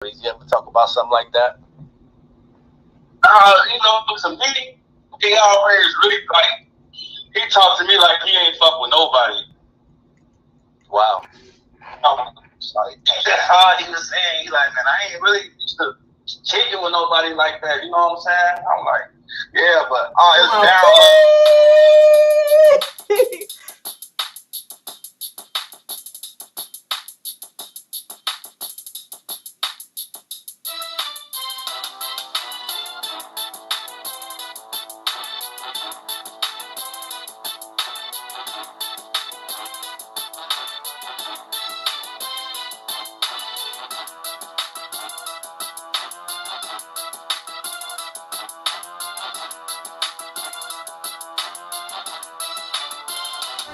You ever talk about something like that? To me, he always really like he talked to me like he ain't fuck with nobody. Wow. Like that's how he was saying. He like, man, I ain't really used to kick it with nobody like that. You know what I'm saying? I'm like, yeah, but it's down.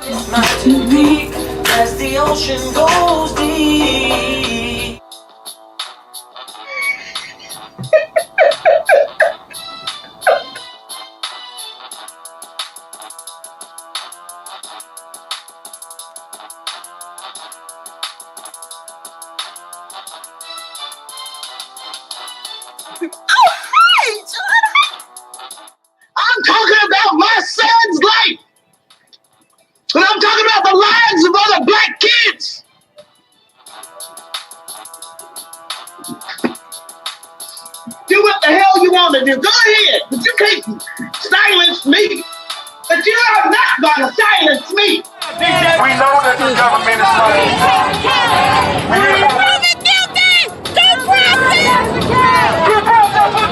It's not too deep as the ocean goes deep. I'm talking about my son's life. And I'm talking about the lives of other black kids. Do what the hell you want to do. Go ahead. But you can't silence me. But you are not going to silence me. We know that the government is running. Proven guilty! Due process!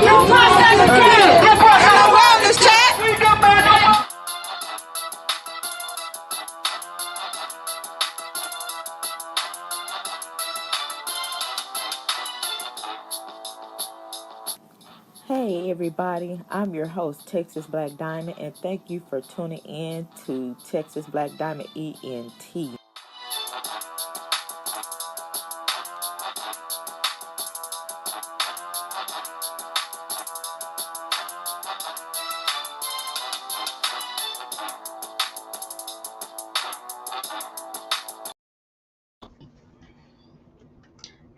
Due process again! Come on, this chat! Hey everybody, I'm your host Texas Black Diamond, and thank you for tuning in to Texas Black Diamond ENT.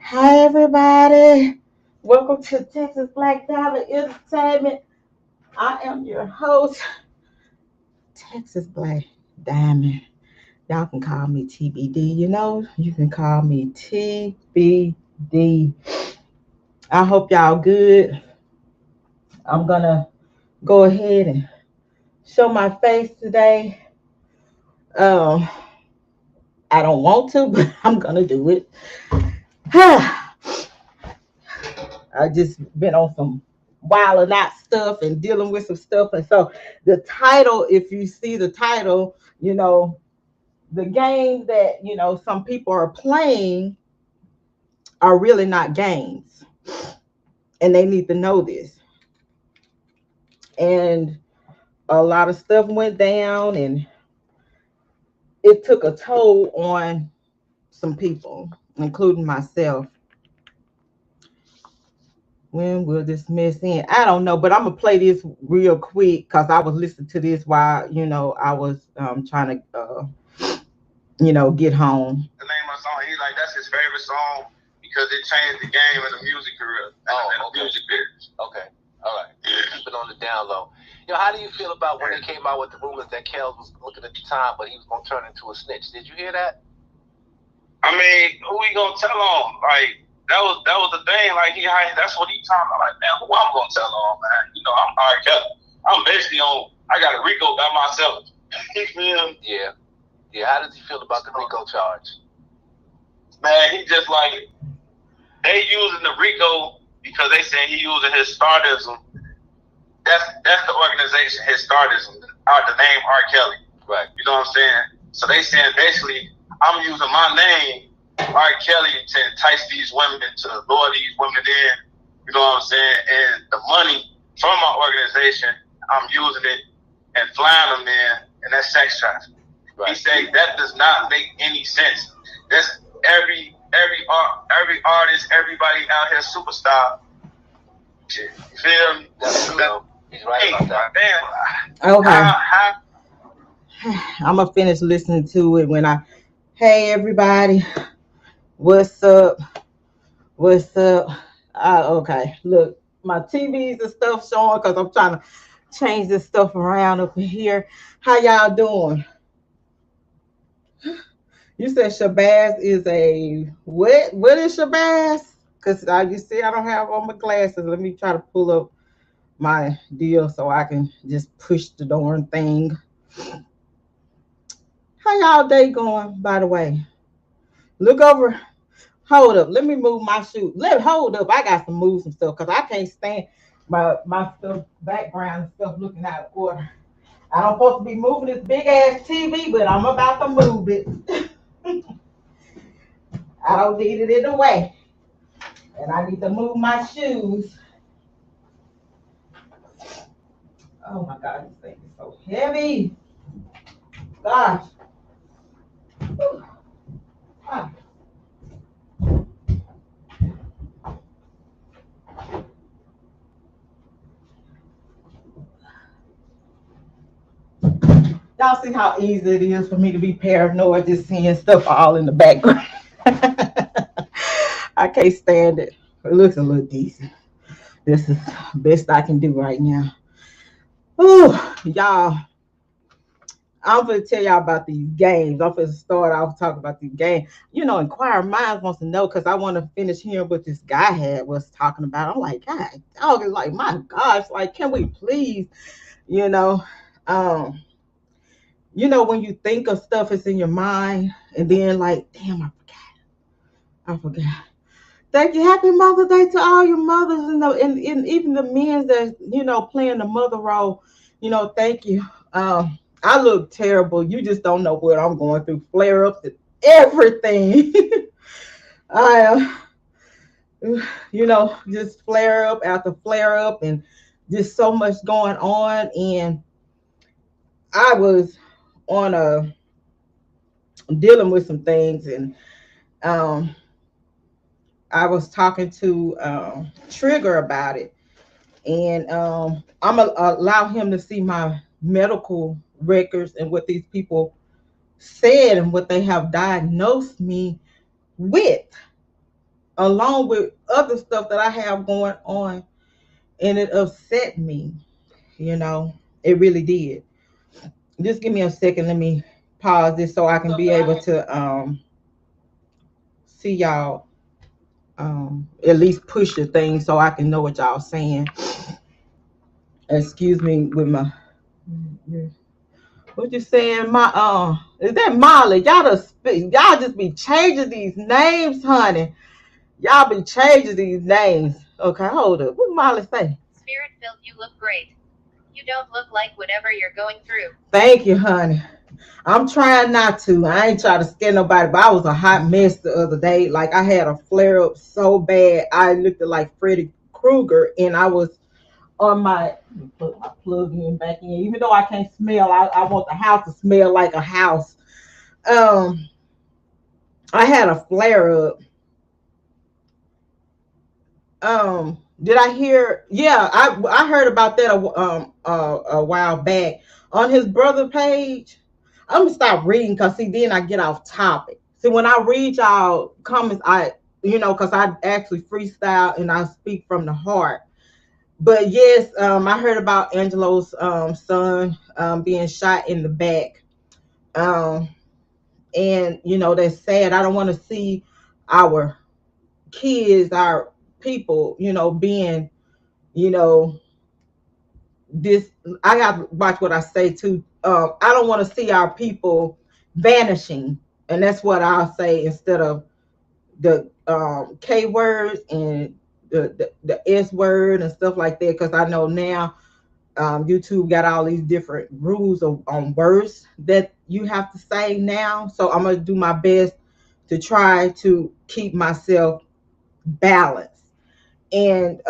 Hi everybody, welcome to Texas Black Diamond Entertainment. I am your host, Texas Black Diamond. Y'all can call me TBD, you can call me TBD. I hope y'all good. I'm gonna go ahead and show my face today. I don't want to, but I'm gonna do it. I just been on some wilding out stuff and dealing with some stuff. And so the title, if you see the title, the games that, some people are playing are really not games. And they need to know this. And a lot of stuff went down and it took a toll on some people, including myself. When will this mess end? I don't know, but I'm gonna play this real quick because I was listening to this while I was trying to get home. The name of the song, he's like, that's his favorite song because it changed the game in the music career. Okay. Music business. Okay. All right. Keep it on the down low. How do you feel about when they came out with the rumors that Kels was looking at the time, but he was gonna turn into a snitch? Did you hear that? I mean, who we gonna tell on? Like that was the thing. Like that's what he talking about. Like, man, who I'm gonna tell on, man? I'm R. Kelly. I'm basically on. I got a RICO by myself. You feel me? Yeah. Yeah. How does he feel about the RICO charge? Man, he just like they using the RICO because they saying he using his Stardism. That's the organization, his Stardism. The name R. Kelly. Right. You know what I'm saying? So they saying basically I'm using my name, R. Kelly, to entice these women, to lure these women in. You know what I'm saying? And the money from my organization, I'm using it and flying them in, and that's sex trafficking. Right. He said that does not make any sense. That's every artist, everybody out here superstar. Shit, you feel me? That's true. He's right about that. Damn. Okay. I'm gonna finish listening to it when hey everybody, what's up? What's up? Okay. Look, my TVs and stuff showing because I'm trying to change this stuff around up in here. How y'all doing? You said Shabazz is a what? What is Shabazz? Because you see, I don't have on my glasses. Let me try to pull up my deal so I can just push the darn thing. How y'all day going, by the way? Look over. Hold up. Let me move my shoe. Hold up. I got to move some stuff because I can't stand my stuff background and stuff looking out of order. I don't supposed to be moving this big ass TV, but I'm about to move it. I don't need it in the way. And I need to move my shoes. Oh my God, this thing is so heavy. Gosh. Ah. Y'all see how easy it is for me to be paranoid just seeing stuff all in the background. I can't stand it. It looks a little decent. This is the best I can do right now. Ooh, y'all. I'm going to tell y'all about these games. I'm going to start off talking about these games. You know, Inquiring Minds wants to know because I want to finish hearing what this guy was talking about. I'm like, God, dog is like, my gosh, like, can we please, you know, when you think of stuff, it's in your mind, and then like, damn, I forgot. Thank you. Happy Mother's Day to all your mothers and even the men that, playing the mother role. Thank you. I look terrible. You just don't know what I'm going through. Flare-ups and everything. I, just flare up after flare up and just so much going on. And I was dealing with some things, and I was talking to Trigger about it, and I'm gonna allow him to see my medical records and what these people said and what they have diagnosed me with, along with other stuff that I have going on, and it upset me. It really did. Just give me a second. Let me pause this so I can be able to see y'all, at least push the thing so I can know what y'all saying. Excuse me with my what you saying? My is that Molly? Y'all just be changing these names, honey. Y'all be changing these names. Okay, hold up. What Molly say? Spirit filled, you look great. You don't look like whatever you're going through. Thank you, honey. I'm trying not to. I ain't trying to scare nobody, but I was a hot mess the other day. Like, I had a flare up so bad. I looked like Freddy Krueger, and I was on my, put my plug in back in. Even though I can't smell, I want the house to smell like a house. I had a flare up. Did I hear? Yeah, I heard about that a while back on his brother page. I'm gonna stop reading because then I get off topic. See, when I read y'all comments, because I actually freestyle and I speak from the heart. But yes, I heard about Angelo's son being shot in the back. And that's sad. I don't want to see our kids, our people, being, this. I got to watch what I say too. I don't want to see our people vanishing, and that's what I'll say instead of the K words and the S word and stuff like that, because I know now YouTube got all these different rules on words that you have to say now. So I'm gonna do my best to try to keep myself balanced. And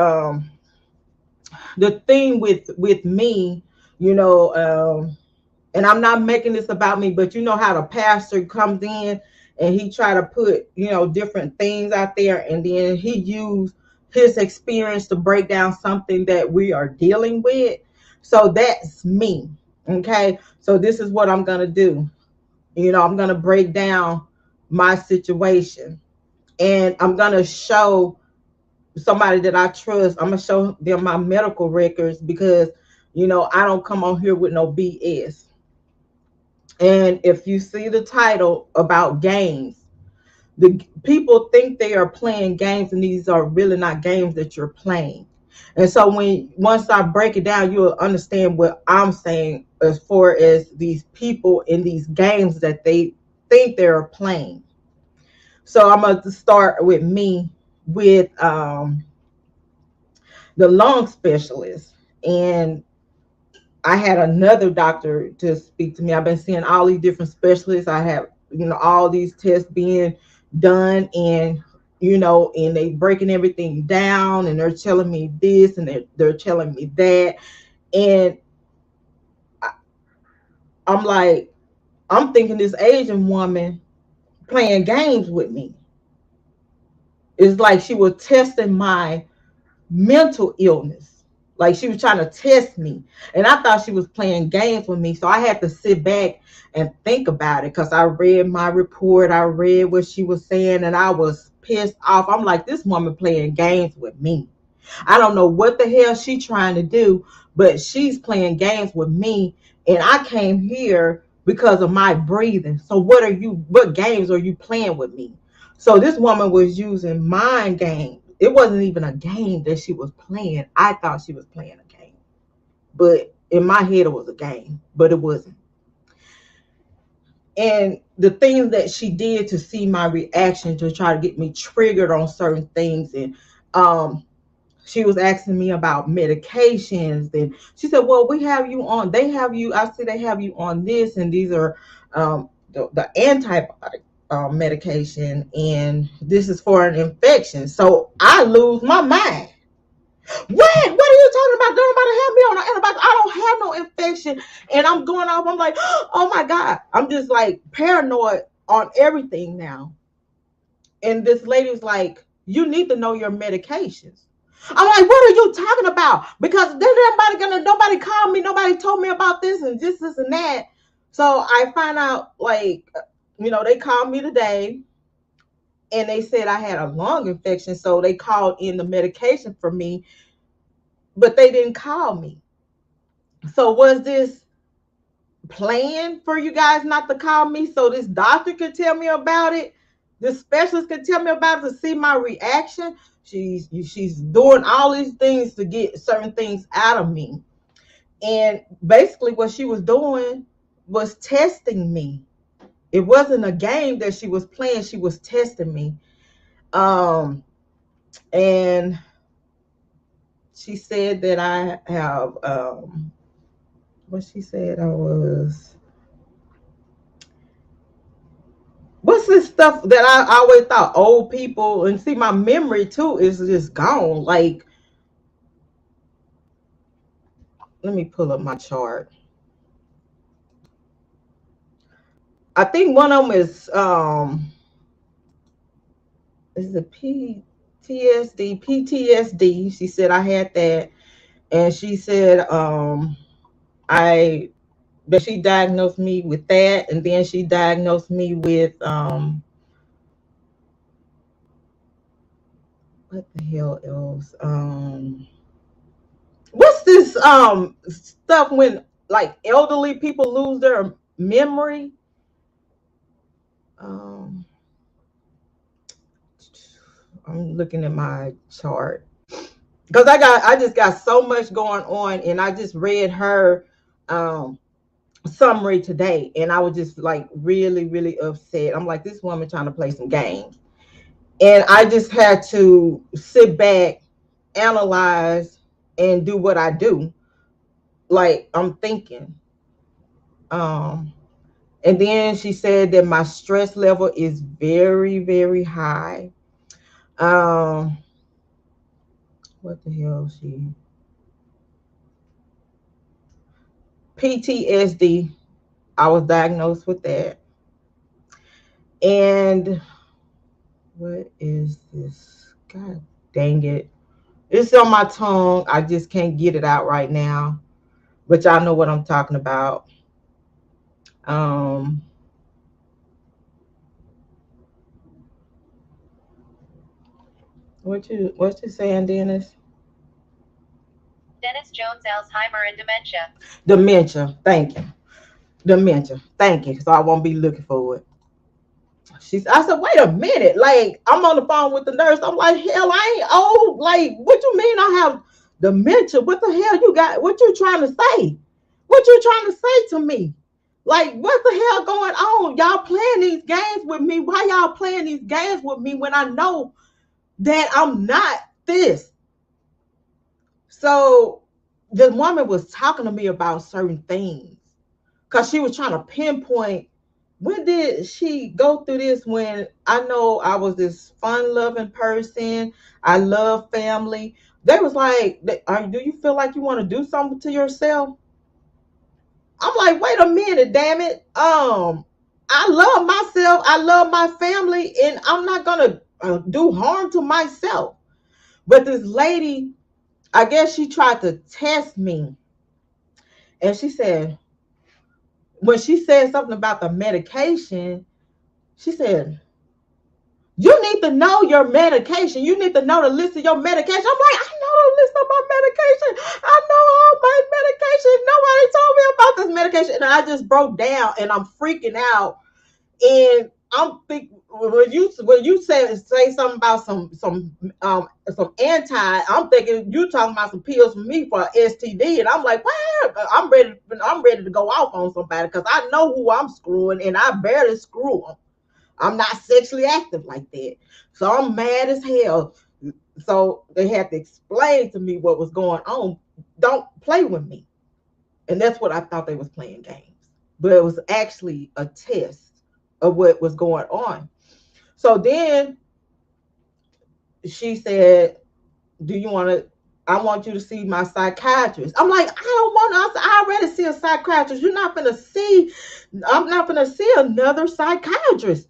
the thing with me, and I'm not making this about me, but you know how the pastor comes in and he try to put, different things out there, and then he used his experience to break down something that we are dealing with. So that's me. Okay. So this is what I'm going to do. I'm going to break down my situation. and I'm gonna show somebody that I trust. I'm gonna show them my medical records because I don't come on here with no BS. And if you see the title about games, the people think they are playing games, and these are really not games that you're playing. And so once I break it down, you'll understand what I'm saying as far as these people in these games that they think they're playing. So I'm going to start with me with the lung specialist. And I had another doctor to speak to me. I've been seeing all these different specialists. I have, all these tests being done, and and they breaking everything down, and they're telling me this, and they're telling me that. And I'm like, I'm thinking this Asian woman playing games with me. It's like she was testing my mental illness. Like she was trying to test me. And I thought she was playing games with me. So I had to sit back and think about it, because I read my report. I read what she was saying, and I was pissed off. I'm like, this woman playing games with me. I don't know what the hell she's trying to do, but she's playing games with me. And I came here because of my breathing. So what games are you playing with me? So this woman was using mind games. It wasn't even a game that she was playing. I thought she was playing a game, but in my head it was a game, but it wasn't. And the things that she did to see my reaction, to try to get me triggered on certain things. And she was asking me about medications, and she said, well, they have you, I see they have you on this, and these are the antibiotic medication, and this is for an infection. So I lose my mind. What are you talking about? Don't nobody have me on an antibiotic. I don't have no infection. And I'm going off. I'm like, oh my God. I'm just like paranoid on everything now. And this lady's like, you need to know your medications. I'm like, what are you talking about? Because nobody called me, nobody told me about this and this and that. So I find out, like, they called me today, and they said I had a lung infection. So they called in the medication for me, but they didn't call me. So was this planned for you guys not to call me so this doctor could tell me about it? This specialist could tell me about it to see my reaction? She's doing all these things to get certain things out of me. And basically what she was doing was testing me. It wasn't a game that she was playing. She was testing me. And she said that I have, what she said I was, what's this stuff that I always thought old people, and see my memory too is just gone. Like, let me pull up my chart. I think one of them is the PTSD. She said I had that, and she said that she diagnosed me with that, and then she diagnosed me with what the hell else? What's this stuff when like elderly people lose their memory? I'm looking at my chart because I just got so much going on, and I just read her summary today, and I was just like really, really upset. I'm like, this woman trying to play some games. And I just had to sit back, analyze, and do what I do. Like, I'm thinking. And then she said that my stress level is very, very high. What the hell she? PTSD. I was diagnosed with that. And what is this? God dang it. It's on my tongue. I just can't get it out right now. But y'all know what I'm talking about. What you saying, Dennis? Dennis Jones, Alzheimer and dementia. Dementia. Thank you. Dementia. Thank you. So I won't be looking for it. I said, wait a minute. Like, I'm on the phone with the nurse. I'm like, hell, I ain't old. Like, what you mean I have dementia? What the hell you got? What you trying to say? What you trying to say to me? Like, what the hell going on? Y'all playing these games with me. Why y'all playing these games with me when I know that I'm not this? So the woman was talking to me about certain things because she was trying to pinpoint, when did she go through this, when I know I was this fun-loving person. I love family. They was like, do you feel like you want to do something to yourself? I'm like, wait a minute, damn it. I love myself. I love my family, and I'm not going to do harm to myself. But this lady, I guess she tried to test me. And she said, when she said something about the medication, she said, you need to know your medication. You need to know the list of your medication. I'm like, I know the list of my medication. I know all my medication. Nobody told me about this medication. And I just broke down and I'm freaking out. And I'm thinking, when you say something about some anti, I'm thinking you talking about some pills for me for STD, and I'm like, well, I'm ready to go off on somebody because I know who I'm screwing, and I barely screw them. I'm not sexually active like that, so I'm mad as hell. So they had to explain to me what was going on. Don't play with me, and that's what I thought they was playing games, but it was actually a test of what was going on. So then she said, I want you to see my psychiatrist. I'm like, I don't want to. I already see a psychiatrist. I'm not going to see another psychiatrist.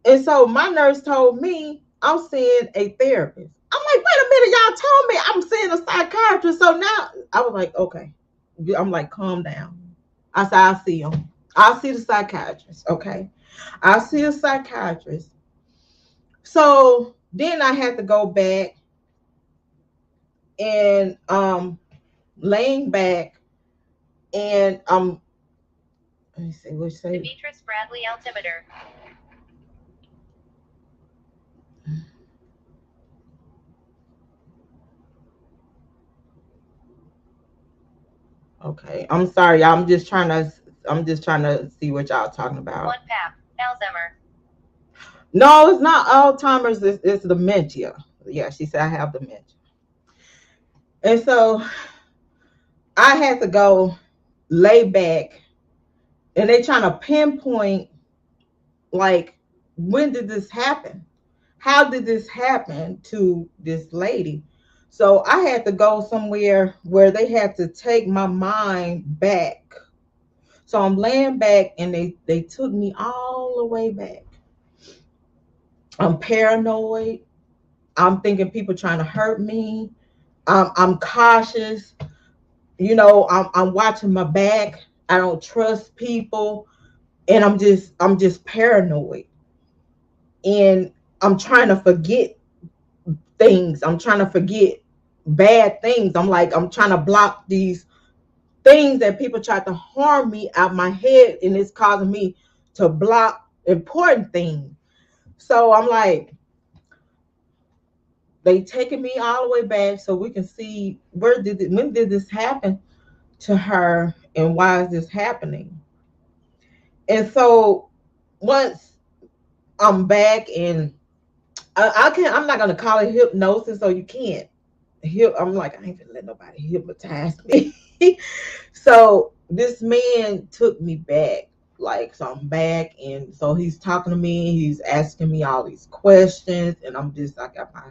And so my nurse told me I'm seeing a therapist. I'm like, wait a minute, y'all told me I'm seeing a psychiatrist. So now I was like, okay. I'm like, calm down. I said, I'll see him. I'll see the psychiatrist. Okay. I'll see a psychiatrist. So then I had to go back and laying back and let me see what you say. Demetrius Bradley altimeter. Okay. I'm sorry. I'm just trying to see what y'all talking about. One PAP. Alzheimer. No, it's not Alzheimer's. It's dementia. Yeah, she said I have dementia. And so I had to go lay back, and they trying to pinpoint, like, when did this happen? How did this happen to this lady? So I had to go somewhere where they had to take my mind back. So I'm laying back, and they took me all the way back. I'm paranoid. I'm thinking people trying to hurt me. I'm cautious. You know, I'm watching my back. I don't trust people, and I'm just paranoid. And I'm trying to forget things. I'm trying to forget bad things. I'm trying to block these things that people tried to harm me out my head, and it's causing me to block important things. So I'm like, they taking me all the way back so we can see when did this happen to her and why is this happening? And so once I'm back, and I'm not gonna call it hypnosis, so you can't. I'm like, I ain't gonna let nobody hypnotize me. So this man took me back. Like, so I'm back, and so he's talking to me, he's asking me all these questions, and I got my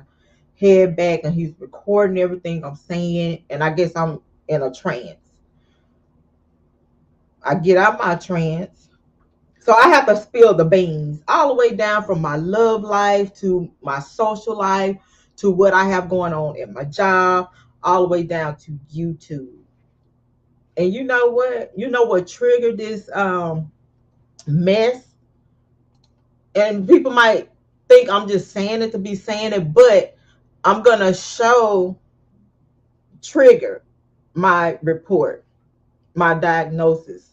head back, and he's recording everything I'm saying, and I guess I'm in a trance. I get out my trance. So I have to spill the beans all the way down from my love life to my social life to what I have going on at my job, all the way down to YouTube. And you know what? You know what triggered this mess? And people might think I'm just saying it to be saying it, but I'm gonna trigger my report, my diagnosis,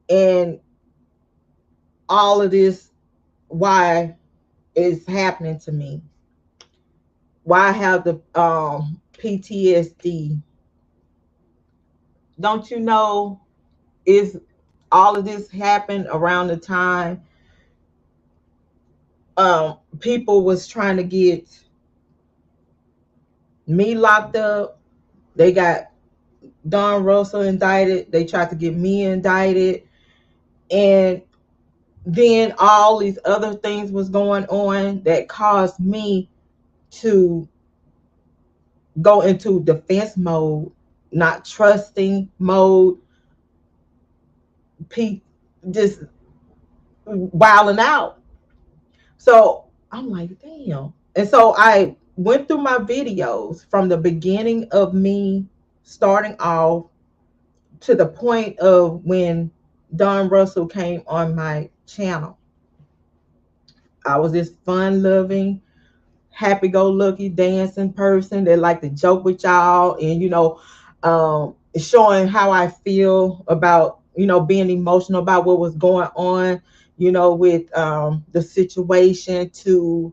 and all of this, why it's happening to me, why I have the PTSD. Don't you know, is all of this happened around the time people was trying to get me locked up. They got Don Russell indicted. They tried to get me indicted. And then all these other things was going on that caused me to go into defense mode, not trusting mode, just wilding out. So I'm like, damn. And so I went through my videos from the beginning of me starting off to the point of when Don Russell came on my channel. I was this fun-loving, happy-go-lucky dancing person that like to joke with y'all, and showing how I feel about being emotional about what was going on with the situation, to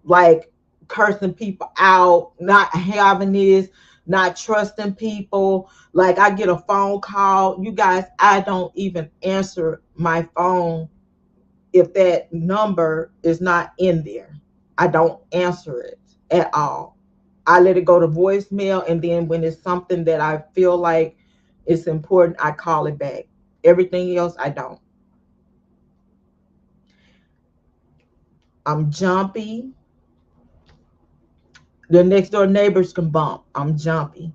like cursing people out, not having this, not trusting people. Like, I get a phone call, you guys, I don't even answer my phone if that number is not in there. I don't answer it at all. I let it go to voicemail, and then when it's something that I feel like it's important, I call it back. Everything else, I don't. I'm jumpy. The next door neighbors can bump. I'm jumpy.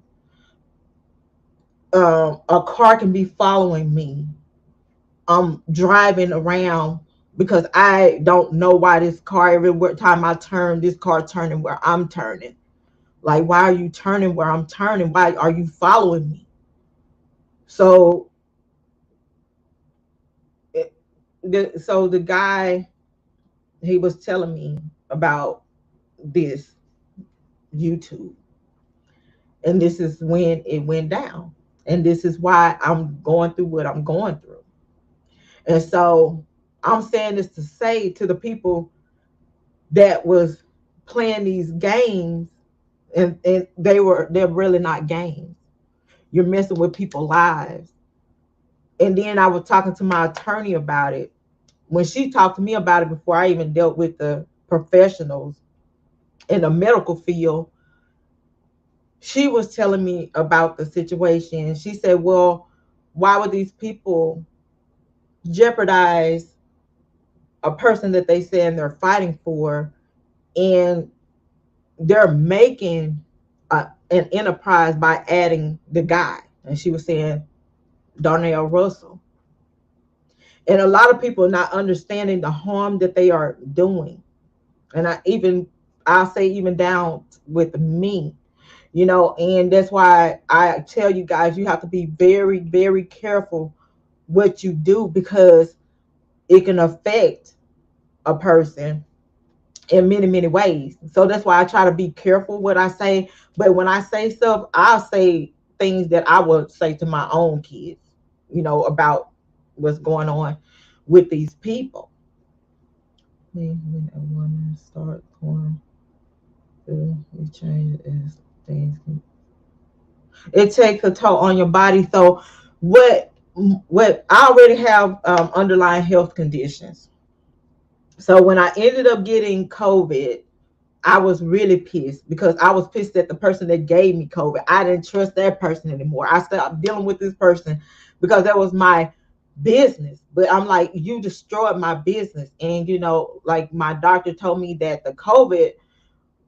A car can be following me. I'm driving around because I don't know why this car, every time I turn, this car turning where I'm turning. Like, why are you turning where I'm turning? Why are you following me? So, the guy, he was telling me about this YouTube. And this is when it went down. And this is why I'm going through what I'm going through. And so I'm saying this to say to the people that was playing these games, and they're really not games. You're messing with people's lives. And then I was talking to my attorney about it. When she talked to me about it, before I even dealt with the professionals in the medical field, she was telling me about the situation. She said, well, why would these people jeopardize a person that they say they're fighting for, and they're making an enterprise by adding the guy? And she was saying Darnell Russell. And a lot of people are not understanding the harm that they are doing. And I'll say even down with me, and that's why I tell you guys, you have to be very, very careful what you do, because it can affect a person in many, many ways. So that's why I try to be careful what I say. But when I say stuff, I'll say things that I would say to my own kids, about what's going on with these people. When a woman starts going through, we change as things. It takes a toll on your body. So what I already have underlying health conditions. So when I ended up getting COVID, I was really pissed, because I was pissed at the person that gave me COVID. I didn't trust that person anymore. I stopped dealing with this person because that was my business. But I'm like, you destroyed my business. And, like my doctor told me that the COVID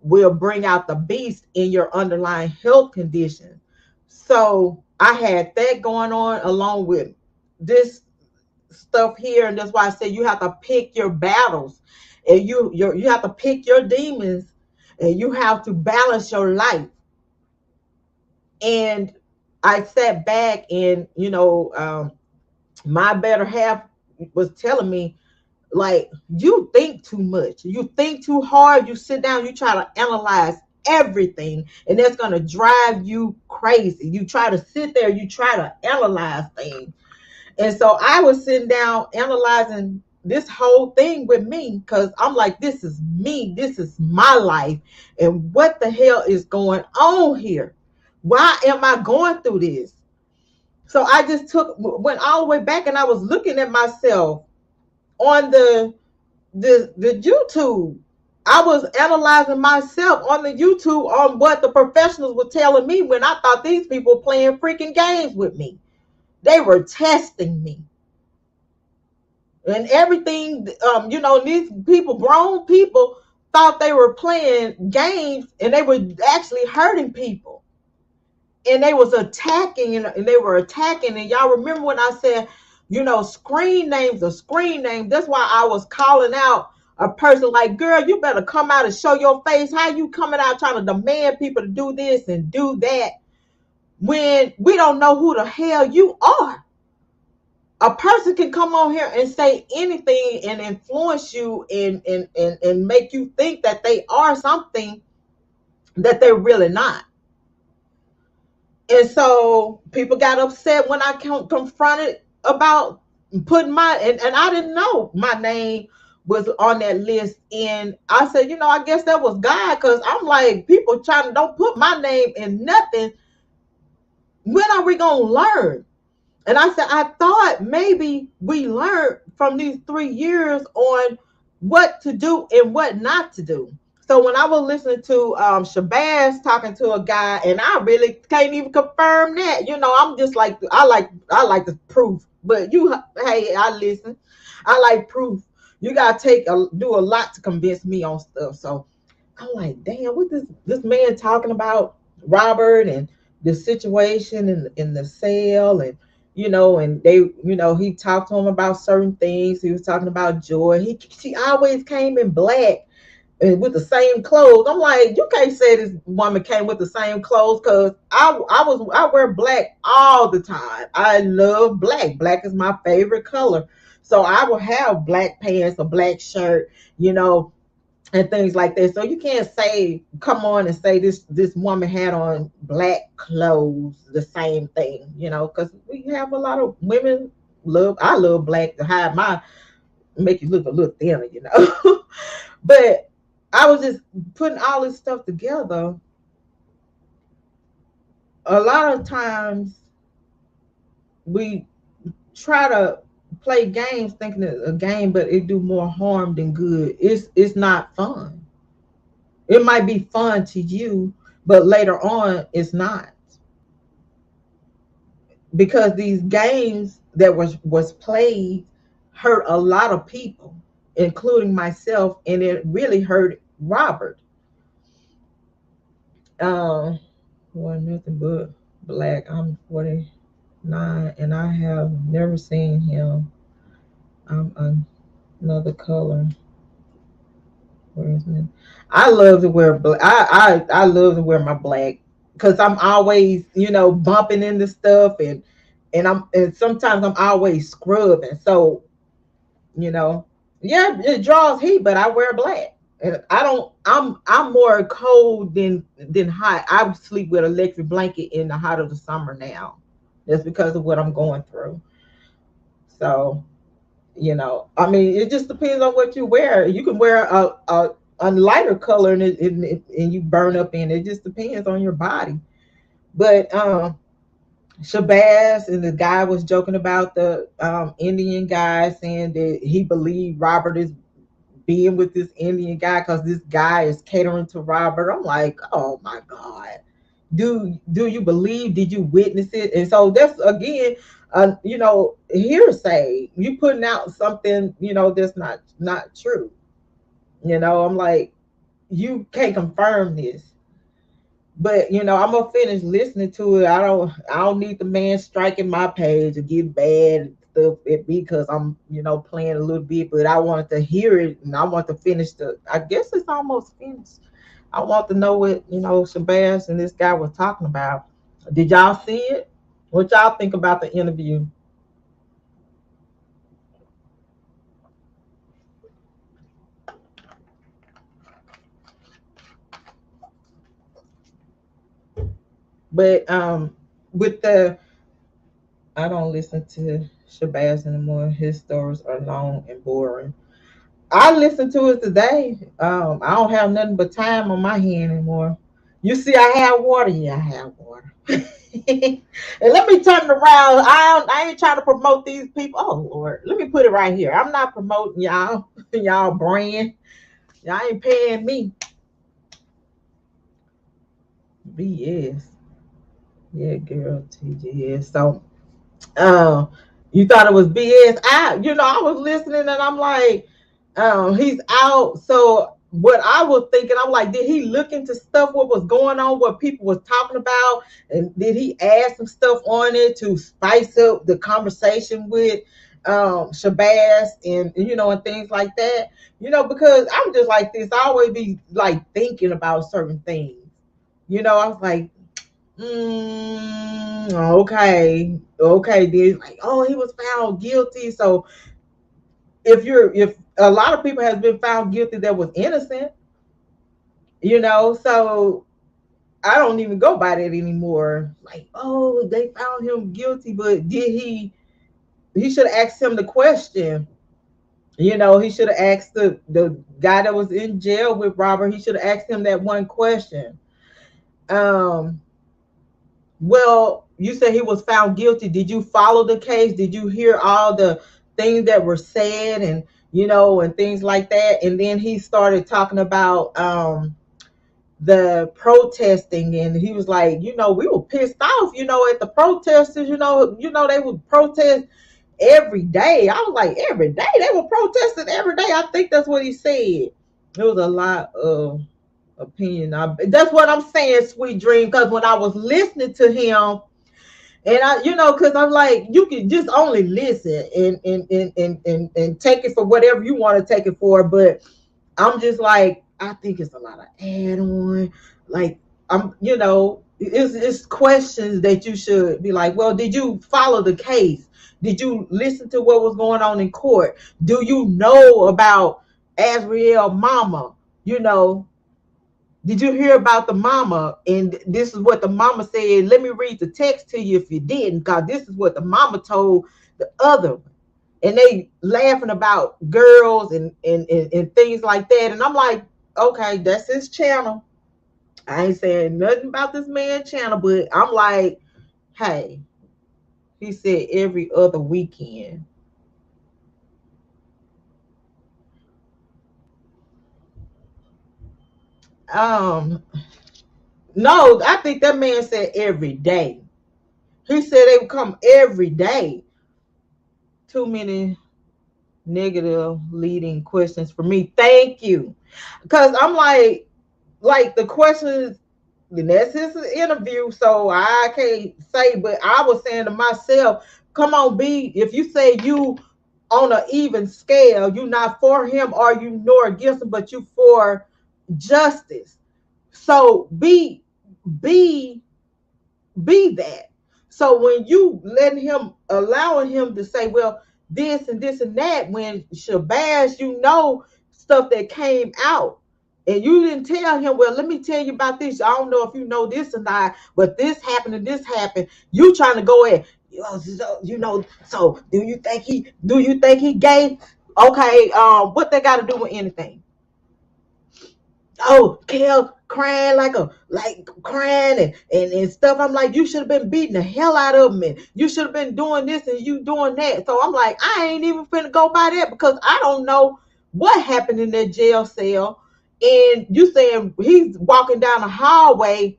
will bring out the beast in your underlying health condition. So I had that going on along with this stuff here. And that's why I say you have to pick your battles, and you have to pick your demons, and you have to balance your life. And I sat back, and my better half was telling me, like, you think too much, you think too hard, you sit down, you try to analyze everything, and that's going to drive you crazy. You try to sit there, you try to analyze things. And so I was sitting down analyzing this whole thing with me, because I'm like, this is me, this is my life, and what the hell is going on here? Why am I going through this? So I just went all the way back, and I was looking at myself on the YouTube. I was analyzing myself on the YouTube on what the professionals were telling me, when I thought these people were playing freaking games with me. They were testing me. And everything, these people, grown people, thought they were playing games, and they were actually hurting people. And they was attacking, and they were attacking. And y'all remember when I said, screen names are screen names. That's why I was calling out a person like, girl, you better come out and show your face. How you coming out trying to demand people to do this and do that when we don't know who the hell you are? A person can come on here and say anything and influence you and make you think that they are something that they're really not. And so people got upset when I confronted about putting and I didn't know my name was on that list. And I said, I guess that was God, because I'm like, people trying to don't put my name in nothing. When are we going to learn? And I said, I thought maybe we learned from these 3 years on what to do and what not to do. So when I was listening to Shabazz talking to a guy, and I really can't even confirm that, I'm just like, I like the proof. But hey, I listen. I like proof. You gotta do a lot to convince me on stuff. So I'm like, damn, what this man talking about Robert and the situation in the cell, and and they, he talked to him about certain things. He was talking about Joy. She always came in black and with the same clothes. I'm like, you can't say this woman came with the same clothes, because I wear black all the time. I love black. Black is my favorite color. So I will have black pants, a black shirt, and things like that. So you can't come on and say this woman had on black clothes, the same thing, because we have a lot of women I love black to hide make you look a little thinner, But I was just putting all this stuff together. A lot of times we try to play games thinking it's a game, but it do more harm than good. It's not fun. It might be fun to you, but later on it's not, because these games that was played hurt a lot of people, including myself, and it really hurt Robert. Well, nothing but black. I'm 49, and I have never seen him. I'm another color. Where is it? I love to wear black. I love to wear my black, because I'm always, bumping into stuff, and sometimes I'm always scrubbing. So, yeah, it draws heat, but I wear black. And I'm more cold than hot. I sleep with an electric blanket in the height of the summer now. That's because of what I'm going through. So, I mean, it just depends on what you wear. You can wear a lighter color and you burn up in it. It just depends on your body. But Shabazz and the guy was joking about the Indian guy, saying that he believed Robert is being with this Indian guy because this guy is catering to Robert. I'm like, oh my God. Do you believe? Did you witness it? And so that's again, hearsay. You putting out something, that's not true. I'm like, you can't confirm this. But I'm gonna finish listening to it. I don't need the man striking my page or get bad stuff at me because I'm playing a little bit. But I wanted to hear it, and I want to finish I guess it's almost finished. I want to know what Shabazz and this guy was talking about. Did y'all see it? What y'all think about the interview? But with the I don't listen to Shabazz anymore. His stories are long and boring. I listened to it today. I don't have nothing but time on my hand anymore. You see, I have water. Yeah, I have water. And let me turn it around. I ain't trying to promote these people. Oh Lord, let me put it right here. I'm not promoting y'all, y'all brand. Y'all ain't paying me. BS. Yeah, girl, TGS. So, you thought it was BS? I was listening and I'm like, he's out. So what I was thinking, I'm like, did he look into stuff? What was going on? What people was talking about? And did he add some stuff on it to spice up the conversation with Shabazz and and things like that? Because I'm just like this. I always be like thinking about certain things. I was like, okay. Then like, oh, he was found guilty. So if a lot of people has been found guilty that was innocent, so I don't even go by that anymore. Like, oh, they found him guilty, but did he should have asked him the question. He should have asked the guy that was in jail with Robert, he should have asked him that one question. Well, you said he was found guilty. Did you follow the case? Did you hear all the things that were said and and things like that? And then he started talking about the protesting, and he was like, we were pissed off, at the protesters, they would protest every day. I was like, every day? They were protesting every day. I think that's what he said. It was a lot of opinion. That's what I'm saying, Sweet Dream, because when I was listening to him, and I, because I'm like, you can just only listen and take it for whatever you want to take it for. But I'm just like, I think it's a lot of add-on. Like, it's questions that you should be like, well, did you follow the case? Did you listen to what was going on in court? Do you know about Azriel mama? Did you hear about the mama? And this is what the mama said. Let me read the text to you if you didn't, because this is what the mama told the other one. And they laughing about girls and things like that. And I'm like, okay, that's his channel. I ain't saying nothing about this man's channel, but I'm like, hey, he said every other weekend. No, I think that man said every day. He said they would come every day. Too many negative leading questions for me. Thank you. Because I'm like the questions, and that's his interview, so I can't say, but I was saying to myself, come on, B, if you say you on an even scale, you not for him or you nor against him, but you for justice. So be that. So when you letting him, allowing him to say, well, this and this and that, when Shabazz, stuff that came out, and you didn't tell him, well, let me tell you about this. I don't know if you know this or not, but this happened and this happened. You trying to go in, so do you think he gay? Okay, what they got to do with anything? Oh, Kel crying crying and stuff. I'm like, you should have been beating the hell out of him, and you should have been doing this and you doing that. So I'm like, I ain't even finna go by that, because I don't know what happened in that jail cell. And you saying he's walking down the hallway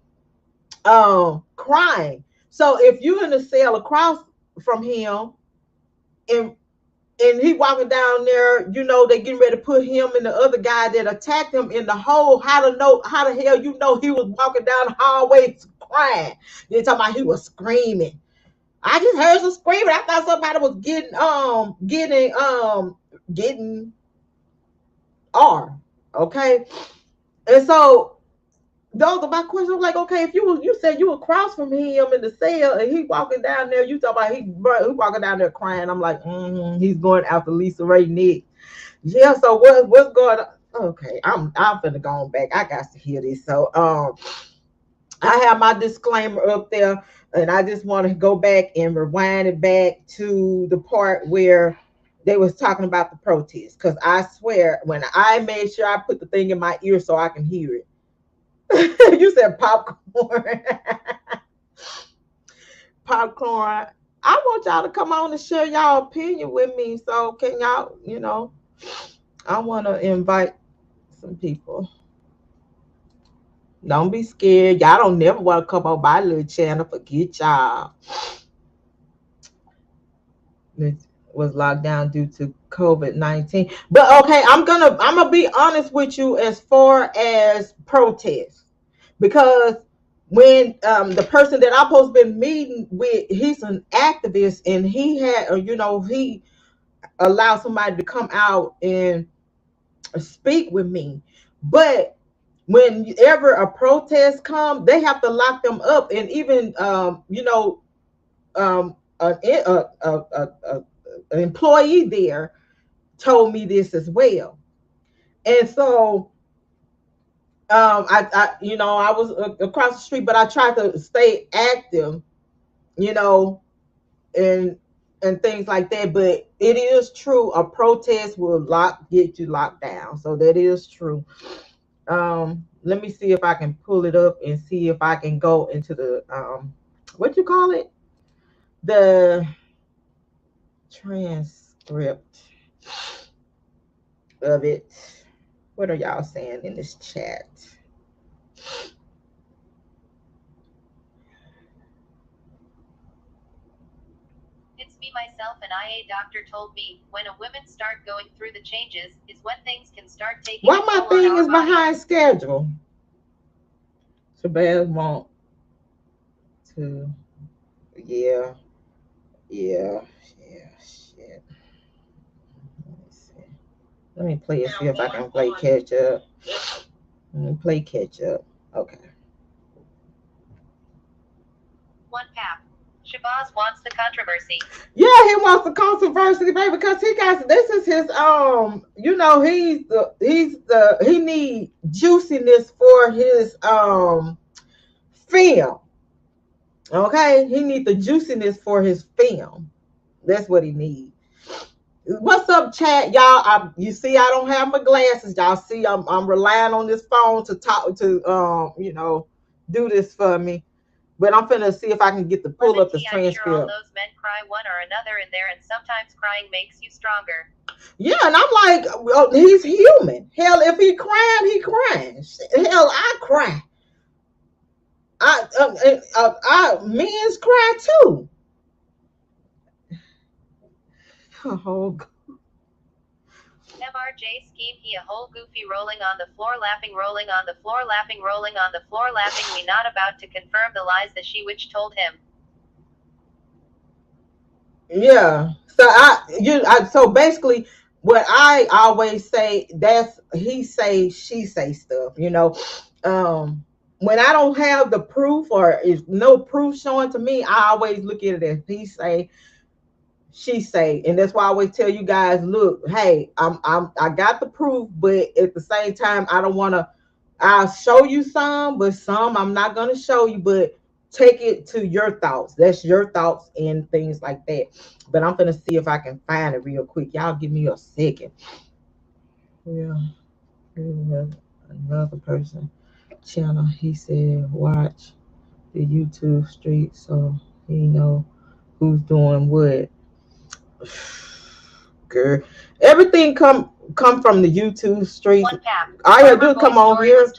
crying. So if you're in the cell across from him and he walking down there, they getting ready to put him and the other guy that attacked him in the hole. How the hell he was walking down the hallway crying? They're talking about he was screaming. I just heard some screaming. I thought somebody was getting R. Okay. And so those are my questions. I'm like, okay, if you said you across from him in the cell and he walking down there, you talking about he walking down there crying. I'm like, he's going after Lisa Ray Nick. Yeah, so what's going on? Okay, I'm finna go on back. I got to hear this. So I have my disclaimer up there, and I just want to go back and rewind it back to the part where they was talking about the protest. Because I swear, when I made sure I put the thing in my ear so I can hear it. You said popcorn. Popcorn. I want y'all to come on and share y'all opinion with me. So can y'all, I want to invite some people. Don't be scared. Y'all don't never want to come on my little channel. Forget y'all. It was locked down due to COVID-19. But okay, I'm gonna be honest with you as far as protests. Because when the person that I'm supposed to be meeting with, he's an activist, and he had, he allowed somebody to come out and speak with me. But whenever a protest come, they have to lock them up, and even an employee there told me this as well. And so I was across the street, but I tried to stay active, and things like that. But it is true, a protest will get you locked down. So that is true. Let me see if I can pull it up and see if I can go into the what you call it? The transcript of it. What are y'all saying in this chat? It's me, myself, and I. A doctor told me when a women start going through the changes is when things can start taking. Why my thing is behind schedule? Shabazz want to, yeah, shit. Let me play it, see if I can play catch up. Let me play catch up. Okay. One Pap. Shabazz wants the controversy. Yeah, he wants the controversy, baby, because he got, this is his he need juiciness for his film. Okay, he need the juiciness for his film. That's what he needs. What's up, chat, y'all? You see, I don't have my glasses. Y'all see, I'm relying on this phone to talk to do this for me. But I'm finna see if I can get to pull up the transcript. Sure, all those men cry one or another in there, and sometimes crying makes you stronger. Yeah, and I'm like, well, he's human. Hell, if he crying, he crying. Hell, I cry. Men's cry too. Oh, MRJ scheme, he a whole goofy, rolling on the floor, laughing, rolling on the floor, laughing, rolling on the floor, laughing. We not about to confirm the lies that she witch told him. Yeah. So basically, what I always say, that's he say, she say stuff. When I don't have the proof or is no proof showing to me, I always look at it as he say, she say. And that's why I always tell you guys, look, hey, I got the proof, but at the same time, I don't want to, I'll show you some, but some I'm not going to show you, but take it to your thoughts. That's your thoughts and things like that. But I'm going to see if I can find it real quick. Y'all give me a second. Yeah. Another person channel, he said, watch the YouTube street so he know who's doing what. Girl, everything come from the YouTube street. One Pap. All you do come on here.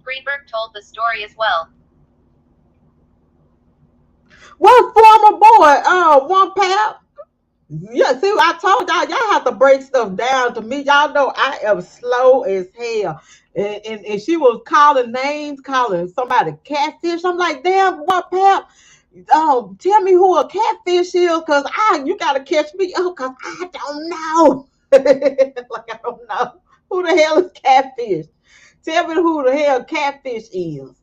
Greenberg told the story as well. What former boy? One Pap. Yeah, see, I told y'all have to break stuff down to me. Y'all know I am slow as hell. And she was calling names, calling somebody catfish. I'm like, damn, One Pap. Tell me who a catfish is, cause you gotta catch me up, cause I don't know. Like, I don't know who the hell is catfish. Tell me who the hell catfish is.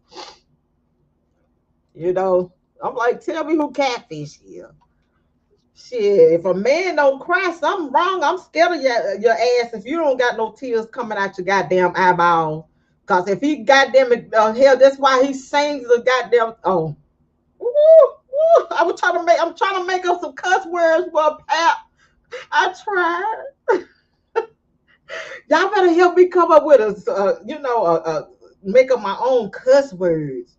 I'm like, tell me who catfish is. Shit, if a man don't cry, something wrong. I'm scared of your ass if you don't got no tears coming out your goddamn eyeball. Cause if he goddamn hell, that's why he sings the goddamn I'm trying to make up some cuss words for Pap. I tried. Y'all better help me come up with make up my own cuss words.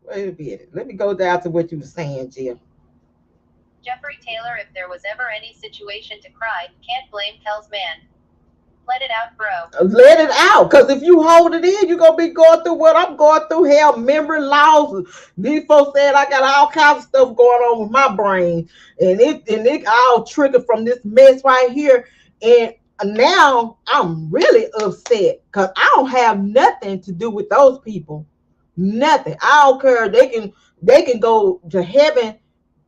Wait a minute. Let me go down to what you were saying, Jim. Jeffrey Taylor, if there was ever any situation to cry, can't blame Kel's man. Let it out, bro. Let it out, because if you hold it in, you're going to be going through what I'm going through. Hell, memory loss. These folks said I got all kinds of stuff going on with my brain. And it all triggered from this mess right here. And now I'm really upset because I don't have nothing to do with those people. Nothing. I don't care. They can go to heaven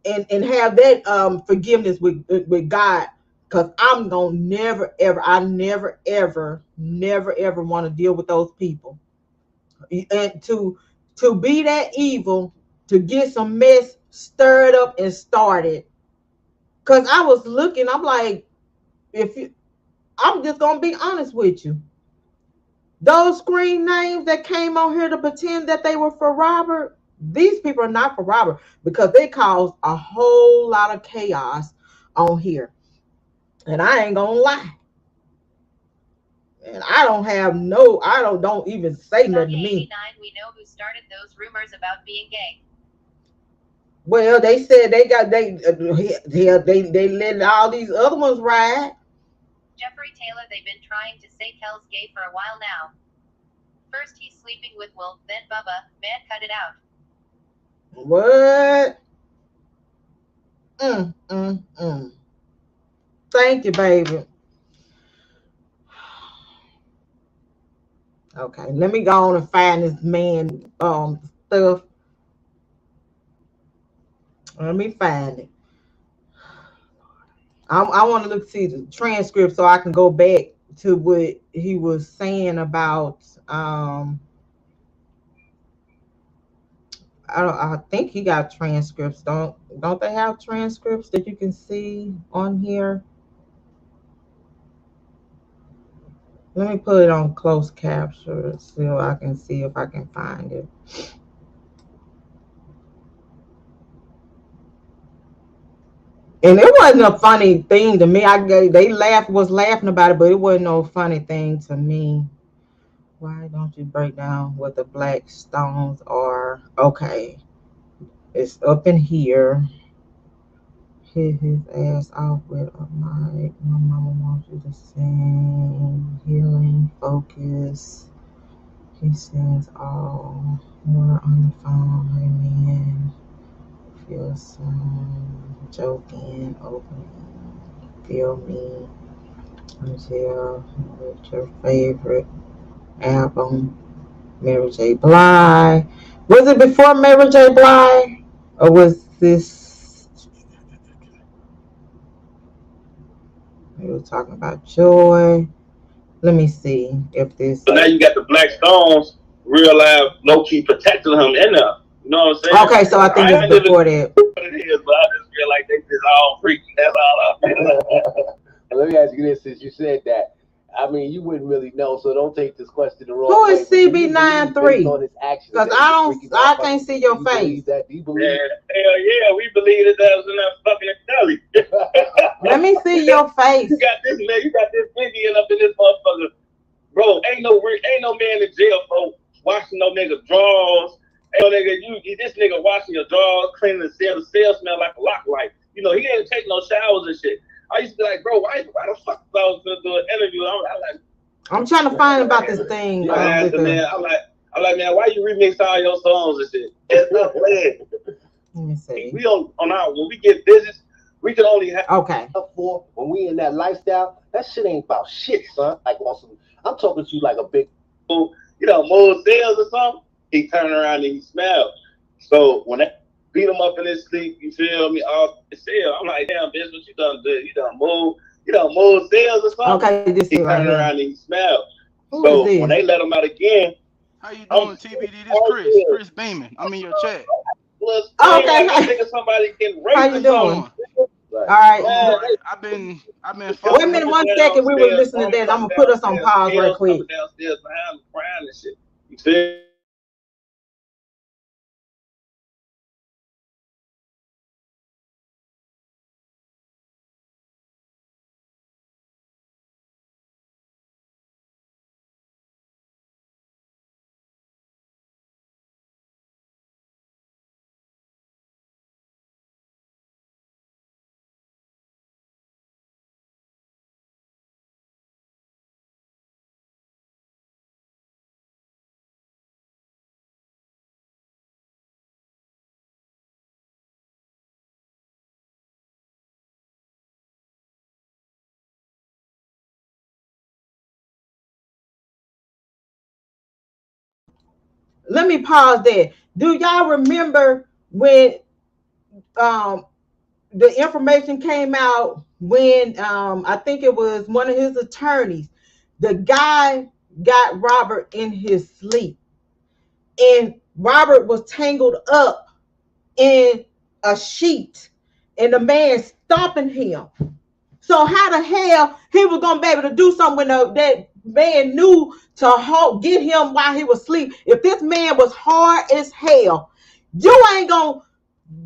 and have that forgiveness with God. Because I'm going to never, ever want to deal with those people. And to be that evil, to get some mess stirred up and started. Because I was looking, I'm like, I'm just going to be honest with you. Those screen names that came on here to pretend that they were for Robert, these people are not for Robert because they caused a whole lot of chaos on here. And I ain't gonna lie. And I don't even say nothing to me. We know who started those rumors about being gay. Well, they said they let all these other ones ride. Jeffrey Taylor, they've been trying to say Kel's gay for a while now. First he's sleeping with Will, then Bubba. Man, cut it out. What? Thank you, baby. Okay, let me go on and find this man stuff. Let me find it. I want to see the transcript so I can go back to what he was saying about I think he got transcripts. Don't they have transcripts that you can see on here? Let me put it on closed capture so I can see if I can find it. And it wasn't a funny thing to me. They was laughing about it, but it wasn't no funny thing to me. Why don't you break down what the black stones are? Okay. It's up in here. Hit his ass off with a mic. My mama wants you to sing. Healing, focus. He sings all. We're on the phone. Amen. Feel some joking, opening. Feel me until with your favorite album, Mary J. Blige. Was it before Mary J. Blige? Or was this? We were talking about Joy. Let me see if this. So now you got the Black Stones, real life, low key protecting him in there. You know what I'm saying? Okay, so I think it's before that. What it is, but I just feel like they just all freaking. That's all I feel. Let me ask you this: since you said that, I mean, you wouldn't really know, so don't take this question the wrong way. Who way. is CB93? Because I can't see your face. Hell yeah, we believe that was in that fucking Kelly. Let me see your face. You got this Indian up in this motherfucker, bro. Ain't no man in jail for washing no nigga drawers. Ain't no nigga, this nigga washing your drawers, cleaning the cell. The cell smell like a lock light. You know, he didn't take no showers and shit. I used to be like, bro, why the fuck I was gonna do an interview? I'm trying to find about this thing. I'm like, man, why you remix all your songs and shit? It's not playing. Let me see. When we get business, we can only have for when we in that lifestyle. That shit ain't about shit, son. Like I'm talking to you like a big, more sales or something. He turn around and he smell. So when they beat him up in his sleep, you feel me? All sale. I'm like, damn, bitch, what you done do? You done move sales or something? Okay, this he is turn right around and he smell. Who so is when they let him out again. How you doing, TBD? This Chris Beeman. I'm in your chat. Okay. I think somebody can rape How you doing? All right. I've been Wait a following. minute, 1 second. We were listening to that. I'm gonna put us on pause right quick. Downstairs behind the crying and shit. You feel? Let me pause there. Do y'all remember when the information came out when I think it was one of his attorneys, the guy got Robert in his sleep, and Robert was tangled up in a sheet, and the man stopping him. So how the hell he was gonna be able to do something when that man knew to get him while he was asleep? If this man was hard as hell, you ain't gonna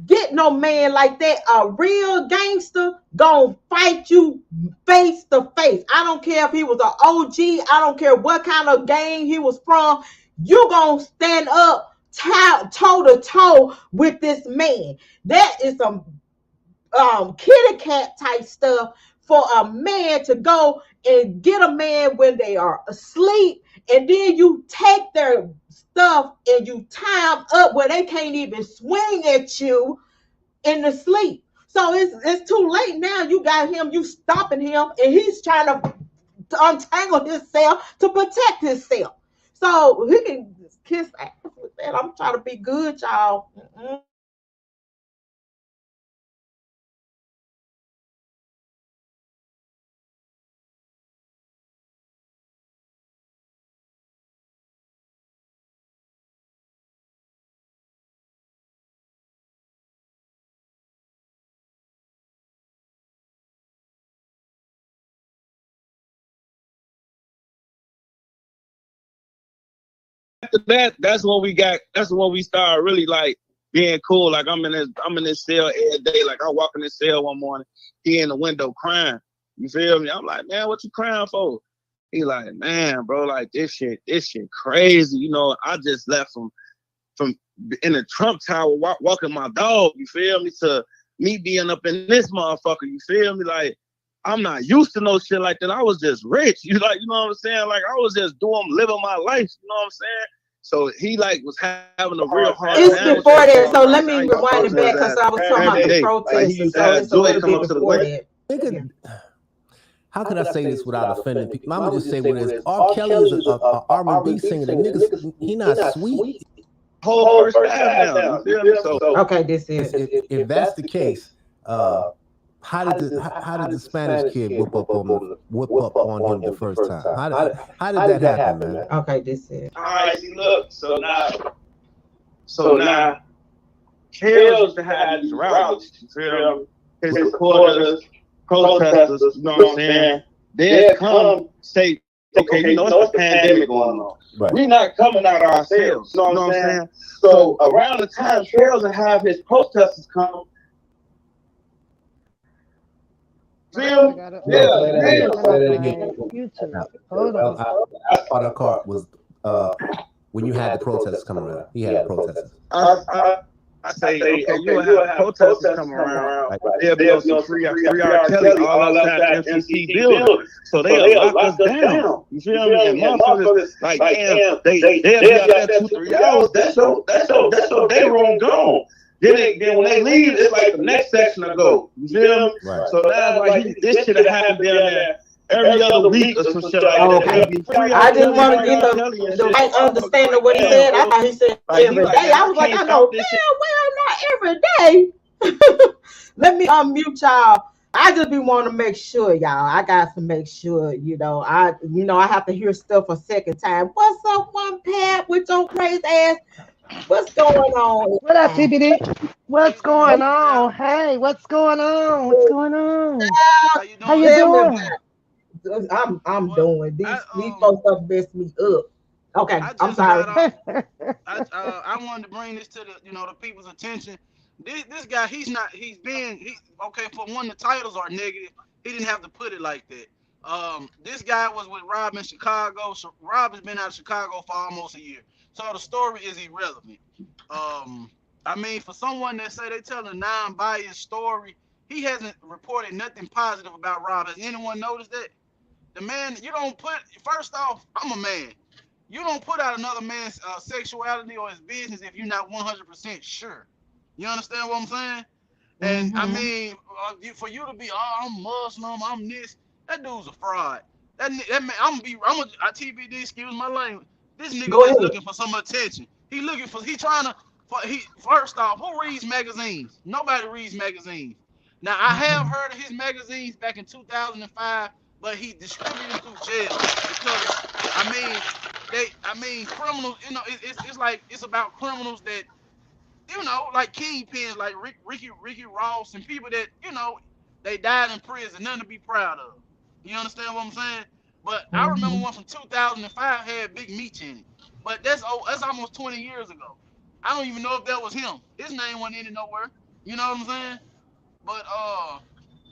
get no man like that. A real gangster gonna fight you face to face. I don't care if he was an OG. I don't care what kind of gang he was from. You gonna stand up toe to toe with this man. That is some kitty cat type stuff for a man to go and get a man when they are asleep, and then you take their stuff and you tie them up where they can't even swing at you in the sleep. So it's too late now. You got him, you stopping him, and he's trying to untangle himself to protect himself. So he can kiss ass with that. I'm trying to be good, y'all. After that, that's when we started really like being cool. Like I'm in this cell every day. Like I walk in this cell one morning, he in the window crying. You feel me? I'm like, man, what you crying for? He like, man, bro, like this shit crazy. You know, I just left from in the Trump Tower walking my dog. You feel me? To me being up in this motherfucker. You feel me? Like I'm not used to no shit like that. I was just rich. You know what I'm saying? Like I was just living my life. You know what I'm saying? So he like was having a real hard time. It's before that, so let me rewind it back because I was talking about the protest. So it's a little bit before that. How can I say this without offending people? I'm gonna just say what it is. R. Kelly is an R&B singer. The niggas, he not sweet. Whole first half now. Okay, this is. If that's the case, how did the Spanish kid whip up on him the first time? How did that happen, man? Okay, this is. All right, see, look. So now, Kells used to have these rallies. You feel me? His supporters, protesters. You know what I'm saying? They'll come say, okay, you know, it's a pandemic going on. Right. We're not coming out ourselves. You know what I'm saying? So around the time Kells would have his protesters come. Hold on. That part of the car was when you had the protesters coming around. He had the protesters. I say, okay, you will have protesters come around. Like, they'll be on some free R. Kelly all outside MCC building. So they'll lock us down. You feel me? And motherfuckers, like, damn, they'll be out there 2-3 hours. That's your day room gone. Then when they leave, it's like the next section to go. You feel me? Right. So now, like, this should have happened down there every other week or some shit like that. I just want to get the right understanding of what he said. I thought he said every day. I was like, I know damn well not every day. Let me unmute y'all. I just be wanting to make sure, y'all. I got to make sure, I have to hear stuff a second time. What's up, one Pat with your crazy ass? What's going on? What up, TBD? What's going on? Hey, what's going on? What's going on? How you How doing? you Tell me doing? about I'm Well, doing these folks up messed me up. Okay, I I'm just sorry. got off. I wanted to bring this to the people's attention. This guy, okay. For one, the titles are negative. He didn't have to put it like that. This guy was with Rob in Chicago. So Rob has been out of Chicago for almost a year. So the story is irrelevant. I mean, for someone that say they tell a non-biased story, he hasn't reported nothing positive about Rob. Has anyone noticed that? The man, you don't put. First off, I'm a man. You don't put out another man's sexuality or his business if you're not 100% sure. You understand what I'm saying? And I Mm-hmm. mean, for you to be, oh, I'm Muslim, I'm this, that dude's a fraud. That man, I TBD, excuse my language. This nigga Go just ahead. looking for some attention. He trying to, first off, who reads magazines? Nobody reads magazines. Now, I have heard of his magazines back in 2005, but he distributed through jail because, I mean, criminals, it's like, it's about criminals that, like kingpins, like Ricky Ross and people that, they died in prison, nothing to be proud of. You understand what I'm saying? But I remember Mm-hmm. one from 2005 had Big Meech in it. But that's almost 20 years ago. I don't even know if that was him. His name wasn't in it nowhere. You know what I'm saying? But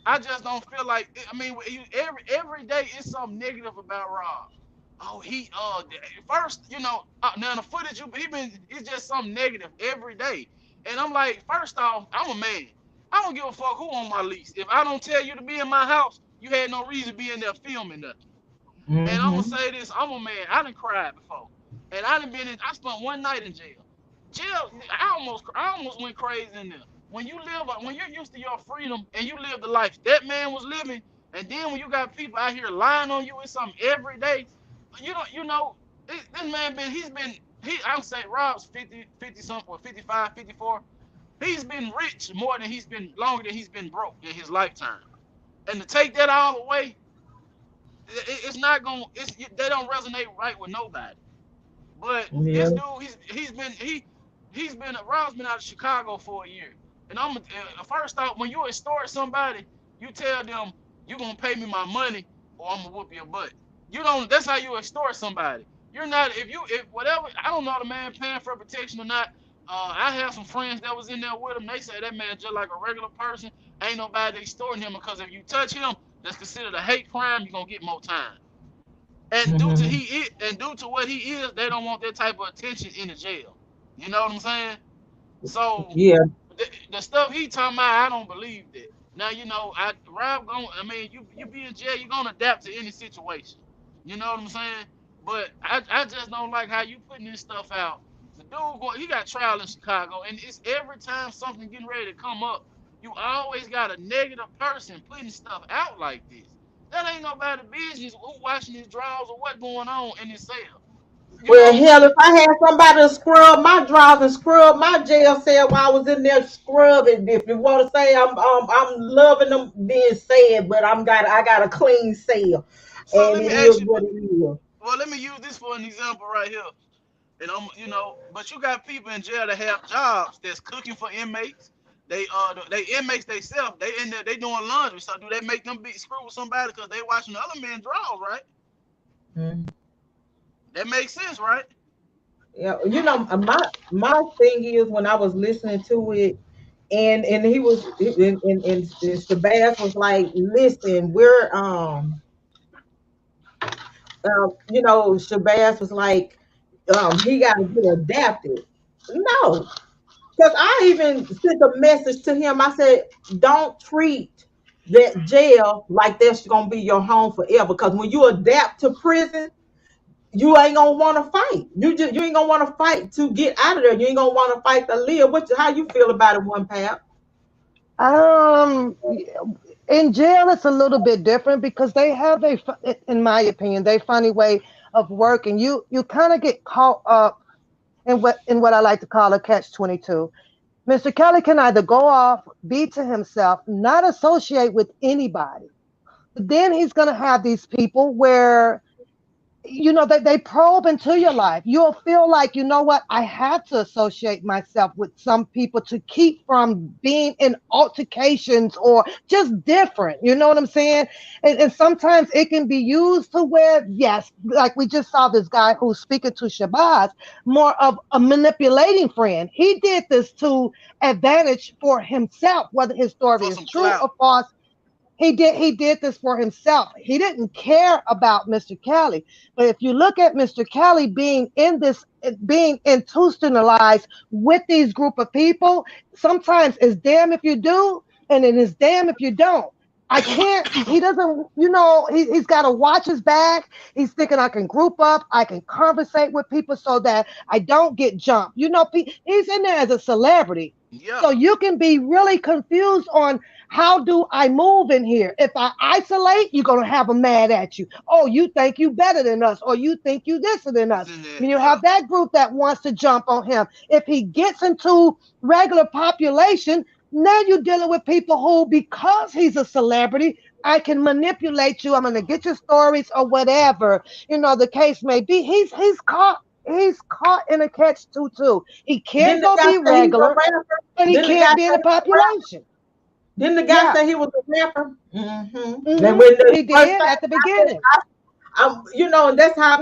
I just don't feel like. I mean, every day it's something negative about Rob. Oh, first, now the footage it's just something negative every day. And I'm like, first off, I'm a man. I don't give a fuck who on my lease. If I don't tell you to be in my house, you had no reason to be in there filming nothing. And I'm gonna Mm-hmm. say this, I'm a man. I done cried before, and I spent one night in jail. Jail, I almost went crazy in there. When you're used to your freedom and you live the life that man was living, and then when you got people out here lying on you with something every day, this man I would say Rob's 50 something, or 55, 54. He's been rich longer than he's been broke in his lifetime. And to take that all away, it's not gonna. They don't resonate right with nobody. But Yeah. this dude, Rob's been out of Chicago for a year. And first off, when you extort somebody, you tell them you gonna pay me my money or I'm gonna whoop your butt. You don't. That's how you extort somebody. You're not. If whatever. I don't know the man paying for protection or not. I have some friends that was in there with him. They say that man just like a regular person. Ain't nobody extorting him because if you touch him, that's considered a hate crime. You're gonna get more time. And Mm-hmm. due to what he is, they don't want that type of attention in the jail. You know what I'm saying? So Yeah. the stuff he talking about, I don't believe that. Now I mean, you be in jail, you're gonna adapt to any situation. You know what I'm saying? But I just don't like how you putting this stuff out. The dude he got trial in Chicago, and it's every time something getting ready to come up, you always got a negative person putting stuff out like this. That ain't nobody business who watching his draws or what going on in his cell. You know Well, what I'm hell, saying? if I had somebody to scrub my drawers and scrub my jail cell while I was in there scrubbing, if you want to say I'm loving them being said, but I got a clean cell, So and let me it is ask you, what it is. well, let me use this for an example right here. And but you got people in jail that have jobs that's cooking for inmates. They inmates themselves. They in there, they doing laundry. So do they make them be screw with somebody because they watching the other man draws, right? Mhm. That makes sense, right? Yeah, my thing is when I was listening to it, and he was and Shabazz was like, listen, Shabazz was like, he got to get adapted. No, because I even sent a message to him. I said, don't treat that jail like that's gonna be your home forever. Because when you adapt to prison, you ain't gonna want to fight. You ain't gonna want to fight to get out of there. You ain't gonna want to fight to live. How you feel about it, one pal? Um, in jail, it's a little bit different because they have in my opinion, they funny way of working. You kind of get caught up in what I like to call a catch-22. Mr. Kelly can either go off, be to himself, not associate with anybody. But then he's gonna have these people where you know, they probe into your life. You'll feel like, you know what, I had to associate myself with some people to keep from being in altercations or just different. You know what I'm saying? And sometimes it can be used to where, yes, like we just saw this guy who's speaking to Shabazz, more of a manipulating friend. He did this to advantage for himself, whether his story For is some true clout. or false. He did this for himself. He didn't care about Mr. Kelly. But if you look at Mr. Kelly being institutionalized with these group of people, sometimes it's damn if you do, and it is damn if you don't. He doesn't, you know, he's got to watch his back. He's thinking I can group up, I can conversate with people so that I don't get jumped. You know, he's in there as a celebrity. Yeah. So you can be really confused on how do I move in here? If I isolate, you're going to have them mad at you. Oh, you think you better than us, or you think you this than us. And you have that group that wants to jump on him. If he gets into regular population, now you're dealing with people who, because he's a celebrity, I can manipulate you. I'm going to get your stories or whatever, you know, the case may be. He's caught in a catch-22. He can't go be regular, and he can't be in the population. Didn't the guy say he was a rapper? Mm-hmm. He did at the beginning. You know, and that's how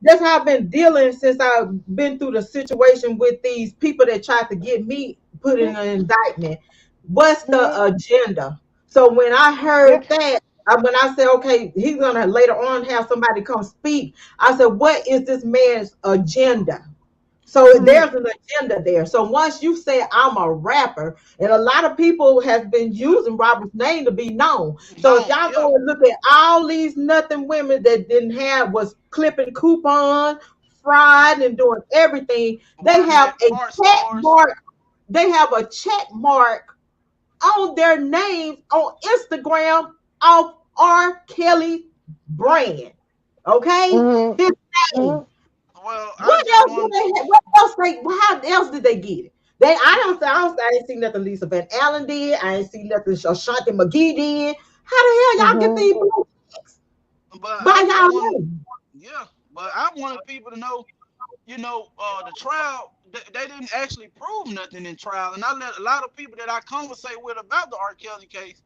that's how I've been dealing since I've been through the situation with these people that tried to get me put in an indictment. What's the agenda? So when I heard that, when I said, okay, he's gonna later on have somebody come speak, I said, what is this man's agenda? So there's an agenda there. So once you say I'm a rapper, and a lot of people have been using Robert's name to be known. So if y'all go and look at all these nothing women that was clipping coupons, fried and doing everything, they have a check mark. They have a check mark on their names on Instagram of R. Kelly brand. Okay? This name. Well, what else did they have? What else how else did they get it? I ain't seen nothing Lisa Van Allen did. I ain't seen nothing Ashanti McGee did. How the hell y'all get these blue checks? By y'all name? Yeah, but I wanted people to know, you know, the trial, they didn't actually prove nothing in trial. And I let a lot of people that I conversate with about the R. Kelly case,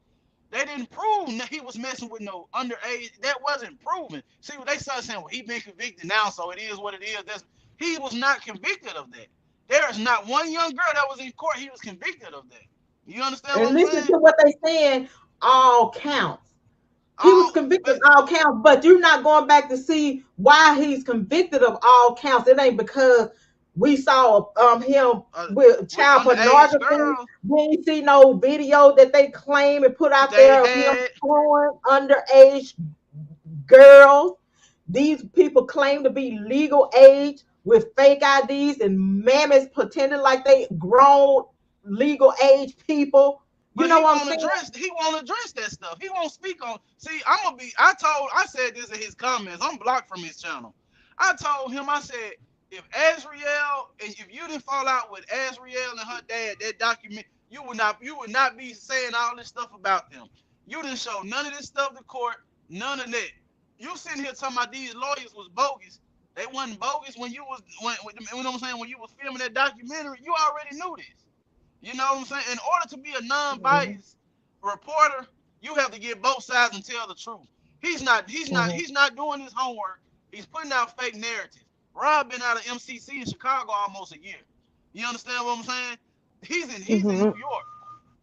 they didn't prove that he was messing with no underage. That wasn't proven. See, what they started saying, well, he been convicted now, so it is what it is. He was not convicted of that. There is not one young girl that was in court. He was convicted of that. You understand what I'm saying? And listen to what they saying, all counts. He was convicted of all counts, but you're not going back to see why he's convicted of all counts. It ain't because we saw him with child pornography. We ain't see no video that they claim and put out there of him porn underage girls. These people claim to be legal age with fake IDs and mammoths pretending like they grown legal age people. You know what I'm saying? He won't address that stuff. He won't speak on. See, I said this in his comments. I'm blocked from his channel. I told him, I said, if you didn't fall out with Azriel and her dad, that document, you would not be saying all this stuff about them. You didn't show none of this stuff to court, none of that. You sitting here talking about these lawyers was bogus. They wasn't bogus when you was you know what I'm saying, when you was filming that documentary. You already knew this. You know what I'm saying? In order to be a non-biased reporter, you have to get both sides and tell the truth. He's not doing his homework. He's putting out fake narratives. Rob been out of MCC in Chicago almost a year. You understand what I'm saying? He's in New York.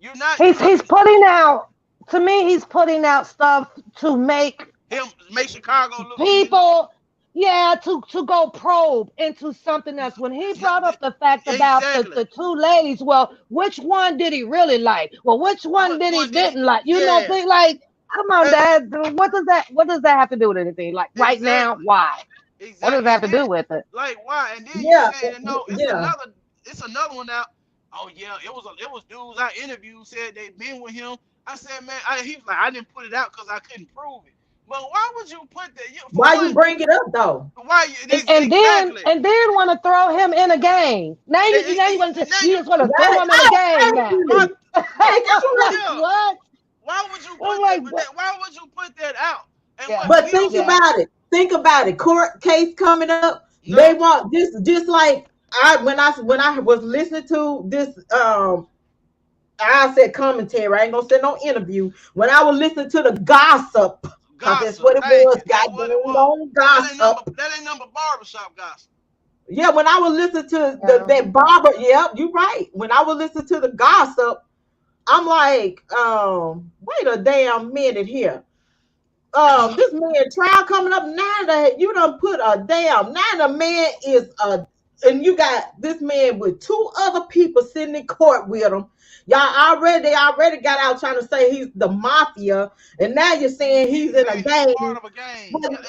You're not. He's putting out. To me, he's putting out stuff to make Chicago look people. Yeah, to go probe into something else. When he brought up the fact about the two ladies, well, which one did he really like? Well, which one didn't like? You know, they like, come on, Dad. What does that have to do with anything? Like right now, why? Exactly. What does that have to do with it? Like why? And then you saying no, it's another one out. Oh yeah, it was dudes I interviewed said they'd been with him. I said, man, he was like, I didn't put it out because I couldn't prove it. But why would you put that? Why you bring it up though? Why? And then want to throw him in a game. Now you just want to throw him in a game now. What? Why would you put that? Why would you put that out? But think about it. think about it. Court case coming up. No. They want this just like when I was listening to this I said commentary. I ain't gonna say no interview. When I was listening to the gossip, because that's what it was. Goddamn gossip. That ain't number barbershop gossip. Yeah, when I was listening to that barber, yeah, you're right. When I was listening to the gossip, I'm like, wait a damn minute here. This man trial coming up now that you done put a damn now the man is and you got this man with 2 other people sitting in court with him. They already got out trying to say he's the mafia, and now you're saying he's in a gang.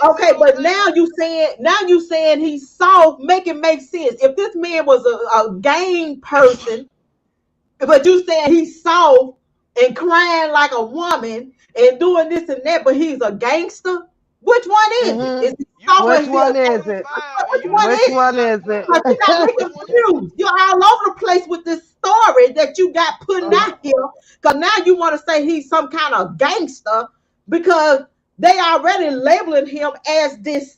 Okay, but now you saying he's soft. Make it make sense. If this man was a gang person, but you saying he's soft and crying like a woman and doing this and that, but he's a gangster. Which one is it? Is it Which one is it? Which one is it? You got me confused. You're all over the place with this story that you got putting out here. Because now you want to say he's some kind of gangster because they already labeling him as this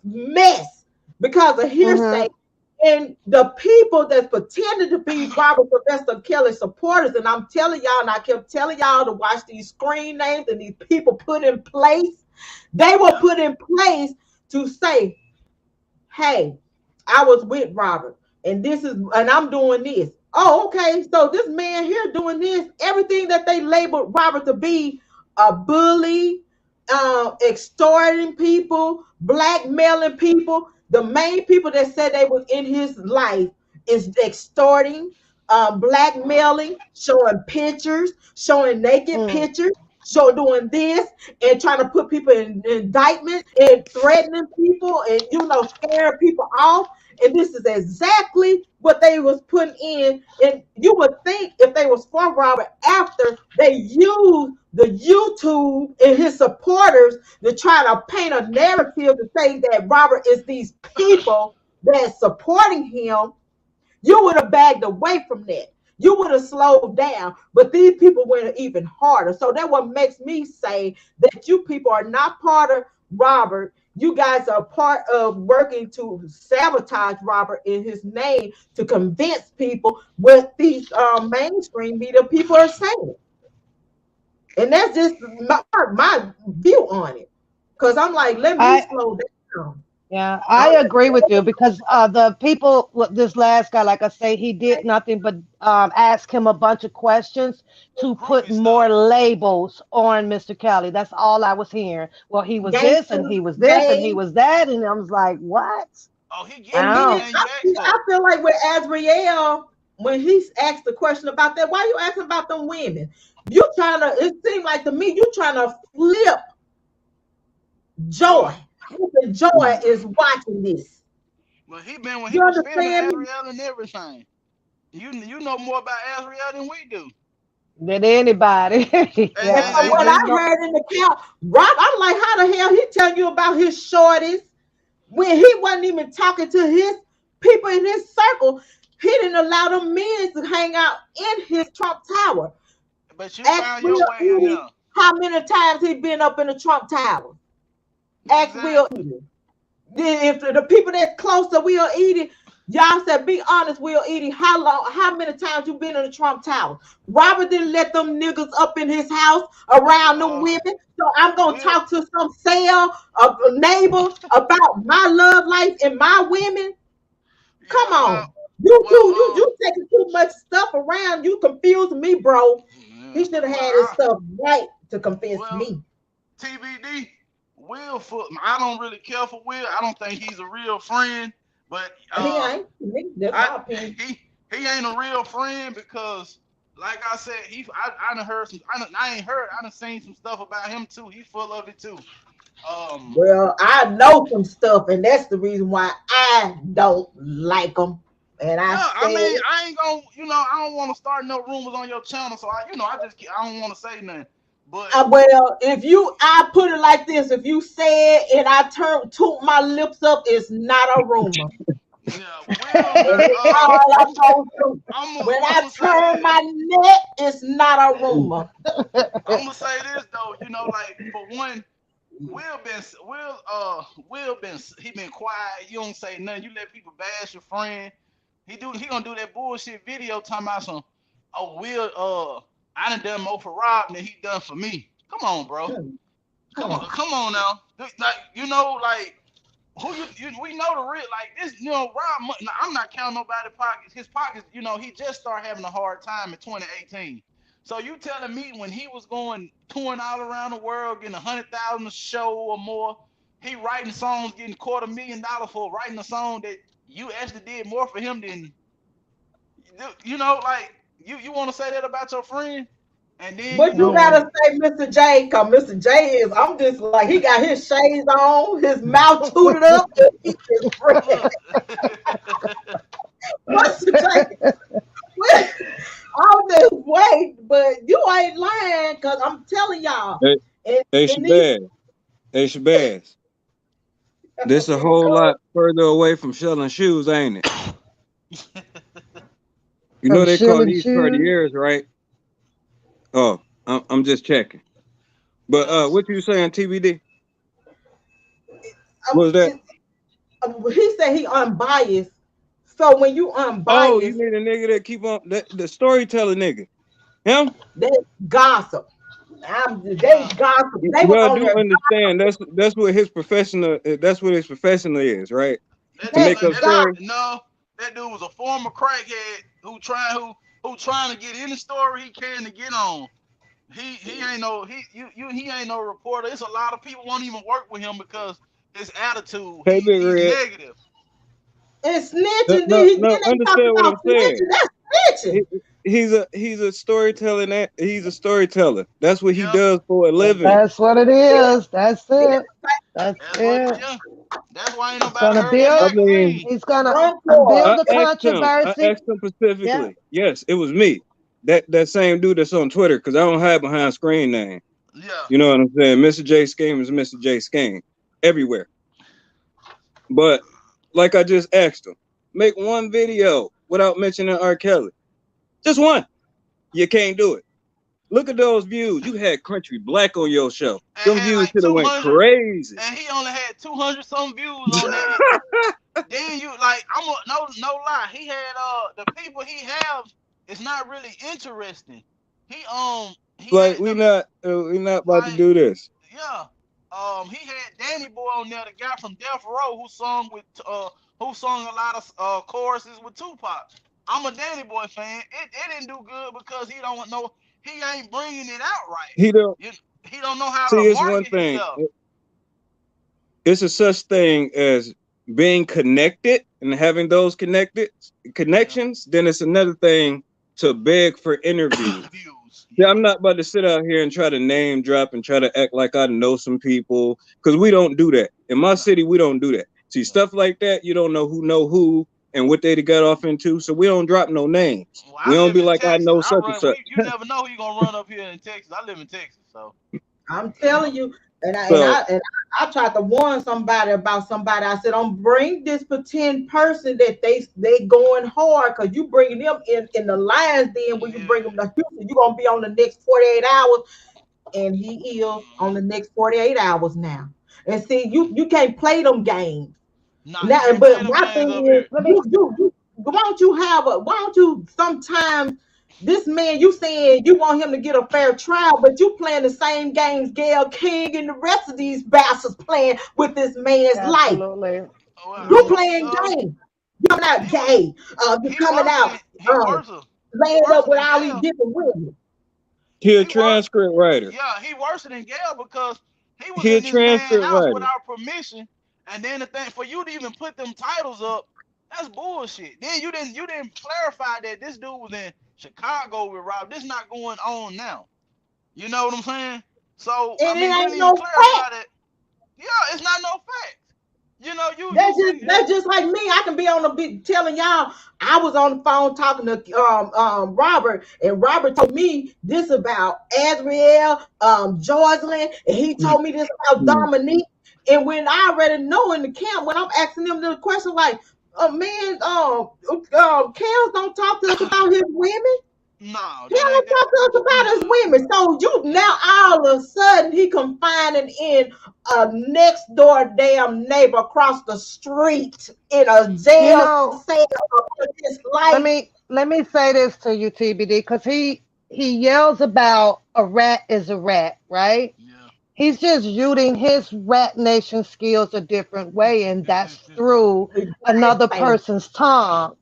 mess because of hearsay. And the people that's pretending to be Robert Sylvester Kelly supporters, and I'm telling y'all, and I kept telling y'all to watch these screen names and these people put in place. They were put in place to say, hey, I was with Robert, and I'm doing this. Oh, okay. So this man here doing this, everything that they labeled Robert to be a bully, extorting people, blackmailing people. The main people that said they was in his life is extorting, blackmailing, showing pictures, showing naked pictures, doing this and trying to put people in indictment and threatening people and scaring people off. And this is exactly what they was putting in. And you would think if they was for Robert after they used the YouTube and his supporters to try to paint a narrative to say that Robert is these people that's supporting him, you would have backed away from that. You would have slowed down, but these people went even harder. So that what makes me say that you people are not part of Robert. You guys are part of working to sabotage Robert in his name to convince people what these mainstream media people are saying. And that's just my view on it. Because I'm like, let me slow down. Yeah, I agree with you because the people, this last guy, like I say, he did nothing but ask him a bunch of questions to put more labels on Mr. Kelly. That's all I was hearing. Well, he was this and he was this and he was that. And I was like, what? Oh, I feel like with Azriel, when he's asked the question about that, why are you asking about them women? You trying to, it seemed like to me, you trying to flip Joy. Joy is watching this. Well, he was filming Azriel and everything. You know more about Azriel than we do. Than anybody. And what I heard in the count, Rob, I'm like, how the hell he telling you about his shorties when he wasn't even talking to his people in his circle? He didn't allow them men to hang out in his Trump Tower. But you found your way in there. How many times he been up in the Trump Tower? Ask Will Eaton. If the people that's close to Will Eaton, y'all said, be honest, Will Eaton, how many times you been in the Trump Tower? Robert didn't let them niggas up in his house around them women. So I'm gonna talk to some a neighbor about my love life and my women. Come on. You taking too much stuff around. You confused me, bro. He should have had his stuff right to convince me. TBD. Will, I don't really care for Will. I don't think he's a real friend, but he ain't a real friend because, like I said, I done heard some. I done seen some stuff about him too. He's full of it too. Well, I know some stuff, and that's the reason why I don't like him. And I ain't gonna, I don't want to start no rumors on your channel, so I don't want to say nothing. But well, I put it like this: if you say it and I toot my lips up, it's not a rumor. When I turn my neck, it's not a rumor. I'm gonna say this though, like for one, he been quiet. You don't say nothing. You let people bash your friend. He gonna do that bullshit video talking about some. Oh, Will, I done more for Rob than he done for me. Come on, bro. Come on now. Like, you know, like who we know the real, like this, you know, Rob. Now, I'm not counting nobody's pockets. His pockets, you know, he just started having a hard time in 2018. So you telling me when he was going touring all around the world, getting 100,000 a show or more, he writing songs, getting $250,000 for writing a song that you actually did more for him than, you know, like you want to say that about your friend? And then But you gotta say Mr. J, cause Mr. J is, I'm just like, he got his shades on, his mouth tooted up, and he is friend. Mr. J, I'm just wait, but you ain't lying, cause I'm telling y'all. Hey, Shabazz. This a whole lot further away from selling shoes, ain't it? You know they call these Cartiers, right? Oh, I'm just checking. But what you saying, TBD? What was that? He said he unbiased. So when you unbiased, oh, you need a nigga that keep on the storyteller nigga. Him? They gossip. They gossip. They well, I do understand. That's what his professional. That's what his professional is, right? To make up stories. No, that dude was a former crackhead who trying to get any story he can to get on. He ain't no he ain't no reporter. It's a lot of people won't even work with him because his attitude. Hey, he's negative. And snitching. No, understand what I'm saying. That's snitching. He's a storyteller. He's a storyteller. That's what he does for a living. That's what it is. That's it. That's it. That's why ain't nobody he's gonna build the controversy. I asked him specifically. Yeah. Yes, it was me. That same dude that's on Twitter, because I don't hide behind screen name. Yeah. You know what I'm saying? Mr. J Scheme is Mr. J Scheme everywhere. But like I just asked him, make one video without mentioning R. Kelly. Just one. You can't do it. Look at those views. You had Country Black on your show. Them views should have went crazy. And he only had 200 some views on that. Then you like, no lie. He had the people he have. It's not really interesting. He like we not about to do this. Yeah. He had Danny Boy on there, the guy from Death Row who sung a lot of choruses with Tupac. I'm a Danny Boy fan. It didn't do good because he ain't bringing it out right. He don't know how to market one thing. himself. It's a such thing as being connected and having those connections. Then it's another thing to beg for interviews. Yeah, I'm not about to sit out here and try to name drop and try to act like I know some people, because we don't do that. In my city, we don't do that. See, stuff like that, you don't know who and what they got off into, so we don't drop no names. Well, we don't be like, Texas. I know such and such. You never know who you're gonna run up here in Texas. I live in Texas, so I'm telling you, and I tried to warn somebody about somebody. I said, don't bring this pretend person that they going hard, because you bringing them in the lion's den when you bring them to Houston, you're gonna be on the next 48 hours, and he is on the next 48 hours now. And see, you can't play them games. Now, but my thing is, why don't you sometimes, this man, you saying you want him to get a fair trial, but you playing the same games Gayle King and the rest of these bastards playing with this man's life. You playing games. You're not gay. You're coming out laying up with all these different women. He a transcript writer. Yeah, he worse than Gayle because he was in this man's house without permission. And then the thing, for you to even put them titles up, that's bullshit. Then you didn't clarify that this dude was in Chicago with Rob. This not going on now. You know what I'm saying? So and it ain't no fact. That. Yeah, it's not no fact. You know, that's just like me. I can be on the beat telling y'all I was on the phone talking to Robert, and Robert told me this about Azriel, Joycelyn, and he told me this about Dominique. And when I already know in the camp, when I'm asking them the question like, Kels don't talk to us about his women. No, He don't talk to us about his women. So you now all of a sudden he confining in a next door damn neighbor across the street in a jail cell. Let me say this to you, TBD, because he yells about a rat is a rat, right? Yeah. He's just using his Rat Nation skills a different way, and that's through another person's tongue.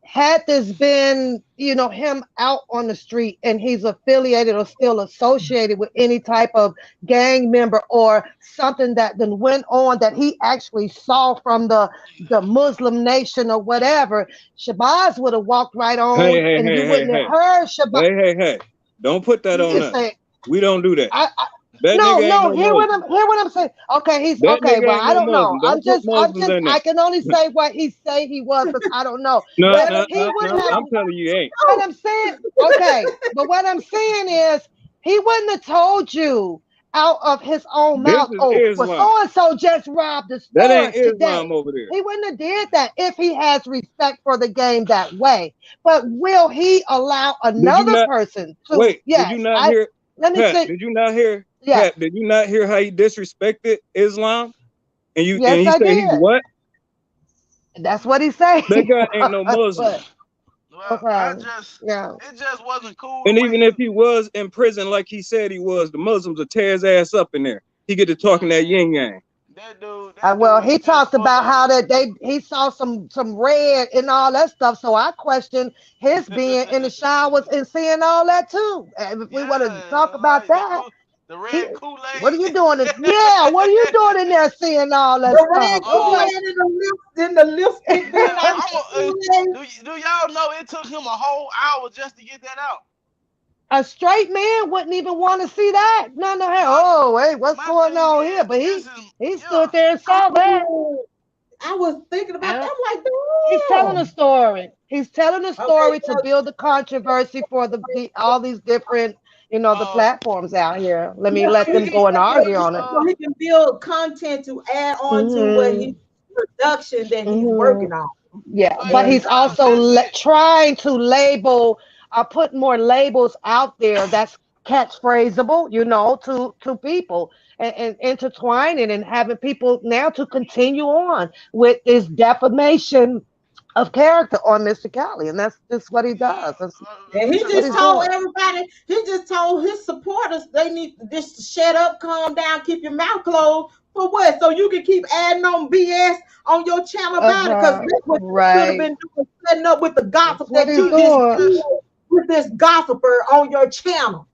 Had this been, him out on the street and he's affiliated or still associated with any type of gang member or something that then went on that he actually saw from the Muslim nation or whatever, Shabazz would have walked right on and you wouldn't have heard Shabazz. Hey. Don't put that on us. We don't do that. Hear what I'm saying. Okay, he's okay. Well, I don't know. I can only say what he say he was because I don't know. No, I'm telling you, ain't. What I'm saying, okay, but what I'm saying is he wouldn't have told you out of his own mouth. Well, so and so just robbed the store. That ain't Islam over there. He wouldn't have did that if he has respect for the game that way. But will he allow another person to? Wait, did you not hear? Let me see. Did you not hear? Yeah. Pat, did you not hear how he disrespected Islam? And he I said did. he's what? That's what he said. That guy ain't no Muslim. It just wasn't cool. And even if he was in prison like he said he was, the Muslims would tear his ass up in there. He get to talking that yin yang. Well, he talked about how that he saw some red and all that stuff. So I questioned his being in the showers and seeing all that too. And if we want to talk about that, the red Kool-Aid. What are you doing? What are you doing in there seeing all that stuff? Red Kool-Aid in the lipstick. Do y'all know it took him a whole hour just to get that out? A straight man wouldn't even want to see that. No, hey, what's going on here? But he stood there and saw that. I was thinking about that. I'm like, he's telling a story. He's telling a story to build the controversy for all these different, the platforms out here. Let them go and argue on it. So he can build content to add on to what his production that he's working on. Yeah, but he's also trying to label. Put more labels out there that's catchphraseable, to people and intertwining and having people now to continue on with this defamation of character on Mr. Cali, and that's just what he does. And he just told everybody, he just told his supporters they need to just shut up, calm down, keep your mouth closed. For what? So you can keep adding on BS on your channel about it, because that's what you should have been doing, setting up with the gossip that you just with this gossiper on your channel.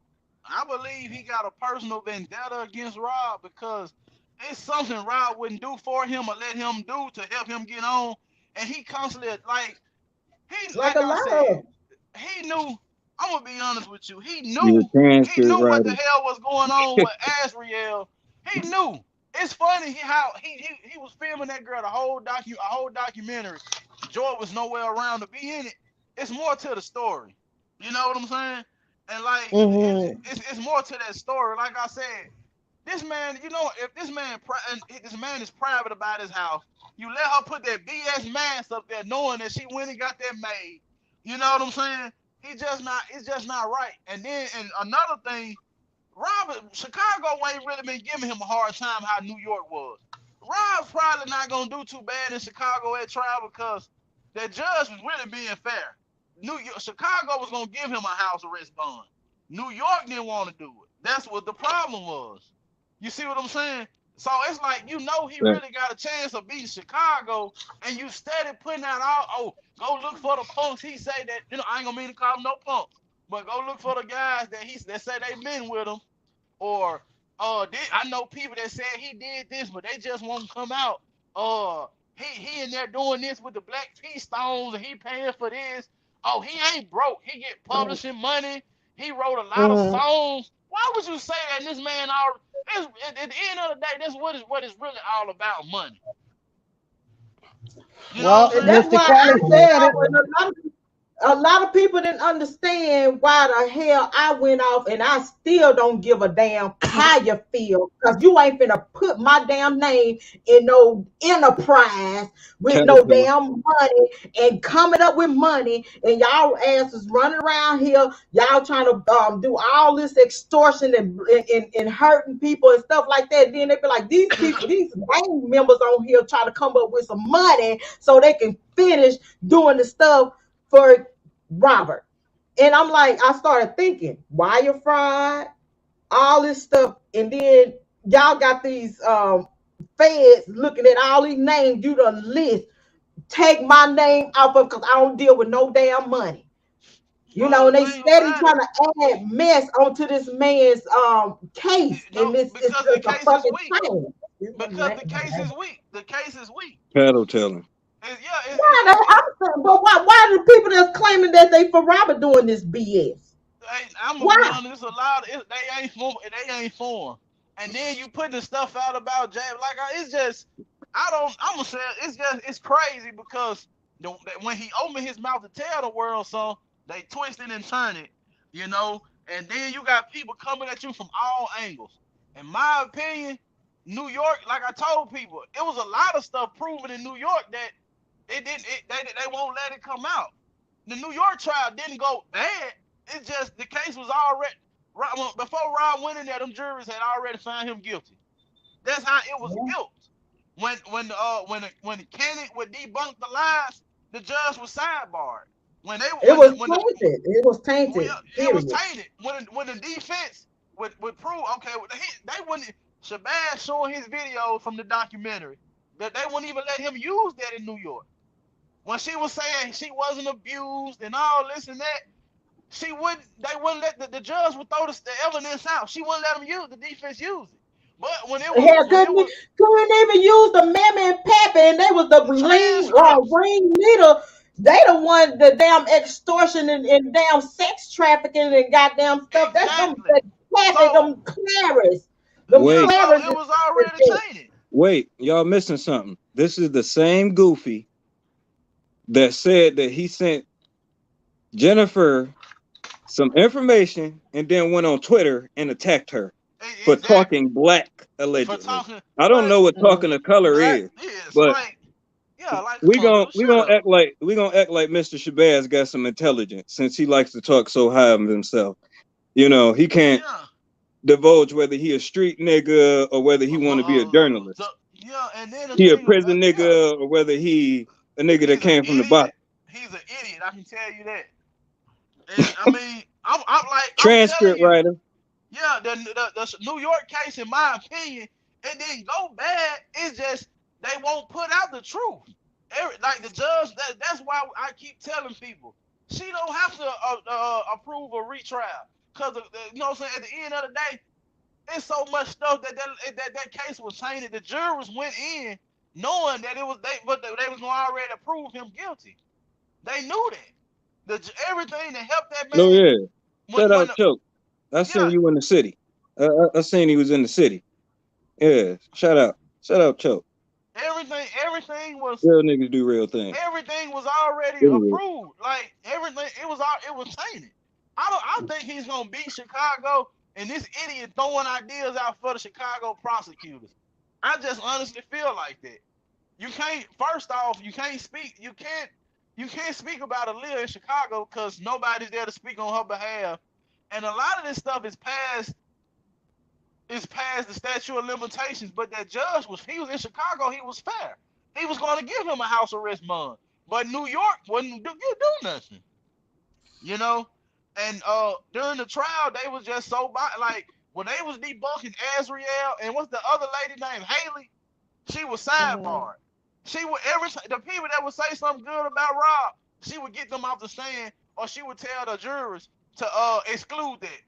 I believe he got a personal vendetta against Rob because it's something Rob wouldn't do for him or let him do to help him get on, and he constantly he knew. I'm gonna be honest with you. He knew what the hell was going on with Azriel. He knew. It's funny how he was filming that girl a whole documentary. Joy was nowhere around to be in it. It's more to the story. You know what I'm saying? And it's more to that story. Like I said, this man, if this man is private about his house, you let her put that BS mask up there knowing that she went and got that made. You know what I'm saying? It's just not right. And then another thing, Chicago ain't really been giving him a hard time how New York was. Rob's probably not gonna do too bad in Chicago at trial because that judge was really being fair. Chicago was gonna give him a house arrest bond. New York didn't want to do it. That's what the problem was. You see what I'm saying? So it's like he really got a chance of beating Chicago, and you steady putting out go look for the punks. He say that I ain't gonna mean to call them no punks, but go look for the guys that say they been with him, or I know people that said he did this, but they just won't come out. He in there doing this with the Black Peace Stones, and he paying for this. Oh, he ain't broke. He get publishing money. He wrote a lot of songs. Why would you say that this man at the end of the day, that's what it's really all about, money. Mr. Cali said it. a lot of people didn't understand why the hell I went off, and I still don't give a damn how you feel, because you ain't finna put my damn name in no enterprise with no Caterpillar. damn money and coming up with money, and y'all asses running around here, y'all trying to do all this extortion and hurting people and stuff like that. Then they be like, these people, these gang members on here trying to come up with some money so they can finish doing the stuff for Robert. And I'm like, I started thinking, wire fraud, all this stuff, and then y'all got these feds looking at all these names, you the list, take my name off of, because I don't deal with no damn money. You know, and they steady trying to add mess onto this man's case, and it's a fucking shame. Because the case is weak. The case is weak. Cattle telling. But why do people that's claiming that they for Robert doing this BS? I'm gonna be honest, a lot of they ain't for him. And then you put the stuff out about Jab, like it's just I'm gonna say it's crazy, because when he opened his mouth to tell the world, so they twist it and turn it, you know. And then you got people coming at you from all angles. In my opinion, New York, like I told people, it was a lot of stuff proven in New York that they won't let it come out. The New York trial didn't go bad. It's just the case was already before Rob went in there. Them juries had already found him guilty. That's how it was guilt. When the candidate would debunk the lies, the judge was sidebarred. It was tainted. It was tainted. When the defense would prove, okay, they wouldn't. Shabazz showing his videos from the documentary, that they wouldn't even let him use that in New York. When she was saying she wasn't abused and all this and that, they wouldn't let the judge would throw the evidence out. She wouldn't let him use the defense use it. But when it was, couldn't even use the Mammy and Pappy, and they was the ring leader. They the one, the damn extortion and damn sex trafficking and goddamn stuff. Exactly. That's them Clarice. It was already tainted. Wait, y'all missing something. This is the same Goofy that said that he sent Jennifer some information and then went on Twitter and attacked her for talking black, allegedly. I don't know what talking to color is, but we gonna act like Mr. Shabazz got some intelligence, since he likes to talk so high of himself. You know, he can't divulge whether he a street nigga or whether he want to be a journalist. And then he a prison nigga or whether he a nigga that came from the bottom. He's an idiot, I can tell you that. And, I mean, I'm like transcript writer. Yeah, the New York case, in my opinion, it didn't go bad. It's just they won't put out the truth. Like the judge, that's why I keep telling people, she don't have to approve a retrial, because you know what I'm saying. At the end of the day, it's so much stuff that case was tainted. The jurors went in knowing that it was they was gonna already prove him guilty. They knew that. Everything that helped that man. Oh yeah. Shout out Choke. I seen you in the city. I seen he was in the city. Yeah. Shout out Choke. Everything was real niggas do real things. Everything was already approved. Like everything, it was tainted. I think he's gonna beat Chicago, and this idiot throwing ideas out for the Chicago prosecutors. I just honestly feel like that. You can't. First off, you can't speak. You can't speak about Aaliyah in Chicago because nobody's there to speak on her behalf, and a lot of this stuff is past the statute of limitations. But that judge he was in Chicago. He was fair. He was going to give him a house arrest bond, but New York wouldn't do nothing. You know, and during the trial, they was just so like when they was debunking Azriel and what's the other lady named Haley, she was sidebarred. She would the people that would say something good about Rob, she would get them off the stand, or she would tell the jurors to exclude that.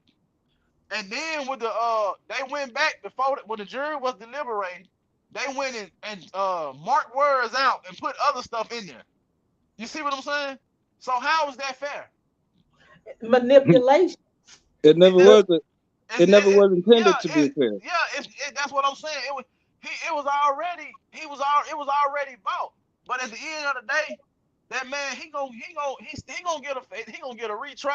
And then with they went back when the jury was deliberating, they went and marked words out and put other stuff in there. You see what I'm saying? So how is that fair? Manipulation. It never was. It never was intended to be fair. Yeah, that's what I'm saying. It was already bought. But at the end of the day, that man he gonna get a retrial,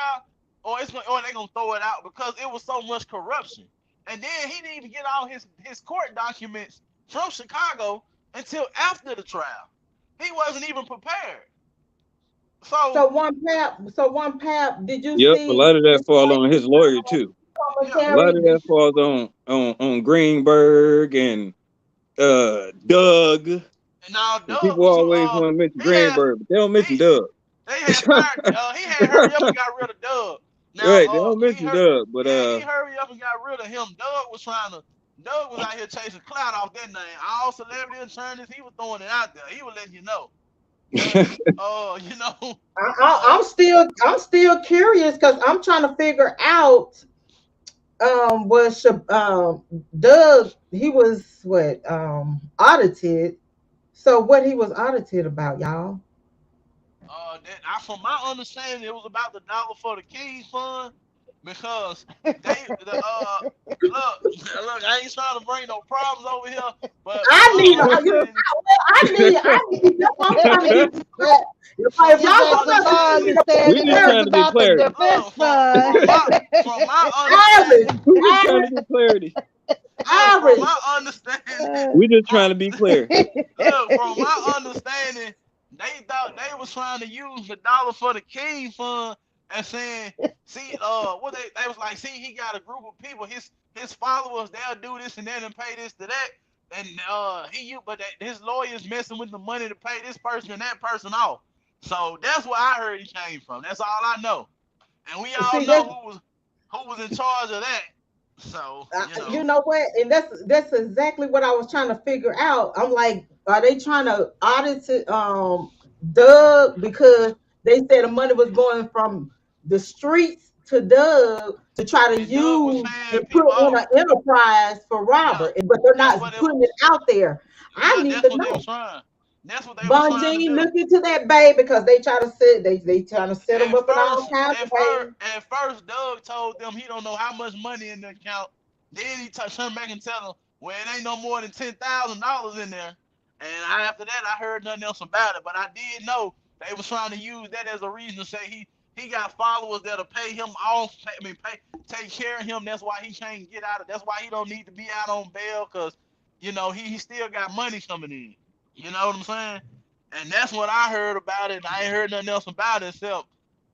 or they gonna throw it out because it was so much corruption. And then he didn't even get all his court documents from Chicago until after the trial. He wasn't even prepared. So one pap, did you Yep, see? a lot of that falls on his lawyer too. A lot of that falls on Greenberg and Doug. And now Doug People always want to mention Greenberg, but they don't mention Doug. They had fired, he had hurry up and got rid of Doug. Now, Right, they don't mention Doug, but he hurry up and got rid of him. Doug was out here chasing clout off that name. All celebrity attorneys, he was throwing it out there. He was letting you know. You know. I'm still curious because I'm trying to figure out. Was Doug? He was what? Audited. So what he was audited about, y'all? From my understanding, it was about the Dollar for the King Fund, because look, I ain't trying to bring no problems over here, but I need. That's what I'm trying to get. If y'all we just trying to get clarity. From my understanding, We just trying to get clarity. from my understanding, We just trying to be clear. look, from my understanding, they thought they was trying to use the Dollar for the King Fund and saying, see, what they was like, see, he got a group of people, his followers, they'll do this and that and pay this to that, and his lawyers messing with the money to pay this person and that person off. So that's where I heard he came from. That's all I know, and we all know who was in charge of that. So you know what, and that's exactly what I was trying to figure out. I'm like, are they trying to audit Doug because they said the money was going from the streets to Doug to try to use and put on an enterprise for Robert, but they're not putting it out there. I need to know. That's what they Bon Jean, look into that, babe, because they try to set them up in all kinds of ways. At first, Doug told them he don't know how much money in the account. Then he turned back and tell them, well, it ain't no more than $10,000 in there. And after that, I heard nothing else about it. But I did know they was trying to use that as a reason to say he got followers that'll pay him off. Take care of him. That's why he can't get out of. That's why he don't need to be out on bail, because he still got money coming in. You know what I'm saying? And that's what I heard about it. I ain't heard nothing else about it except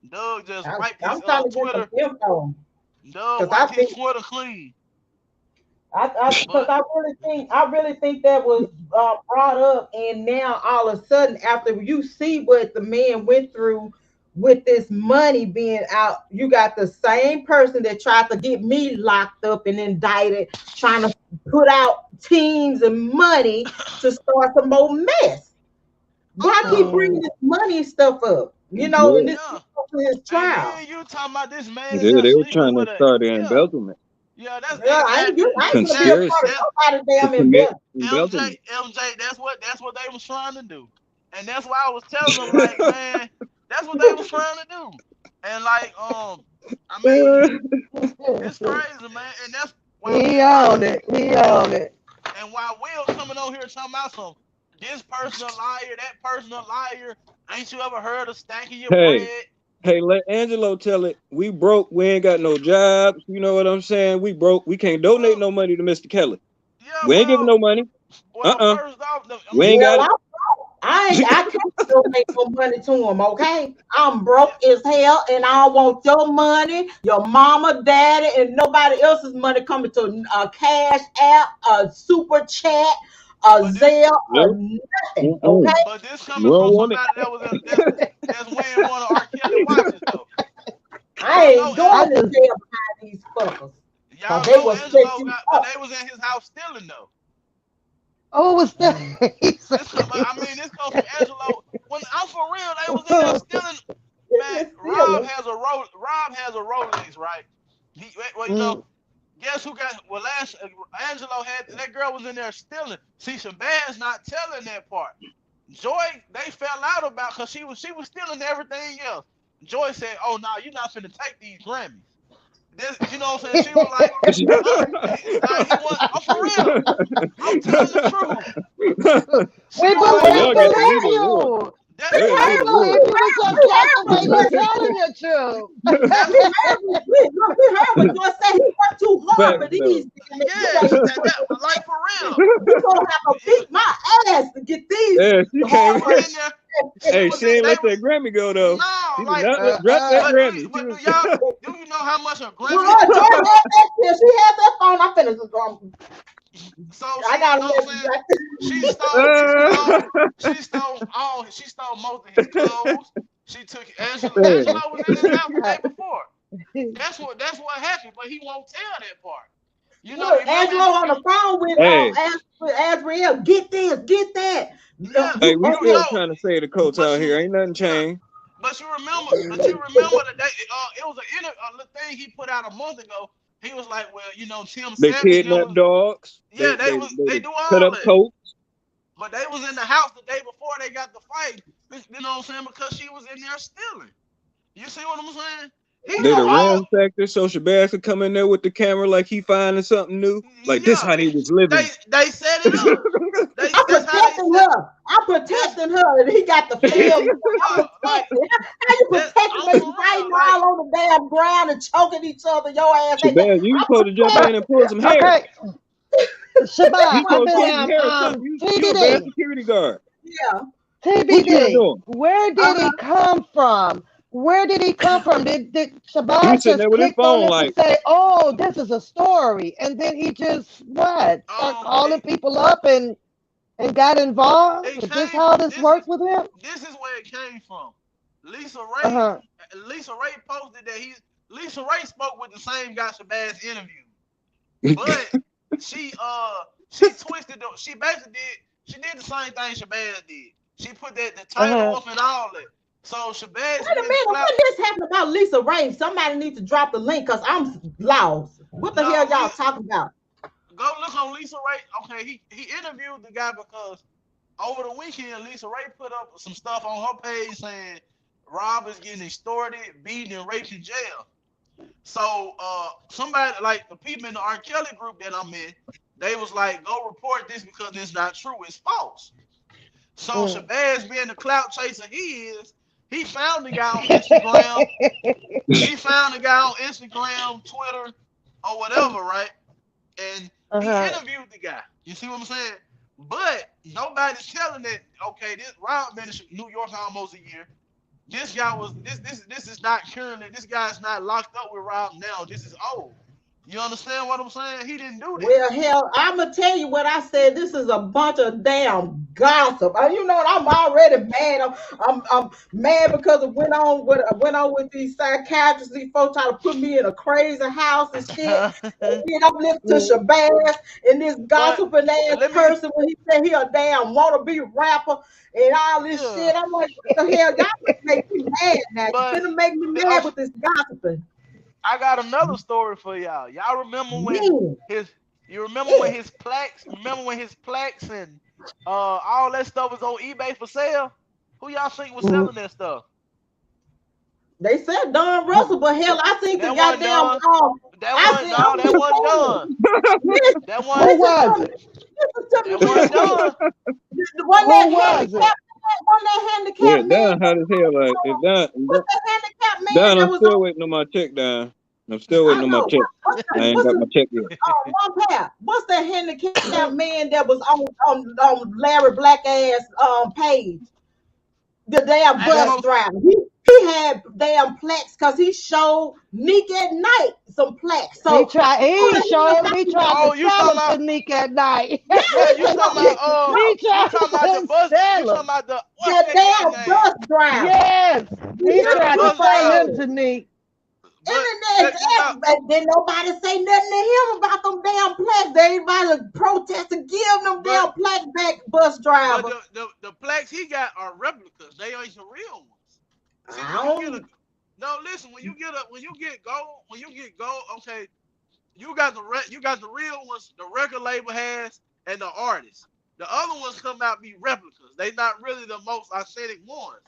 Doug just wiped his Twitter. Doug wiped his Twitter clean. Because I really think that was brought up, and now all of a sudden, after you see what the man went through with this money being out, you got the same person that tried to get me locked up and indicted, trying to put out teams and money to start some more mess. Why keep bringing this money stuff up? In this his trial. You talking about this man? Yeah, they were trying to start an embezzlement. Yeah, I ain't conspiracy. MJ, that's what they was trying to do, and that's why I was telling them, like, man, that's what they was trying to do, and like, I mean, it's crazy, man, and that's why we own it. And while Will coming on here talking about some, this person a liar, that person a liar, ain't you ever heard of stacking your bread? Hey, let Angelo tell it. We broke. We ain't got no jobs. You know what I'm saying? We broke. We can't donate no money to Mr. Kelly. Yeah, we ain't giving no money. First off, we ain't got it. I can't donate no money to him, okay? I'm broke as hell, and I don't want your money, your mama, daddy, and nobody else's money coming to a Cash App, a Super Chat, a Zelle, or nothing, okay? But this coming from somebody that's wearing one of R. Kelly watches, though. I ain't going to jail behind these fuckers. Y'all know Angelo they was in his house stealing, though. Oh, what's that? This comes from Angelo. When I'm for real, they was in there stealing. Man, Rob has a Rolex, right? Guess who got? Well, Angelo had that girl was in there stealing. See, Shabazz not telling that part. Joy, they fell out about because she was stealing everything else. Joy said, "Oh no, you're not finna take these Grammys." You know what I'm saying? She was like, I'm for real. I'm telling the truth. We believe you. That's Hey, I good believe Lord. you was just the way you're telling the truth. We heard what Joy said. He worked too hard for Facts, these. yeah, like for real. You gonna have to beat my ass to get these. Yeah, she She came. was in there. Hey, Was she ain't they let was that Grammy go though. no She did like. not drop that But Grammy. She do was- y'all do you know how much a Well, Grammy? Joy had that shit. She had that phone. I finished. So I she, got you know what I'm saying? She stole most of his clothes. She took Angelo was in his house the day before. That's what happened, but he won't tell that part. You know, Look, Angelo on the phone with Hey. Azriel. Get this, get that. Yeah, Hey, we you still know, trying to say the coach out here. Ain't nothing changed. but you remember the day it was a thing he put out a month ago. He was like, well, you know, Tim They Savage. kidnap dogs. Yeah, they do all cut up that. coats. But they was in the house the day before they got the fight. You know what I'm saying? Because she was in there stealing. You see what I'm saying? They the ransacker, so Shabazz could come in there with the camera like he finding something new. Like this how they was living. They set it up. I'm protecting her. I'm protecting her, and he got the film. How you protecting me fighting all on the damn ground and choking each other? Your ass. Shabazz, you supposed to jump in and pull some hair. Okay. Shabazz, You supposed to pull some hair or TBD. something. You a bad security guard. Yeah. TBD. Where did he come from? Where did he come from? Did Shabazz just click on it and say, "Oh, this is a story," and then he just start calling people up and got involved? Is this how this works with him? This is where it came from. Lisa Ray. Lisa Ray posted that Lisa Ray spoke with the same guy Shabazz interviewed, but she twisted. She basically did the same thing Shabazz did. She put the title off and all that. So Shabazz. Wait a minute, what this happened about Lisa Ray? Somebody needs to drop the link because I'm lost. What the hell y'all talking about? Go look on Lisa Ray. Okay, he interviewed the guy because over the weekend Lisa Ray put up some stuff on her page saying Rob is getting extorted, beaten, and raped in jail. So somebody like the people in the R. Kelly group that I'm in, they was like, go report this because it's not true, it's false. So Shabazz, being the clout chaser he found the guy on Instagram. He found the guy on Instagram, Twitter, or whatever, right? And he interviewed the guy. You see what I'm saying? But nobody's telling that. Okay, this Rob been in New York almost a year. This guy was this is not currently. This guy's not locked up with Rob now. This is old. You understand what I'm saying? He didn't do that. Well, hell, I'm gonna tell you what I said. This is a bunch of damn gossip. You know what? I'm already mad. I'm mad because it went on with these psychiatrists. These folks trying to put me in a crazy house and shit. And then I'm listening to Shabazz and this gossiping ass person when he said he a damn wannabe rapper and all this shit. I'm like, what the hell? Y'all make me mad now. You're gonna make me mad with this gossiping. I got another story for y'all. Y'all remember when his plaques and all that stuff was on eBay for sale? Who y'all think was selling that stuff? They said Don Russell, but hell, I think the goddamn that wasn't done. That wasn't done. The one that handicapped man. Don hot as hell. Like if What's that handicapped man? Don, I'm still waiting on my check, Don. I'm still waiting on my check. I ain't got my check yet. What's that handicapped man that was on Larry Black ass page? The damn bus driver. He had damn plaques because he showed Nick at Night some plaques. So he tried to sell it to Nick at Night. Yeah, you talking about the damn bus driver. Yes, he tried to sell him to Nick. And then nobody say nothing to him about them damn plaques. Everybody protest to give them damn plaques back, bus driver. But the plaques he got are replicas. They ain't the real ones. See, listen. When you get gold, okay, you got the real ones. The record label has and the artist. The other ones come out be replicas. They not really the most authentic ones.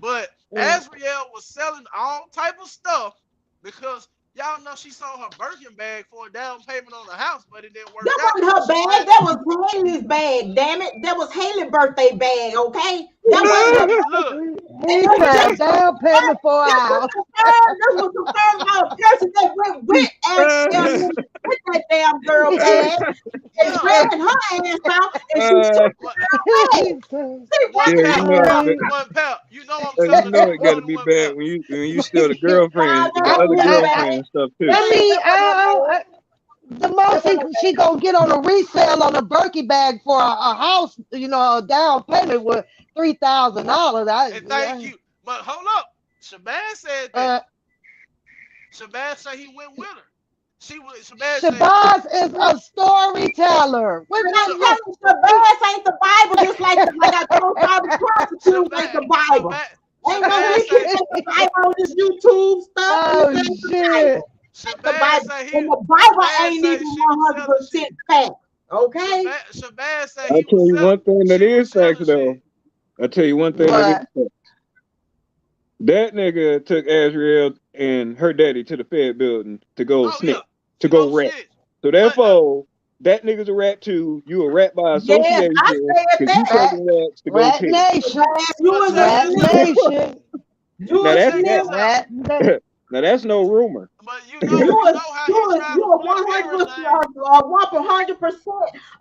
But Azriel was selling all type of stuff because Y'all know she sold her Birkin bag for a down payment on the house, but it didn't work That out. wasn't her bag. That was Haley's bag. Damn it. That was Haley's birthday bag. Okay. That wasn't her. Look, He said down payment for a house. This was confirmed by a person that went with Ashley with that damn girl bag and dragging her ass out, and she took one pal. You know I'm telling you know it got to be bad when you still the girlfriend, the other girlfriend and stuff too. I mean, the most she gonna get on a resale on a Birkin bag for a house, you know, a down payment with $3,000. Thank you. But hold up, Shabazz said that. Shabazz said he went with her. Shabazz is a storyteller. Shabazz ain't the Bible, just like I told y'all the prostitute ain't the Bible. Ain't no the Bible on this YouTube stuff. Oh shit. The Bible, and the Bible ain't even 100% fact. Okay. Shabazz said I'll tell you one thing that is fact though. I'll tell you one thing that is fact. That nigga took Azriel and her daddy to the Fed building to go snitch, to go rat. So therefore, that nigga's a rat too. You a rat by association because you taking rats to go Rat Nation. Rat Nation. Now that's no rumor. But you know how you 100%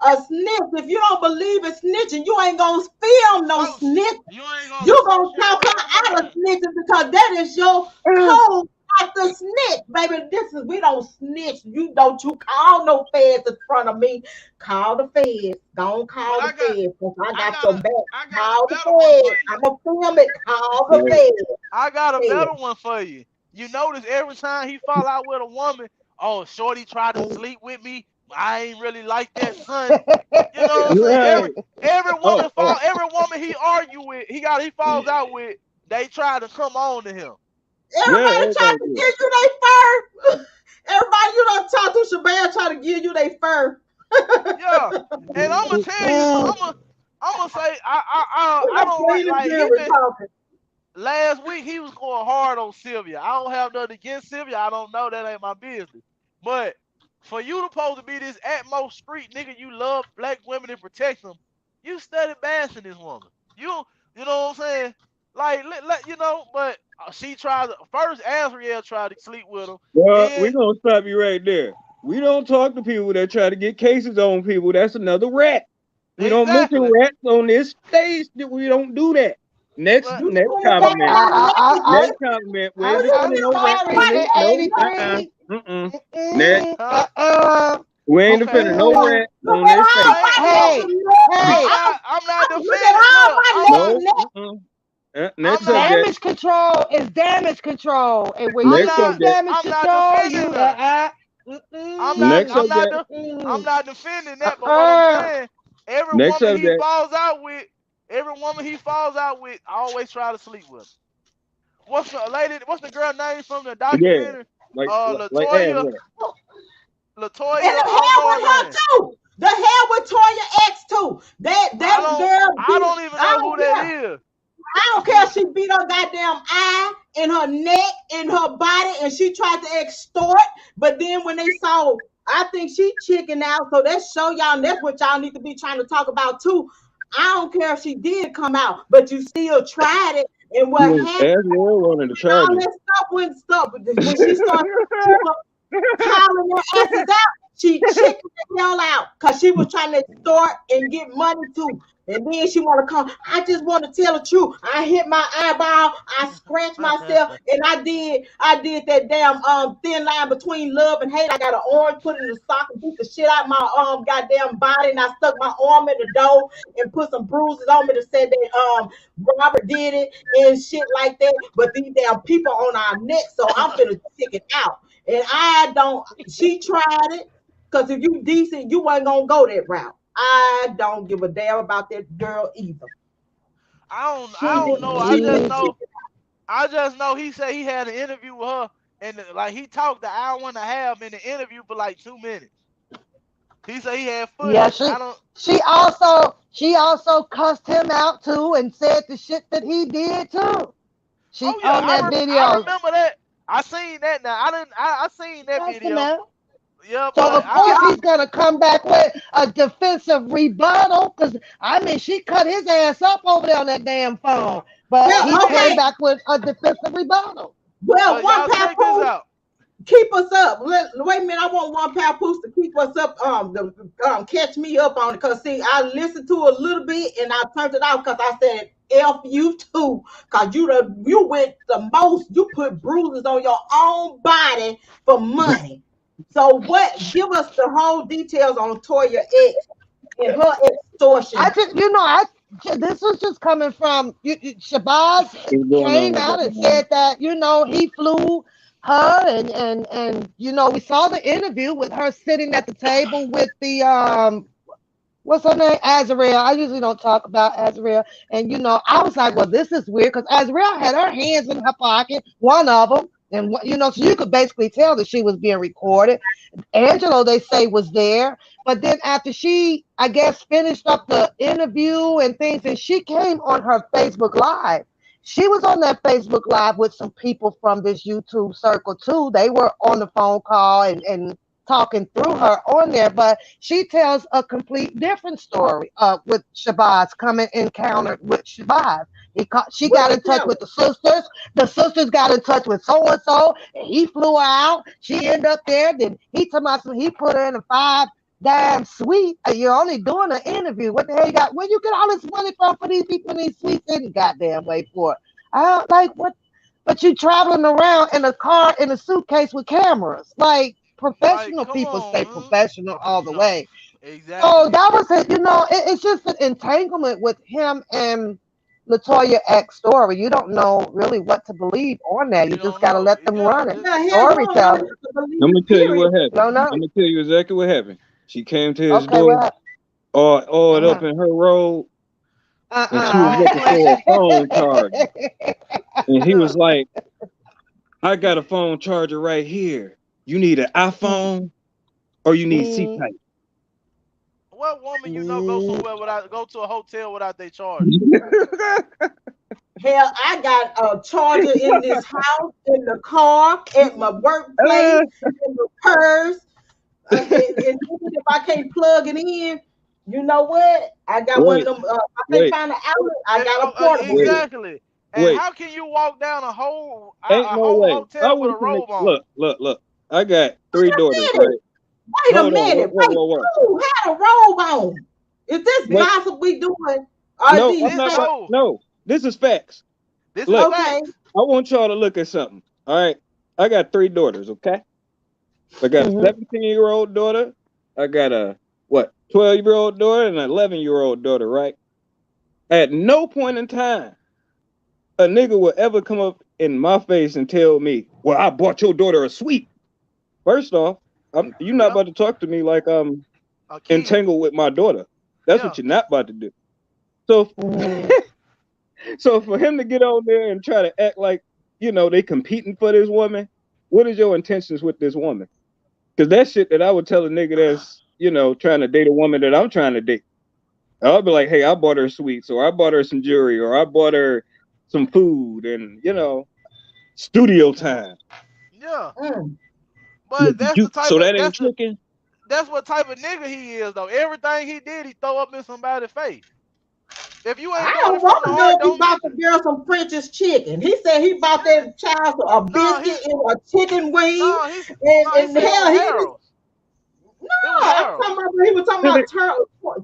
a snitch. If you don't believe in snitching, you ain't gonna film no snitch. You gonna talk her out of snitching because that is your code not to snitch, baby. We don't snitch. You call no feds in front of me. Call the feds. Don't call the feds. I got your back. Call the feds. I'm gonna film it. Call the feds. I got a better one for you. You notice every time he fall out with a woman, oh, shorty tried to sleep with me. I ain't really like that, son. You know what I'm saying? Every woman he argue with, he falls out with, they try to come on to him. Everybody trying to give you their fur. Everybody you don't talk to Shabazz try to give you their fur. Yeah, and I'm gonna tell you, I'm gonna say I don't like last week he was going hard on Sylvia. I don't have nothing against Sylvia. I don't know, that ain't my business. But for you to supposed to be this Atmos street nigga, you love black women and protect them. You study bashing this woman. You know what I'm saying? Like, you know, but she tried first. Azriel tried to sleep with him. Well, we're gonna stop you right there. We don't talk to people that try to get cases on people. That's another rat. We don't mention rats on this stage. We don't do that. Next comment. Next comment. We ain't defending no rat. Next. We ain't defending no rat on this stage. Hey, I'm not defending. Next damage control is damage control, and when you use damage control, you I'm not defending that, but what I'm saying, every woman he falls out with, I always try to sleep with. What's the girl name from the documentary? Latoya. Latoya. And the hell with her too. The hell with Toya X too. That girl. I don't even know who that is. I don't care if she beat her goddamn eye, in her neck, in her body, and she tried to extort. But then when they saw, I think she chickened out. So that show y'all, and that's what y'all need to be trying to talk about too. I don't care if she did come out, but you still tried it. And what happened? All that stuff wouldn't stop. When she started calling her asses out, she chickened the hell out because she was trying to extort and get money too. And then she want to come. I just want to tell the truth. I hit my eyeball. I scratched myself, and I did that damn thin line between love and hate. I got an orange, put it in the sock, and beat the shit out my goddamn body, and I stuck my arm in the door and put some bruises on me that said that Robert did it and shit like that. But these damn people on our neck, so I'm finna stick it out. And I don't. She tried it, because if you decent, you wasn't gonna go that route. I don't give a damn about that girl either. I don't know. I just know he said he had an interview with her, and like he talked an hour and a half in the interview for like 2 minutes. He said he had footage. Yeah, she also cussed him out too and said the shit that he did too. That video. I remember that. I seen that now. I seen that That's video. enough. Yeah, So but of course he's gonna come back with a defensive rebuttal, because I mean she cut his ass up over there on that damn phone, but Well, he okay. came back with a defensive rebuttal. Well, but one y'all check this papoose, out. keep us up. Wait a minute, I want one papoose to keep us up. Catch me up on it, cause see, I listened to a little bit and I turned it off because I said F you too, cause you went the most. You put bruises on your own body for money. So what? Give us the whole details on Toya X and her extortion. I just, this was just coming from Shabazz What's going on came with out that? and said that he flew her, and we saw the interview with her sitting at the table with the what's her name, Azrael. I usually don't talk about Azrael, and I was like, well, this is weird because Azrael had her hands in her pocket, one of them. And so you could basically tell that she was being recorded. Angelo, they say, was there, but then after she, I guess, finished up the interview and things, and she came on her Facebook Live. She was on that Facebook Live with some people from this YouTube circle too. They were on the phone call and talking through her on there, but she tells a complete different story with Shabazz coming encountered with Shabazz. She got in touch with the sisters. The sisters got in touch with so and so, and he flew her out. She ended up there. Then he told me he put her in a 5-dime suite. You're only doing an interview. What the hell you got? Where you get all this money from for these people in these suites? Any goddamn way for it. I don't like what. But you traveling around in a car in a suitcase with cameras. Like professional people stay professional all the way. Exactly. So that was it. It's just an entanglement with him and LaToya X story. You don't know really what to believe on that. You just gotta let them run it. Storytelling. I'm gonna tell you what happened. No. I'm gonna tell you exactly what happened. She came to his Okay, door, all up in her robe, and she was looking for a phone charger. And he was like, I got a phone charger right here. You need an iPhone or you need C-type? What woman go to a hotel without their charger? Hell, I got a charger in this house, in the car, at my workplace, in the purse. And even if I can't plug it in, you know what? I got one of them. I can't find an outlet. I got a portable. Exactly. And how can you walk down a whole hotel with a robe on? Look. I got 3 daughters, right? Wait a minute. Wait, who had a robe on? Is this gossip we doing? No, this is facts. Look, okay. I want y'all to look at something. All right. I got 3 daughters, okay? I got a 17-year-old daughter. I got a 12-year-old daughter and an 11-year-old daughter, right? At no point in time a nigga will ever come up in my face and tell me, well, I bought your daughter a suite. First off, you're not about to talk to me like I'm entangled with my daughter. That's what you're not about to do. So, so for him to get on there and try to act like, they competing for this woman, what is your intentions with this woman? Because that shit that I would tell a nigga that's, trying to date a woman that I'm trying to date. I'll be like, hey, I bought her sweets, or I bought her some jewelry, or I bought her some food, and studio time. Yeah. But that's the type. So that ain't tricking. That's what type of nigga he is, though. Everything he did, he throw up in somebody's face. If you ain't, I don't want to know if he bought the girl some French's chicken. He said he bought that child a biscuit and a chicken wing. And hell, he was talking about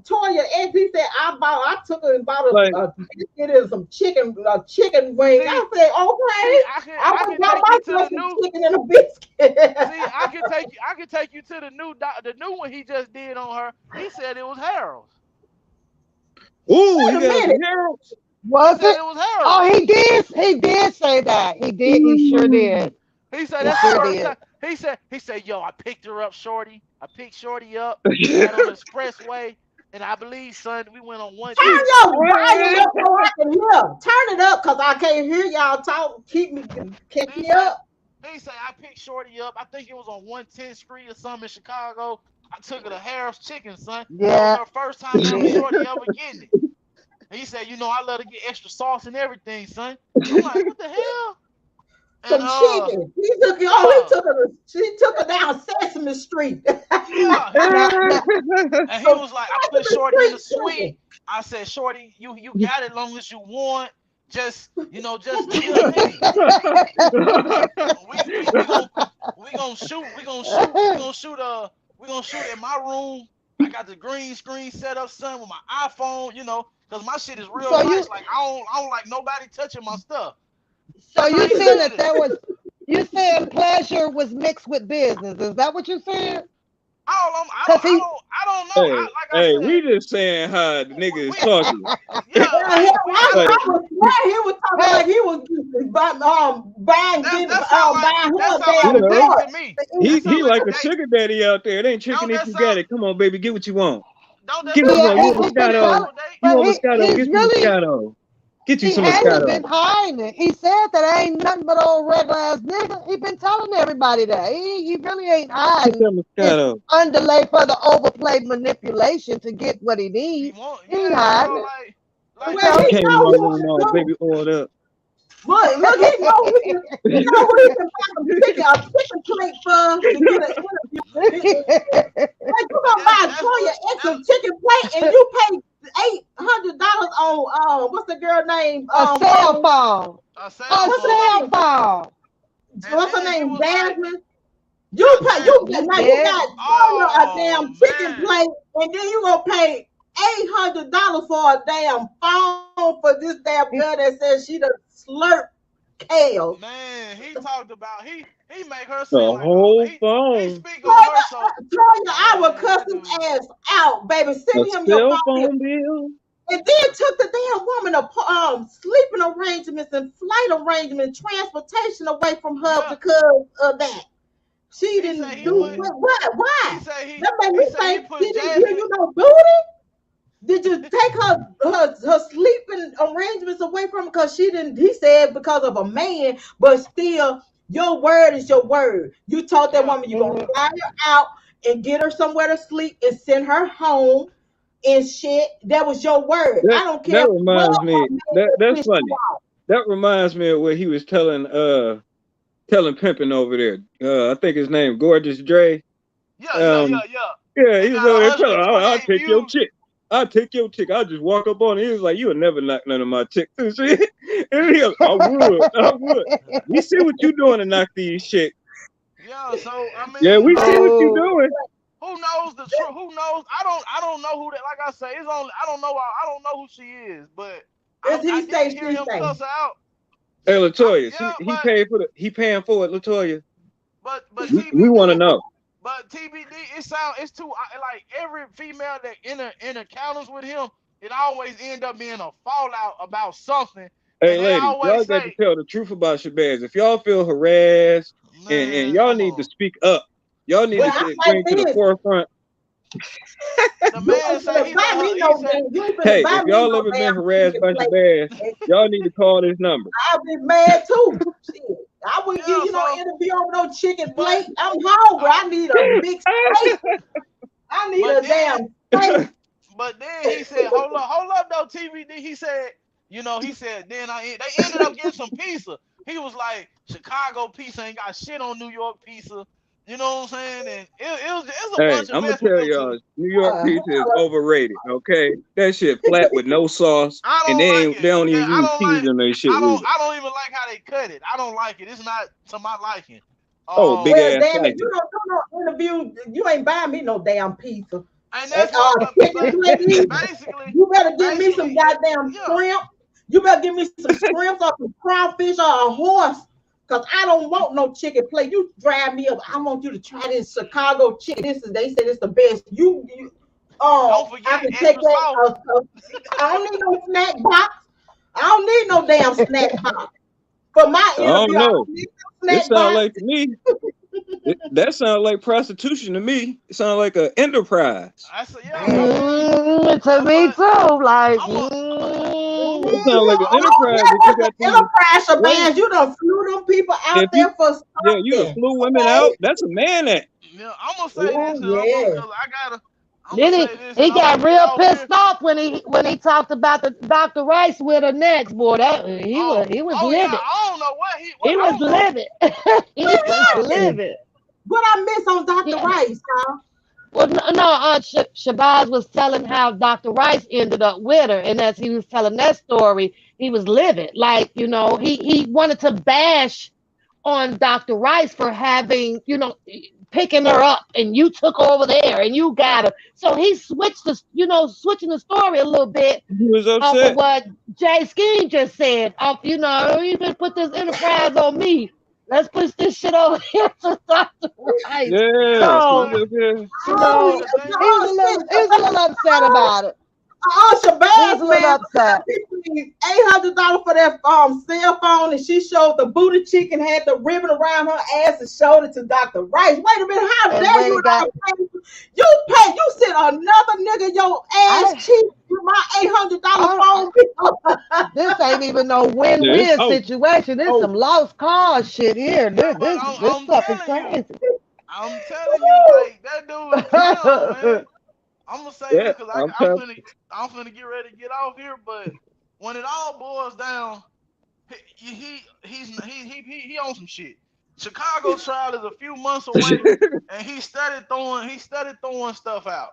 Toya X. He said I took her and bought a biscuit and some chicken wing. I said, okay, I would buy myself some chicken and a biscuit. See, I can take you to the new one he just did on her. He said it was Harold's. Ooh, he got Harold's. Was it? It was Harold. Oh, he did say that. He did. He sure did. He said that's the first time. He said, yo, I picked her up, Shorty. I picked Shorty up on the expressway, and I believe, son, we went on one. Turn your volume up so I can hear. Turn it up, cause I can't hear y'all talk. Keep me up. He said I picked Shorty up. I think it was on 110th Street or something in Chicago. I took her to Harold's Chicken, son. Yeah. That was her first time ever Shorty ever getting it. And he said, I let her get extra sauce and everything, son. I'm like, what the hell? some chicken. He took she took her down Sesame Street. Yeah. And he was like, I put Shorty in the suite. I said, Shorty, you got it as long as you want. Just do your thing. We gonna shoot in my room. I got the green screen set up, son, with my iPhone, because my shit is real nice. Like I don't like nobody touching my stuff. So you saying that you saying pleasure was mixed with business? Is that what you're saying? I don't know. Hey, hey, we just saying how the nigga is talking. He was talking like he was buying her to me. He like a sugar daddy out there. It ain't chicken if you got it. Come on, baby, get what you want. Get what you want. You want Moscato. You want Moscato. Get some Moscato. Get you some Moscato. He hasn't been hiding it. He said that I ain't nothing but old regular ass nigga. He been telling everybody that. He really ain't hiding. Underlay for the overplayed manipulation to get what he needs. He ain't hiding it. Came in my room all baby oiled up. Look, he know he can buy a chicken plate for to get an interview. Like you gonna buy Toya extra chicken plate and you pay $800 on what's the girl name? A cell phone. What's her name? Jasmine. You got a damn chicken plate and then you gonna pay $800 for a damn phone for this damn girl that says she done slurp kale. Man, he talked about he make her the whole phone. He speak on her so. I would cuss his ass out, baby. Send him your phone bill. And then took the damn woman sleeping arrangements and flight arrangements, transportation away from her because of that. She didn't do it. What? Why? That made me think she didn't give you no booty. Did you take her sleeping arrangements away from her because she didn't? He said because of a man, but still, your word is your word. You told that woman you're gonna fly her out and get her somewhere to sleep and send her home and shit. That was your word. I don't care. That reminds me. That's funny. That reminds me of what he was telling Pimpin' over there. I think his name Gorgeous Dre. Yeah. Yeah, he was over there telling her, I'll take your chick. I'll take your chick. I'll just walk up on it. He was like, you'll never knock none of my chicks. And he was, I would. We see what you doing to knock these chicks. Yeah, so I mean. Yeah, we see what you doing. Who knows the truth? Who knows? I don't know who that. Like I say, it's only I don't know who she is, but I didn't hear him cuss her out. Hey, Latoya, he paying for it, Latoya. But we want to know. But TBD, it's too like every female that in encounters with him, it always end up being a fallout about something. Hey, ladies, y'all got to tell the truth about Shabazz. If y'all feel harassed and y'all need to speak up, y'all need to bring to the forefront. The man said hey, if y'all ever been harassed by Shabazz, y'all need to call this number. I'll be mad too. I wouldn't give you no interview on no chicken plate. I'm hungry. I need a big steak. I need a damn steak. But then he said, hold up though, TVD. He said, then they ended up getting some pizza. He was like, Chicago pizza ain't got shit on New York pizza. You know what I'm saying? And it's a bunch of I'm gonna tell y'all, New York pizza is overrated. Okay, that shit flat with no sauce, and they don't even use cheese in their shit. I don't even like how they cut it. I don't like it. It's not to my liking. Big ass. Damn it, you don't do no interview. You ain't buying me no damn pizza. And that's basically, you better give me some goddamn shrimp. You better give me some shrimp or some crawfish or a horse. Cause I don't want no chicken plate. You drive me up. I want you to try this Chicago chicken. They said it's the best. Don't forget, I can take that. I don't need no snack box. I don't need no damn snack box. For my interview, I don't need no snack box. Like to me. That sounds like prostitution to me. It sounds like an enterprise. To me too. Like. It sounds like an enterprise. Shabazz, you done flew them people out there for something. Yeah, you done flew women out. That's a man act. Yeah, I'm gonna say this. Then say this, he and I'm got gonna get real off here. pissed off when he talked about the Dr. Rice with her next boy. That he was Yeah, livid. I don't know what He I was don't know. livid. He was livid. What I miss on Dr. Yeah. Rice, huh? Well, no, Shabazz was telling how Dr. Rice ended up with her, and as he was telling that story, he was livid. Like, he wanted to bash on Dr. Rice for having, picking her up, and you took her over there, and you got her. So he switched switching the story a little bit He was off of upset. what Jay Skeen just said. You even put this enterprise on me. Let's push this shit over here to Dr. Rice. Yeah. So, Yeah. Oh, he was a little upset about it. Oh, He was Shabazz, a little man, upset. $800 for that cell phone, and she showed the booty chick and had the ribbon around her ass and showed it to Dr. Rice. Wait a minute, how And dare when you he got- you sent another nigga your ass cheek with my $800 phone. This ain't even no win-win Yeah. Oh. situation. This some lost cause shit here. This I'm stuff is telling you. crazy. I'm telling you, like that dude is clown, man. I'm gonna say Yeah, this because I'm I'm finna get ready to get off here, but when it all boils down, he on some shit. Chicago trial is a few months away, and he started throwing stuff out.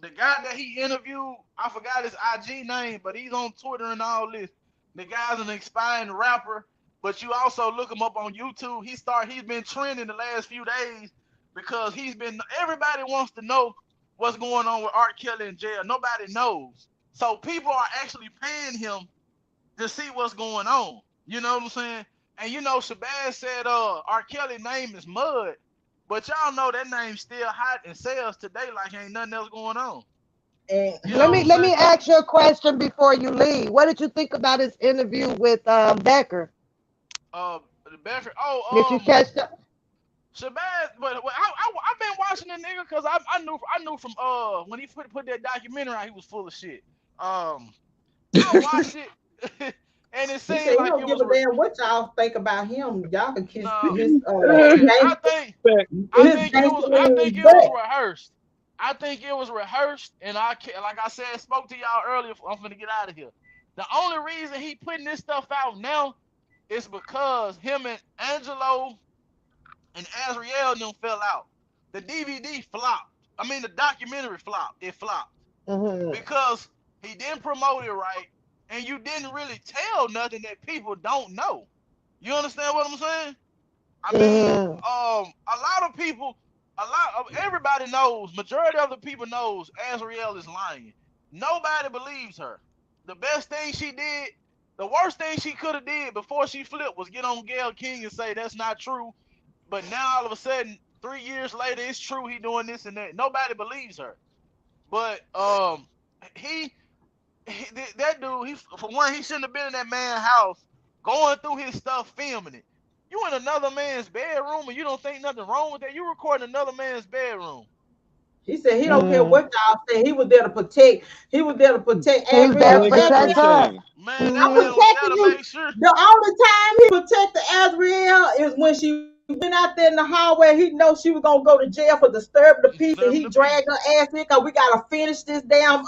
The guy that he interviewed, I forgot his IG name, but he's on Twitter and all this. The guy's an expiring rapper, but you also look him up on YouTube. He's been trending the last few days because everybody wants to know what's going on with R. Kelly in jail. Nobody knows. So people are actually paying him to see what's going on. You know what I'm saying? And Shabazz said R. Kelly's name is Mud, but y'all know that name's still hot and sells today like ain't nothing else going on. And Let me ask you a question before you leave. What did you think about his interview with Becker? Becker. Did you catch that? Shabazz, but I've been watching the nigga because I knew from when he put that documentary out, he was full of shit. I watched it, and it he seemed said like he don't it give was a damn what y'all think about him. Y'all can kiss No. his I think it was rehearsed. I think it was rehearsed, and like I said, spoke to y'all earlier. I'm finna get out of here. The only reason he putting this stuff out now is because him and Angelo and Azriel and them fell out. The DVD flopped. I mean, the documentary flopped. It flopped because he didn't promote it right, and you didn't really tell nothing that people don't know. You understand what I'm saying? I mean, everybody knows, majority of the people knows Azriel is lying. Nobody believes her. The best thing she did, the worst thing she could have did before she flipped was get on Gayle King and say that's not true. But now all of a sudden, 3 years later, it's true he doing this and that. Nobody believes her. But that dude, for one, he shouldn't have been in that man's house going through his stuff, filming it. You in another man's bedroom and you don't think nothing wrong with that? You recording another man's bedroom. He said he don't care what y'all say. He was there to protect. He was there to protect He was there to protect her. Man, that man was there to make sure. The only time he protected Azriel is when she went out there in the hallway. He know she was gonna go to jail for disturbing the peace, and he dragged her ass in because we gotta finish this damn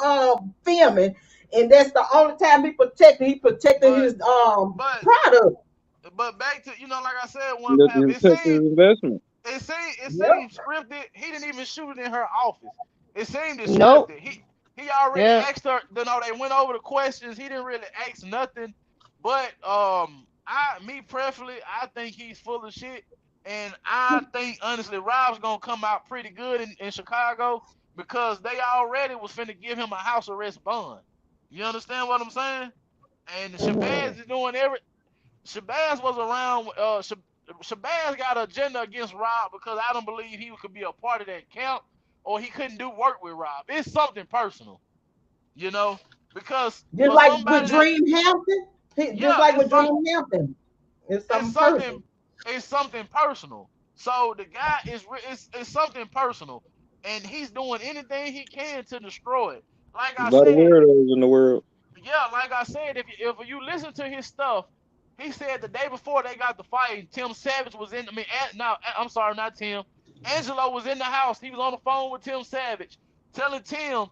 filming. And that's the only time he protected. He protected his product. But back to like I said, it seemed scripted. He didn't even shoot it in her office. It seemed scripted. Nope. He already asked her. They went over the questions. He didn't really ask nothing. But me personally, I think he's full of shit. And I think honestly, Rob's gonna come out pretty good in Chicago because they already was finna give him a house arrest bond. You understand what I'm saying? And Shabazz is doing Shabazz was around. Shabazz got an agenda against Rob because I don't believe he could be a part of that camp, or he couldn't do work with Rob. It's something personal, because just like with Dream Hampton. Just like with Dream Hampton, it's something personal. So the guy it's something personal, and he's doing anything he can to destroy it. Like I said, weirdos in the world. Yeah, like I said, if you listen to his stuff. He said the day before they got the fight, Tim Savage was in. I'm sorry, not Tim. Angelo was in the house. He was on the phone with Tim Savage, telling Tim,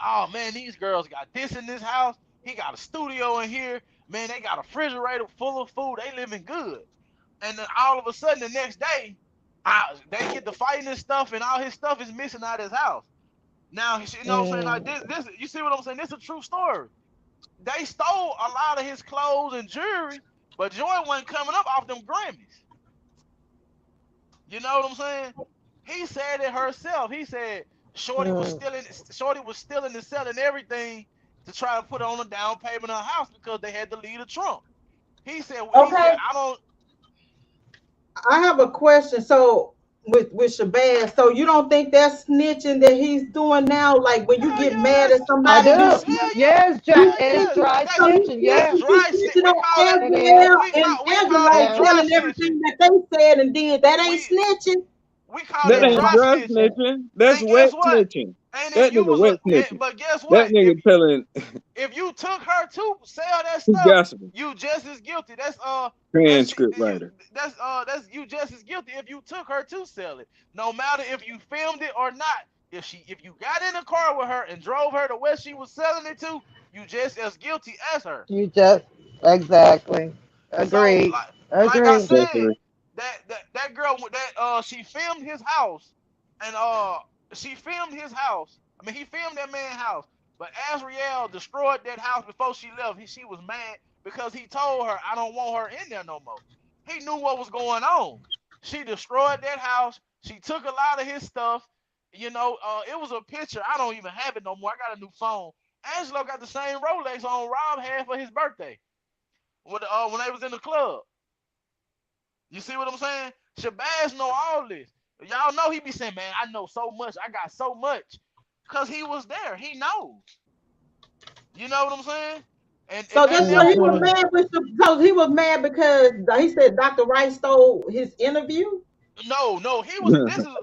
"Oh man, these girls got this in this house. He got a studio in here. Man, they got a refrigerator full of food. They living good." And then all of a sudden, the next day, they get to fighting and stuff, and all his stuff is missing out of his house. Now, you know what I'm saying? Like this, you see what I'm saying? This is a true story. They stole a lot of his clothes and jewelry, but Joy wasn't coming up off them Grammys. You know what I'm saying? He said it herself. He said Shorty was stealing and selling everything to try to put on a down payment on a house because they had to leave the Trump. He said, I have a question. So with Shabazz, so you don't think that's snitching that he's doing now? Like when you get mad at somebody, I do. Yes, it's dry snitching. Yes, snitching on Azriel and Angelo telling everything that they said and did. That ain't snitching. We call that it ain't dry snitching. That's wet snitching. That nigga wet snitching. But guess what? That nigga telling. If you took her to sell that stuff, you just as guilty. That's transcript writer. That's you just as guilty if you took her to sell it. No matter if you filmed it or not. If you got in a car with her and drove her to where she was selling it to, you just as guilty as her. You just exactly agreed. So, like I said, that girl that she filmed his house and he filmed that man's house, but Azriel destroyed that house before she left. She was mad because he told her, "I don't want her in there no more." He knew what was going on. She destroyed that house. She took a lot of his stuff. You know, it was a picture. I don't even have it no more. I got a new phone. Angelo got the same Rolex on Rob had for his birthday when they was in the club. You see what I'm saying? Shabazz know all this. Y'all know he be saying, "Man, I know so much. I got so much," because he was there. He knows. You know what I'm saying? And so that's why he was mad with. So he was mad because he said Dr. Wright stole his interview. No, he was. This is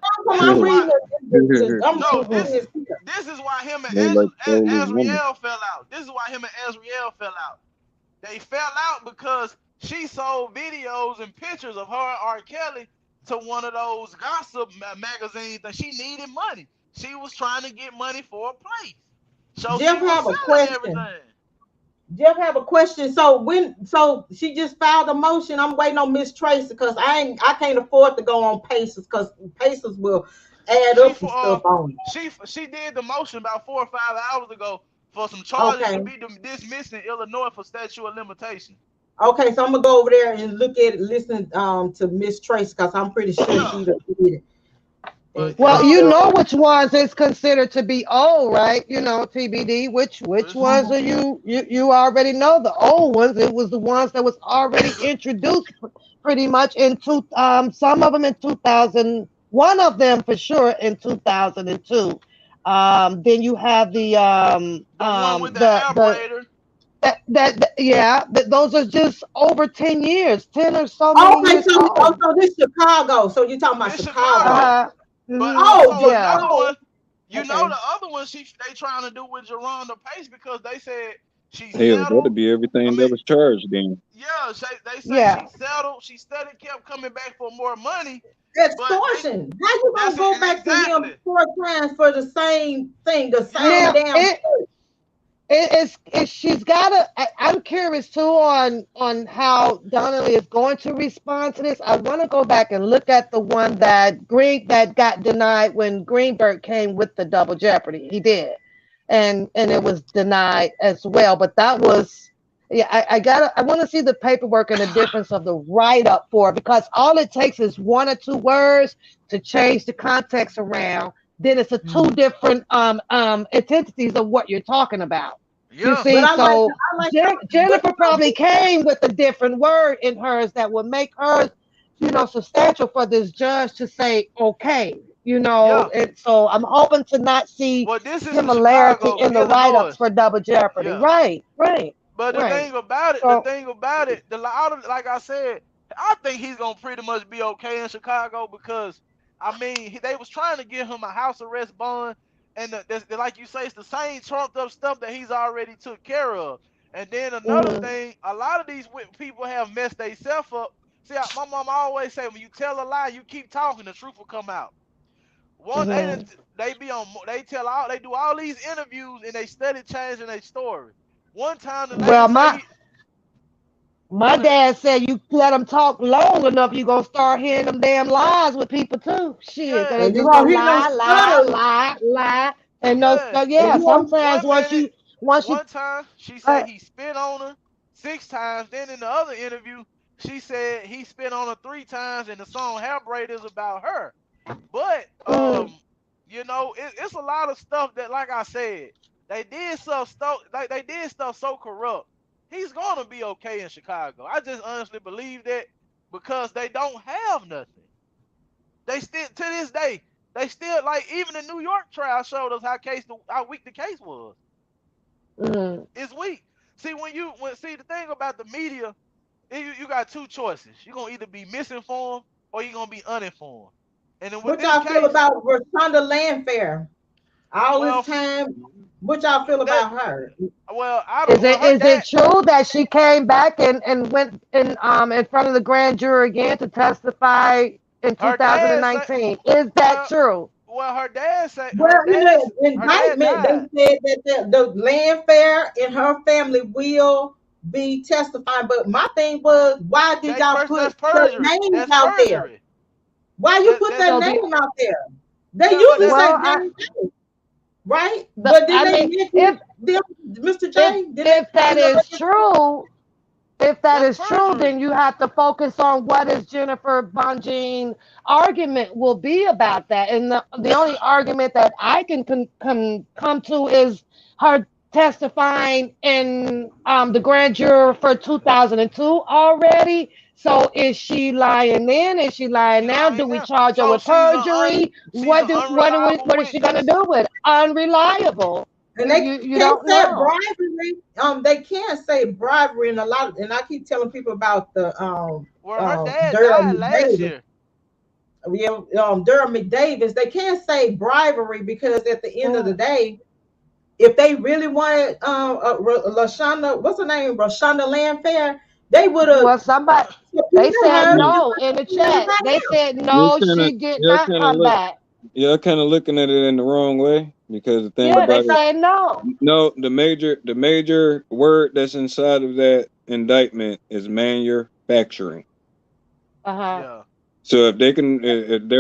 why him and Azriel fell out. This is why him and Azriel fell out. They fell out because she sold videos and pictures of her and R. Kelly to one of those gossip magazines that she needed money. She was trying to get money for a place. So Jeff have a question. Jeff have a question. So she just filed a motion. I'm waiting on Miss Tracy because I can't afford to go on Pacers because Pacers will add up some stuff on it. She did the motion about 4 or 5 hours ago for some charges to be dismissed in Illinois for statute of limitation. Okay, so I'm gonna go over there and listen to Miss Tracy because I'm pretty sure she did it. Well, you know which ones is considered to be old, right? You know, TBD. Which ones are you already know the old ones? It was the ones that was already introduced, pretty much into some of them in 2000. One of them for sure in 2002. Then you have the one with the operator. Those are just over 10 years, 10 or so many years. So this Chicago. So you're talking about Chicago. But you know the other one they trying to do with Geronda Pace because they said she settled. That'll be everything that was charged then. Yeah, they said she settled. She steadily kept coming back for more money. Extortion. How you gonna go back to him 4 times for the same thing, the same damn thing? She's gotta. I'm curious too on how Donnelly is going to respond to this. I want to go back and look at the one that got denied when Greenberg came with the double jeopardy. He did, and it was denied as well. But that was, I want to see the paperwork and the difference of the write up for it, because all it takes is 1 or 2 words to change the context around. Then it's 2 different entities of what you're talking about. You see, so Jennifer probably came with a different word in hers that would make hers, substantial for this judge to say, okay, and so I'm hoping to not see similarity in the write-ups for double jeopardy. Yeah. Right. But the thing about it, like I said, I think he's gonna pretty much be okay in Chicago because, they was trying to give him a house arrest bond. And like you say, it's the same trumped up stuff that he's already took care of. And then another thing, a lot of these people have messed themselves up See, my mom always say when you tell a lie, you keep talking, the truth will come out. One, Mhm. they do all these interviews and they study changing their story. One time the lady Well, say my go ahead. dad said you let them talk long enough, you gonna start hearing them damn lies with people too. Shit, 'cause Yeah, they And you just gonna gonna hear them lie, lie, stutter. lie, lie, and no, yeah. And yeah. you gonna, Sometimes One minute, once you, one time she uh, said he spit on her 6 times. Then in the other interview, she said he spit on her 3 times, and the song "Hair Braid" is about her. But mm, it's a lot of stuff that, like I said, they did stuff so corrupt. He's gonna be okay in Chicago. I just honestly believe that because they don't have nothing. They still to this day, they still like even the New York trial showed us how weak the case was. mm. It's weak. See see the thing about the media, you got two choices. You're gonna either be misinformed or you're gonna be uninformed. And then with what this y'all feel case, about Rashonda Landfair? All this well, time, what y'all feel that about her? well, I don't. Is Well, it her is dad, it true that she came back and went in front of the grand jury again to testify in her dad said, 2019? Is that well, true? her dad said, Well, in the her dad indictment, died. they said that the Landfair and her family will be testifying. But my thing was, why did y'all That's put their perjury. names That's out there? perjury. Why you put That's their So the name out there? They yeah, but usually that's say well, Danny Tanner, right? the But then I they mean, mention them, Mr. if J. Did they if that mention the is other? true, if that that's is true, perjury. then you have to focus on what is Jennifer Bonjean argument will be about that. And the only argument that I can come to is her testifying in the grand jury for 2002 already. So is she lying then? Is she lying She now? Do lying we now. charge her So with perjury? she's an unreliable What is she gonna witness. do with it? Unreliable? And they You can't don't say know. bribery. They can't say bribery and a lot. And I keep telling people about the Well, her dad Durham died last McDavis. year. Yeah, Durham McDavis. They can't say bribery because at the end of the Mm. day, if they really wanted Lashonda, what's her name, Rashonda Landfair, they would have Well, somebody they subpoenaed said her Yeah. just no like in the chat. everybody They else. said no, she did You're not kind of come back. you're kind of looking at it in the wrong way because the thing Yeah, they about it, said no. no, the major word that's inside of that indictment is manufacturing. Uh-huh. Yeah. So if they're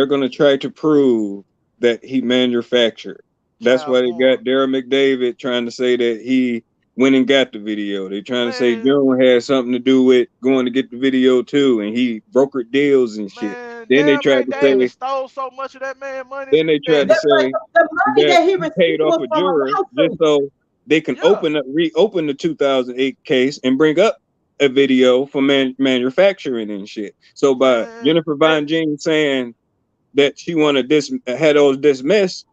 going to try to prove that he manufactured, that's Child why they porn. got Darren McDavid trying to say that he went and got the video. They're trying to say Man, June had something to do with going to get the video too, and he brokered deals and shit. Then they Darren tried to McDavid say, stole so much of that man money, it's then they tried to pathetic. But say the money that that he he paid received off was a from a juror just lawsuit. so they can Yeah. reopen the 2008 case and bring up a video for manufacturing and shit. So by Man, Jennifer Von Jean saying that she wanted had those dismissed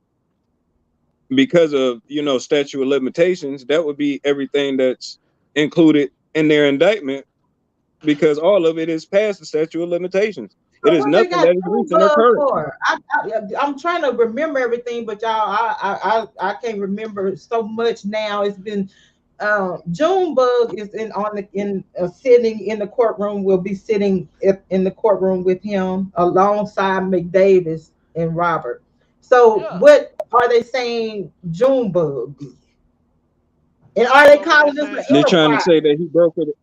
because of statute of limitations, that would be everything that's included in their indictment because all of it is past the statute of limitations. It So is what they nothing got that is recent or Junebug current. for? I'm trying to remember everything, but y'all, I can't remember so much now. It's been Junebug is sitting in the courtroom. Will be sitting in the courtroom with him alongside McDavis and Robert. So yeah. what are they saying Junebug did? And are they Well, what they calling this saying? an They're trying to enterprise? say that he brokered it.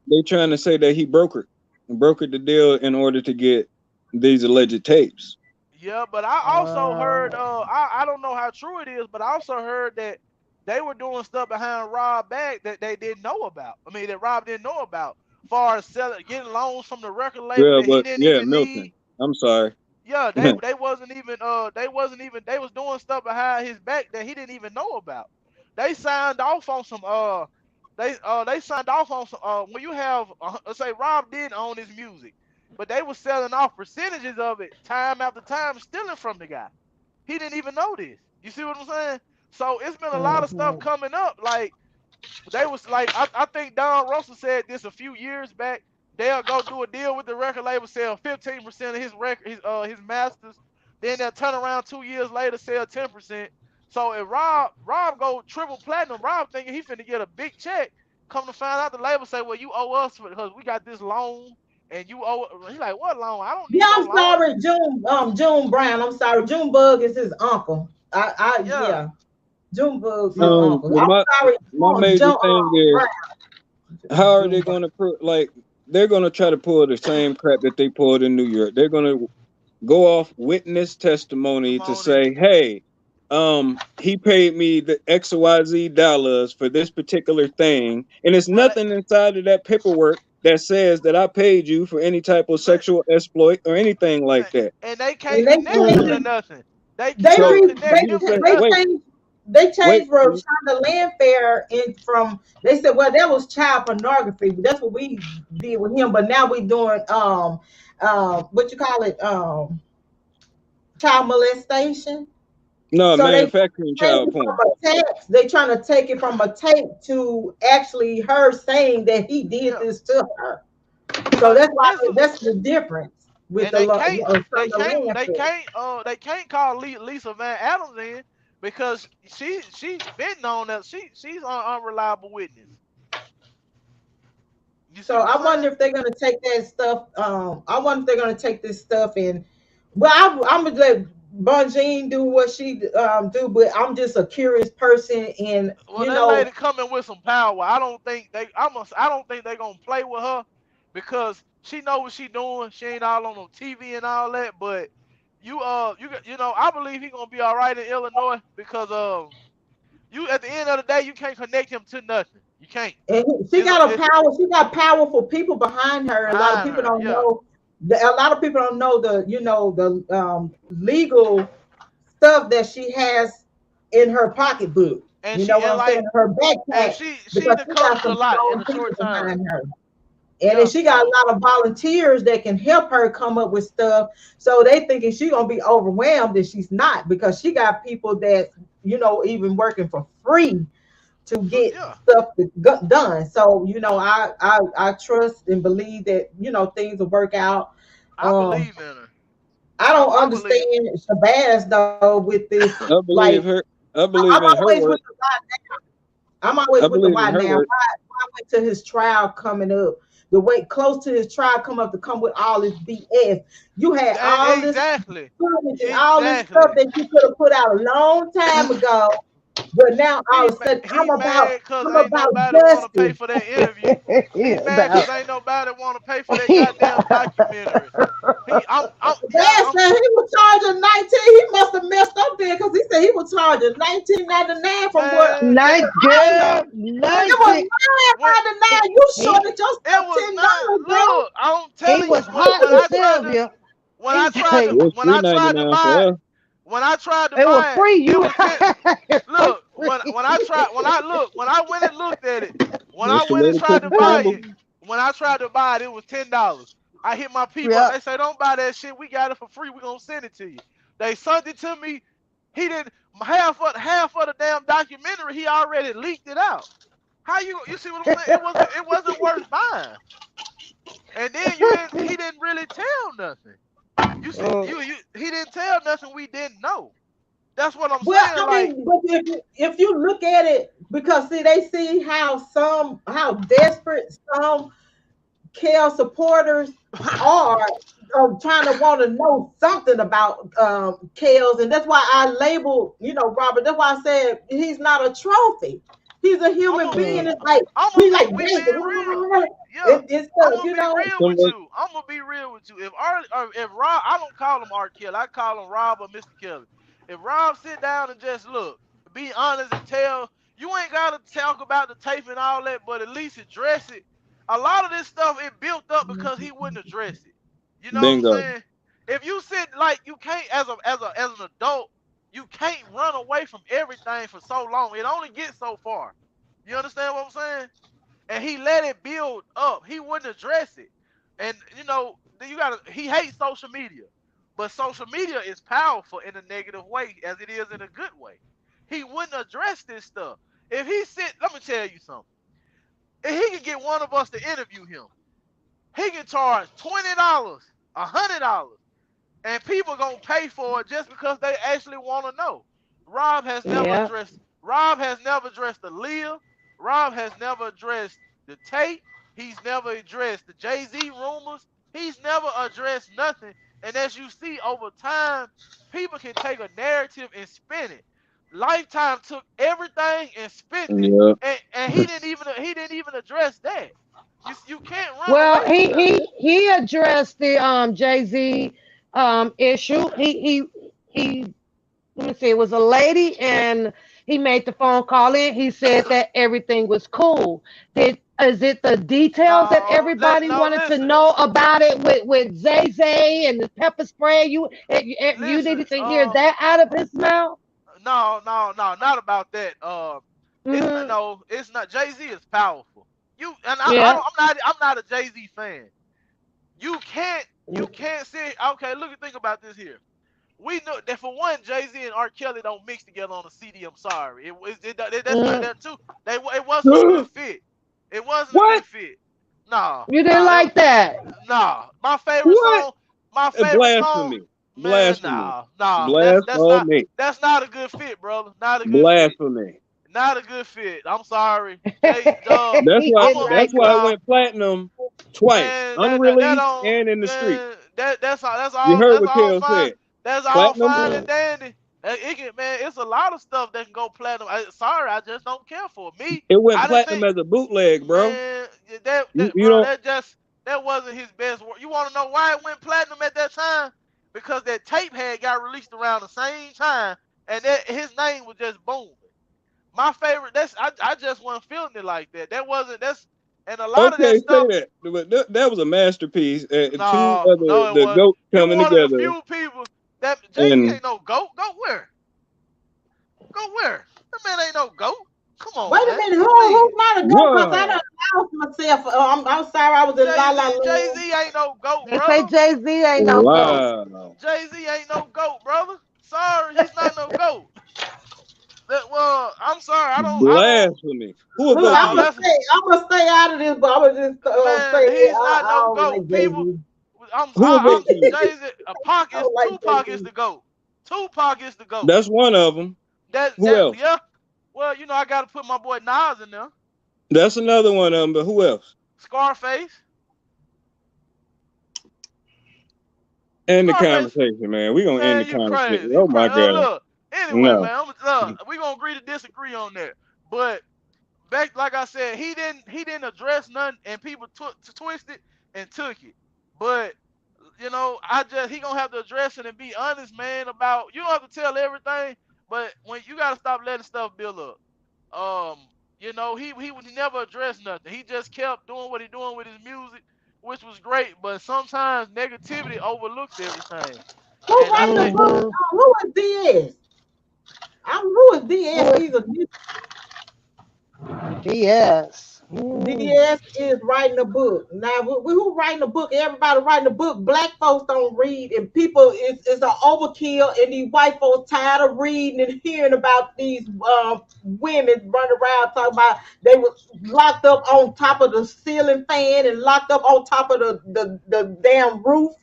They're trying to say that he brokered the deal in order to get these alleged tapes. Yeah, but I also heard I don't know how true it is, but I also heard that they were doing stuff behind Rob back that they didn't know about. I mean that Rob didn't know about. Far as getting loans from the record label Yeah, that he but didn't yeah, even need. Milton. I'm sorry. Yeah, they wasn't even they was doing stuff behind his back that he didn't even know about. They signed off on some they signed off on some when you have let's say Rob did own his music, but they were selling off percentages of it time after time, stealing from the guy. He didn't even know this. You see what I'm saying? So it's been a lot of stuff Mhm. coming up. Like they was like I think Don Russell said this a few years back. They'll go do a deal with the record label, sell 15% of his record, his masters. Then they'll turn around 2 years later, sell 10%. So if Rob go triple platinum, Rob thinking he finna get a big check. Come to find out, the label say, well, you owe us because we got this loan and you owe. He's like, what loan? I don't need Yeah, no I'm loan. sorry, June Brown. I'm sorry, Junebug is his uncle. Yeah, Junebug's his uncle. But I'm sorry, my major thing is, Brown. how are they going to like? They're going to try to pull the same crap that they pulled in New York. They're going to go off witness testimony to say, hey, he paid me the XYZ dollars for this particular thing, and it's nothing inside of that paperwork that says that I paid you for any type of sexual exploit or anything like that. And they can't connect him to nothing. They changed Rashonda Landfair from. They said, well, that was child pornography. But that's what we did with him. But now we doing what you call it, child molestation. No, so manufacturing child porn. They trying to take it from a tape to actually her saying that he did this to her. So that's why that's the difference with and the they can't call Lisa Van Adams in because she's been known that she's an unreliable witness. So I wonder if they're gonna take that stuff. I wonder if they're gonna take this stuff and I'm gonna let Bonjean do what she do, but I'm just a curious person, and that lady coming with some power. I don't think they're gonna play with her because she know what she doing. She ain't all on TV and all that. But I believe he gonna be all right in Illinois because you at the end of the day you can't connect him to nothing. You can't. And she got powerful people behind her. A lot of people don't know. A lot of people don't know the legal stuff that she has in her pocketbook. And you know what I'm saying? Her backpack. And she accomplished a lot in a short time. And then she got a lot of volunteers that can help her come up with stuff. So they thinking she's gonna be overwhelmed, and she's not, because she got people that even working for free to get stuff done. So I trust and believe that things will work out. I believe in her. I don't understand Shabazz though with this. I believe her. I believe in her work. I'm always with the why now. Why wait till his trial coming up? The wait close to his trial come up to come with all this BS. You had all this all this stuff that you could have put out a long time ago. But now all of a sudden I'm about justice. Pay for that interview. He's mad because ain't nobody want to pay for that goddamn documentary. He was charging 19. He must have messed up there because he said he was charging $19.99 from what? $19. It was $9.99. You short it just $10, bro. Look, I'm telling you, was hot, Sylvia. When I tried to buy it. When I tried to buy it, was free. You when I went and looked at it, when I went and tried to buy it, it was $10. I hit my people. They say, don't buy that shit. We got it for free. We gonna send it to you. They sent it to me. He didn't half of the damn documentary. He already leaked it out. How you see what I'm saying? It wasn't worth buying. And then he didn't really tell nothing. You see, he didn't tell nothing we didn't know. That's what I'm saying. I mean, but if you look at it, because they see how desperate some Kel supporters are trying to want to know something about Kel's, and that's why I labeled, Robert. That's why I said he's not a trophy. He's a human being. It's like he's like real. I'm gonna be real with you. If Rob, I don't call him R. Kelly, I call him Rob or Mr. Kelly. If Rob sit down and just look, be honest and tell, you ain't gotta talk about the tape and all that, but at least address it. A lot of this stuff it built up because he wouldn't address it. You know Bingo. what I'm saying? If you sit you can't as an adult, you can't run away from everything for so long. It only gets so far. You understand what I'm saying? And he let it build up. He wouldn't address it. And he hates social media. But social media is powerful in a negative way as it is in a good way. He wouldn't address this stuff. If he let me tell you something. If he could get one of us to interview him, he can charge $20, $100, and people gonna pay for it just because they actually want to know. Rob has never addressed the Leah. Rob has never addressed the tape. He's never addressed the Jay-Z rumors. He's never addressed nothing. And as you see over time, people can take a narrative and spin it. Lifetime took everything and spent it, Yeah. and he didn't even address that. You can't run Well, away from that. he addressed the Jay-Z issue. He let me see, it was a lady and he made the phone call in. He said that everything was cool. Is it the details that everybody No, wanted to listen, know about it with Zay Zay and the pepper spray? You listen. needed to hear that out of his mouth? No, not about that. Mhm. It's not. Jay-Z is powerful. Yeah. I'm not a Jay-Z fan. You can't say, okay, look, think about this here. We know that for one, Jay-Z and R. Kelly don't mix together on a CD. I'm sorry. That's not that too. It wasn't a good fit. It wasn't a good What? fit. Nah, You didn't like that? nah. My favorite What? song, Blasphemy. man, Blasphemy. that's Blasphemy. not a good fit, brother. Not a good fit. Blasphemy. Not a good fit. I'm sorry. That's He why didn't like that's why it. it went platinum twice. Man, that Unreleased don't and in the street. man, You heard that's what all Kel fine. said. That's all Platinum. fine and dandy. Man, it's a lot of stuff that can go platinum. Sorry, I just don't care for it. Me. It went I didn't platinum think, as a bootleg, bro. man, You bro, don't that wasn't his best work. You want to know why it went platinum at that time? Because that tape had got released around the same time, and his name was just booming. My favorite. I just wasn't feeling it like that. And a lot of that okay, say stuff. that. But that was a masterpiece. Two of No, it the wasn't. goats You coming one of the together. few people that Jay-Z And ain't no goat. Go where? Go where? That man ain't no goat. Come on, Wait a man. minute, Please. who's not a goat? Because I wow. done lost myself. I'm sorry, I was in La La Land. Jay-Z ain't no goat, They say brother. Jay-Z ain't no goat. Wow. Jay-Z ain't no goat, brother. Sorry, he's not no goat. Well, I'm sorry. I don't. Blasphemy. Who a Look, goat to No, you? that's I'm gonna stay out of this, but I'm gonna just man. say He's not I no don't goat. like People, Jay-Z. Who a goat to you? Jay-Z. I don't like Tupac is Jay-Z. the goat. Tupac is the goat. That's one of them. Who else? Yeah. Well, I got to put my boy Nas in there. That's another one of them. But who else? Scarface. End the Scarface. conversation, man. We're gonna end the Man, you conversation. crazy. Oh my god. Look. Anyway, No. man, we gonna agree to disagree on that. But back, like I said, he didn't address nothing, and people twisted and took it. But he gonna have to address it and be honest, man. About, you don't have to tell everything, but when you gotta stop letting stuff build up. He never addressed nothing. He just kept doing what he doing with his music, which was great. But sometimes negativity overlooks everything. Who And I writing the think book? Who is DS? Who is DS? He's a Yes. DS is writing a book. Now, who writing a book? Everybody writing a book. Black folks don't read, and people, it's an overkill, and these white folks tired of reading and hearing about these women running around talking about they was locked up on top of the ceiling fan and locked up on top of the damn roof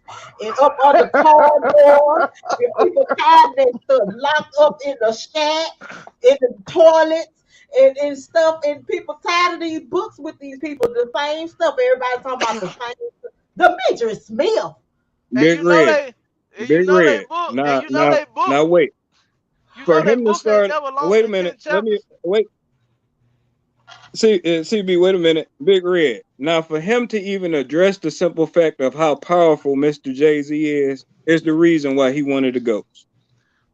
and up on the cardboard, and people tired of stuff locked up in the shack, in the toilets. And stuff, and people tired of these books with these people, the same stuff. Everybody talking about the same stuff. Demetrius Smith. Big Red. Big Red. Now wait. For him to start, wait a minute. Let me wait. CB, wait a minute. Big Red. Now, for him to even address the simple fact of how powerful Mr. Jay-Z is the reason why he wanted to go.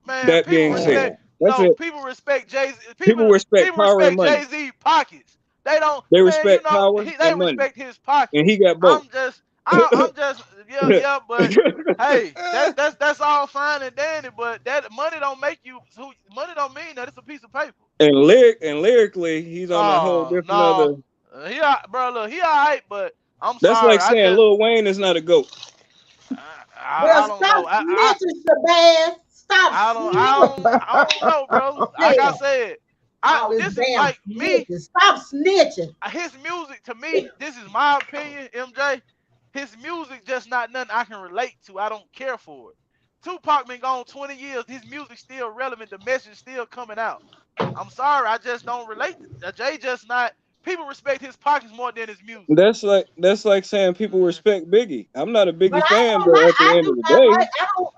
Man, that being said, people respect Jay-Z. People respect power and money. Jay-Z pockets. They don't. They respect power They and money. respect his pockets. And he got both. I'm just but hey, that's all fine and dandy, but that money don't make you. Money don't mean that it's a piece of paper. And lyrically, he's on a whole different other. He all right, but I'm That's sorry. like saying Lil Wayne is not a goat. I don't know. Snitching, Shabazz. Stop. I don't know, bro. Like I said, this is like me. Stop snitching. His music, to me, this is my opinion, MJ. His music just not nothing I can relate to. I don't care for it. Tupac been gone 20 years. His music still relevant. The message still coming out. I'm sorry, I just don't relate. Jay just not. people respect his pockets more than his music. That's like saying people respect Biggie. I'm not a Biggie But fan, but at the end of the day,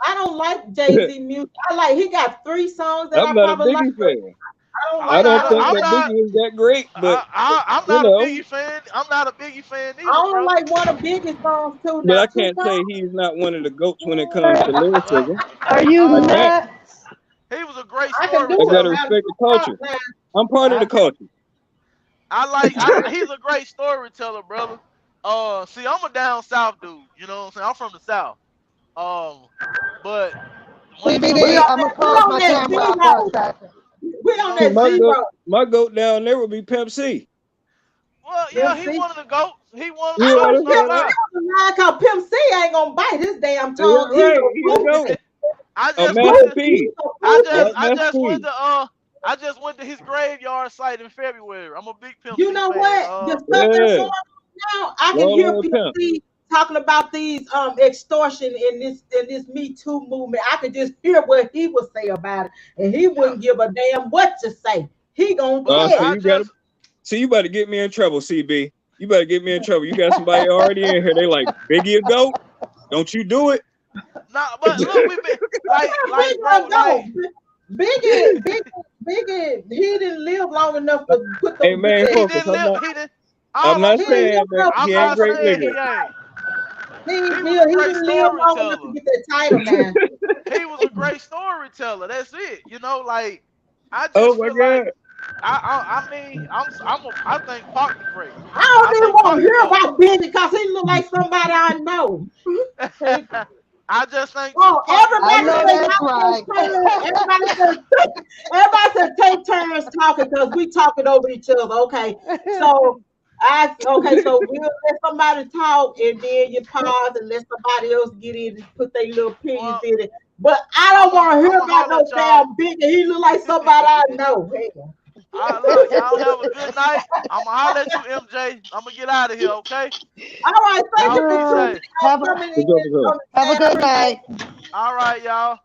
I don't like Jay-Z music. He got 3 songs that I'm I not a probably like. Biggie fan. I don't think I'm that not. Biggie is that great, but I'm you not a know, Biggie fan. I'm not a Biggie fan either, I don't bro. like one of Biggie's songs too. but Now, I 2 can't say songs. he's not one of the goats when it comes to lyricism. Are you I can't. nuts? He was a great I can do I it. gotta storyteller. Now, respect the culture. now, I'm part of the culture. He's a great storyteller, brother. See, I'm a down south dude. You know what I'm saying? I'm from the south. But when it comes CBD, to I'm gonna close my camera out for a second. we on See, that zero. my goat down there would be Pimp C. well, yeah, he one of the goats. He one of the You goats, no understand lie. that? Cause Pimp C ain't gonna bite his damn Yeah, tongue. right. He's a goat. I A just Master went to, P. I Like just Master went P. to I just went to his graveyard site in February. I'm a big Pimp You C know fan. what? The stuff that's Yeah. going on now, I can Long hear live Pimp Pimp. C talking about these extortion in this Me Too movement. I could just hear what he would say about it, and he wouldn't give a damn what to say. He gonna But tell. So I you better just see. You better get me in trouble, CB. You better get me in trouble. You got somebody already in here. They like Biggie a goat. Don't you do it? but look, we been like bro, like Biggie, he didn't live long enough to put Hey those man, he focus. didn't live. He didn't. All I'm not I'm saying saying, that I'm he ain't not great saying he nigga. ain't. he He was a didn't great live long enough to storyteller. get that title, man. He was a great storyteller. That's it. You know, like I just Oh my feel like God. I mean I think Pac the great. I don't I even think want Pac to the hear GOAT. about Biggie because he look like somebody I know. I just think Oh, Tupac is I everybody know say that's right. everybody said take turns talking because we talking over each other. Okay, so so we'll let somebody talk and then you pause and let somebody else get in and put their little opinions well, in it. But I don't want to hear I'ma about holler no at y'all. damn Biggie. He look like somebody I know. Hell. Look, y'all have a good night. I'ma holler at you, MJ. I'ma get out of here, okay? All right, thank Y'all you, be Big safe. Have a coming Good in. job, good job. have a good night. All right, y'all.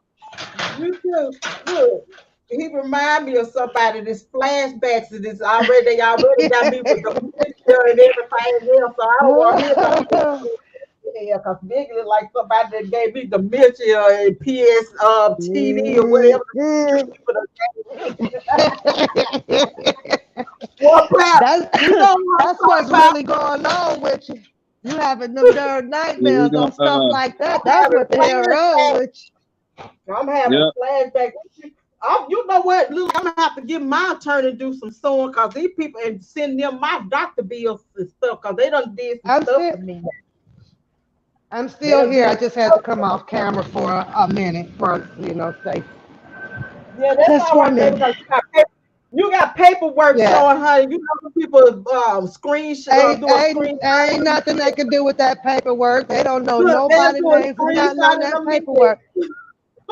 You too. Look, he remind me of somebody. This flashbacks to this already. They already got me with the picture and everything else. So I don't want to hear about this. Yeah, because Biggie look like somebody that gave me dementia and PS TD or whatever. Well, Pap, That's you know what, that's what's Pap? really going on with you. You having them dark Yeah, we nightmares on gonna stuff like that. I'm That's having what the hell wrong with you. I'm having yeah. flashbacks. You know what, Lou? I'm gonna have to give my turn and do some sewing because these people and send them my doctor bills and stuff because they done did some I'm stuff still to me. I'm still here. I just had to come off camera for a minute for sake. Yeah, that's Just all for a right, baby. minute. Because you got paperwork Yeah. showing, honey. You know people screenshot, do a screen. Ain't nothing they can do with that paperwork. They don't know Look, they'll nobody do a names and nothing screenshot on in that a minute. paperwork.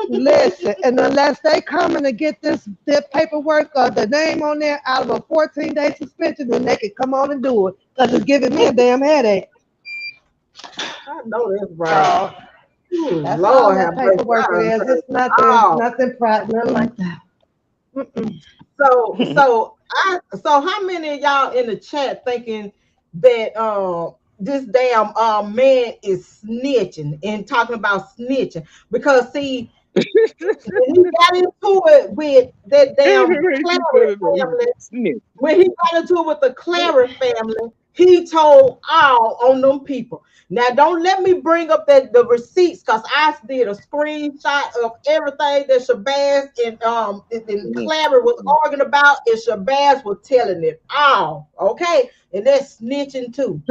Listen, and unless they coming to get their paperwork or the name on there out of a 14-day suspension, then they can come on and do it because it's giving me a damn headache. I know that's right. Ooh, That's Lord all that have mercy. paperwork it is. It's nothing, Oh. nothing private, nothing like that. So how many of y'all in the chat thinking that this damn man is snitching and talking about snitching? Because see, when he got into it with that damn Clary family, when he got into it with the Clary family, he told all on them people. Now, don't let me bring up the receipts because I did a screenshot of everything that Shabazz and Clary was arguing about, and Shabazz was telling it all. Okay, and that's snitching too.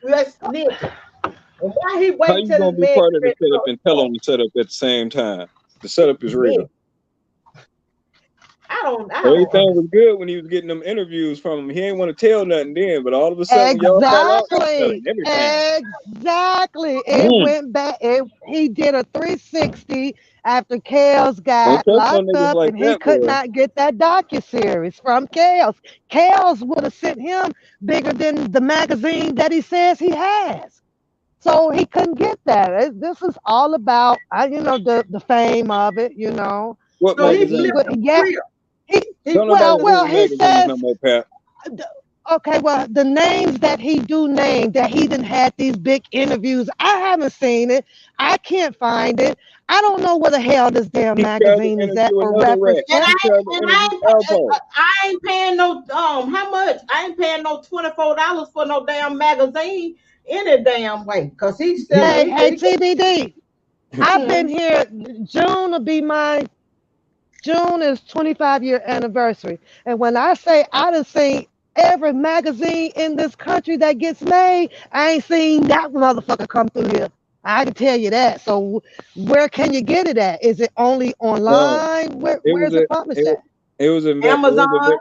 That's snitching. And why he How wait you till gonna this be man part of the setup and tell on the setup at the same time? The setup is real. I don't Everything was good when he was getting them interviews from him. He ain't want to tell nothing then, but all of a sudden y'all fell out. Exactly. It went back. He did a 360 after Kels got Don't touch no locked niggas up like and he that, could boy. not get that docuseries from Kels. Kels would have sent him bigger than the magazine that he says he has. So he couldn't get that. This is all about, the fame of it, What So he magazine? flipped the Yeah. career. Don't nobody Well, read he magazines says no more, Pat. Okay, well, the names that he do name, that he done had these big interviews, I haven't seen it. I can't find it. I don't know where the hell this damn He tried to magazine is at interview for another reference. rat. And He tried to interview Alpo. I ain't paying no how much? I ain't paying no $24 for no damn magazine any damn way. Cause he said Hey, TBD. I've been here. June will be my June is 25-year anniversary. And when I say I done seen every magazine in this country that gets made, I ain't seen that motherfucker come through here. I can tell you that. So where can you get it at? Is it only online? Where's it published at? It was Amazon.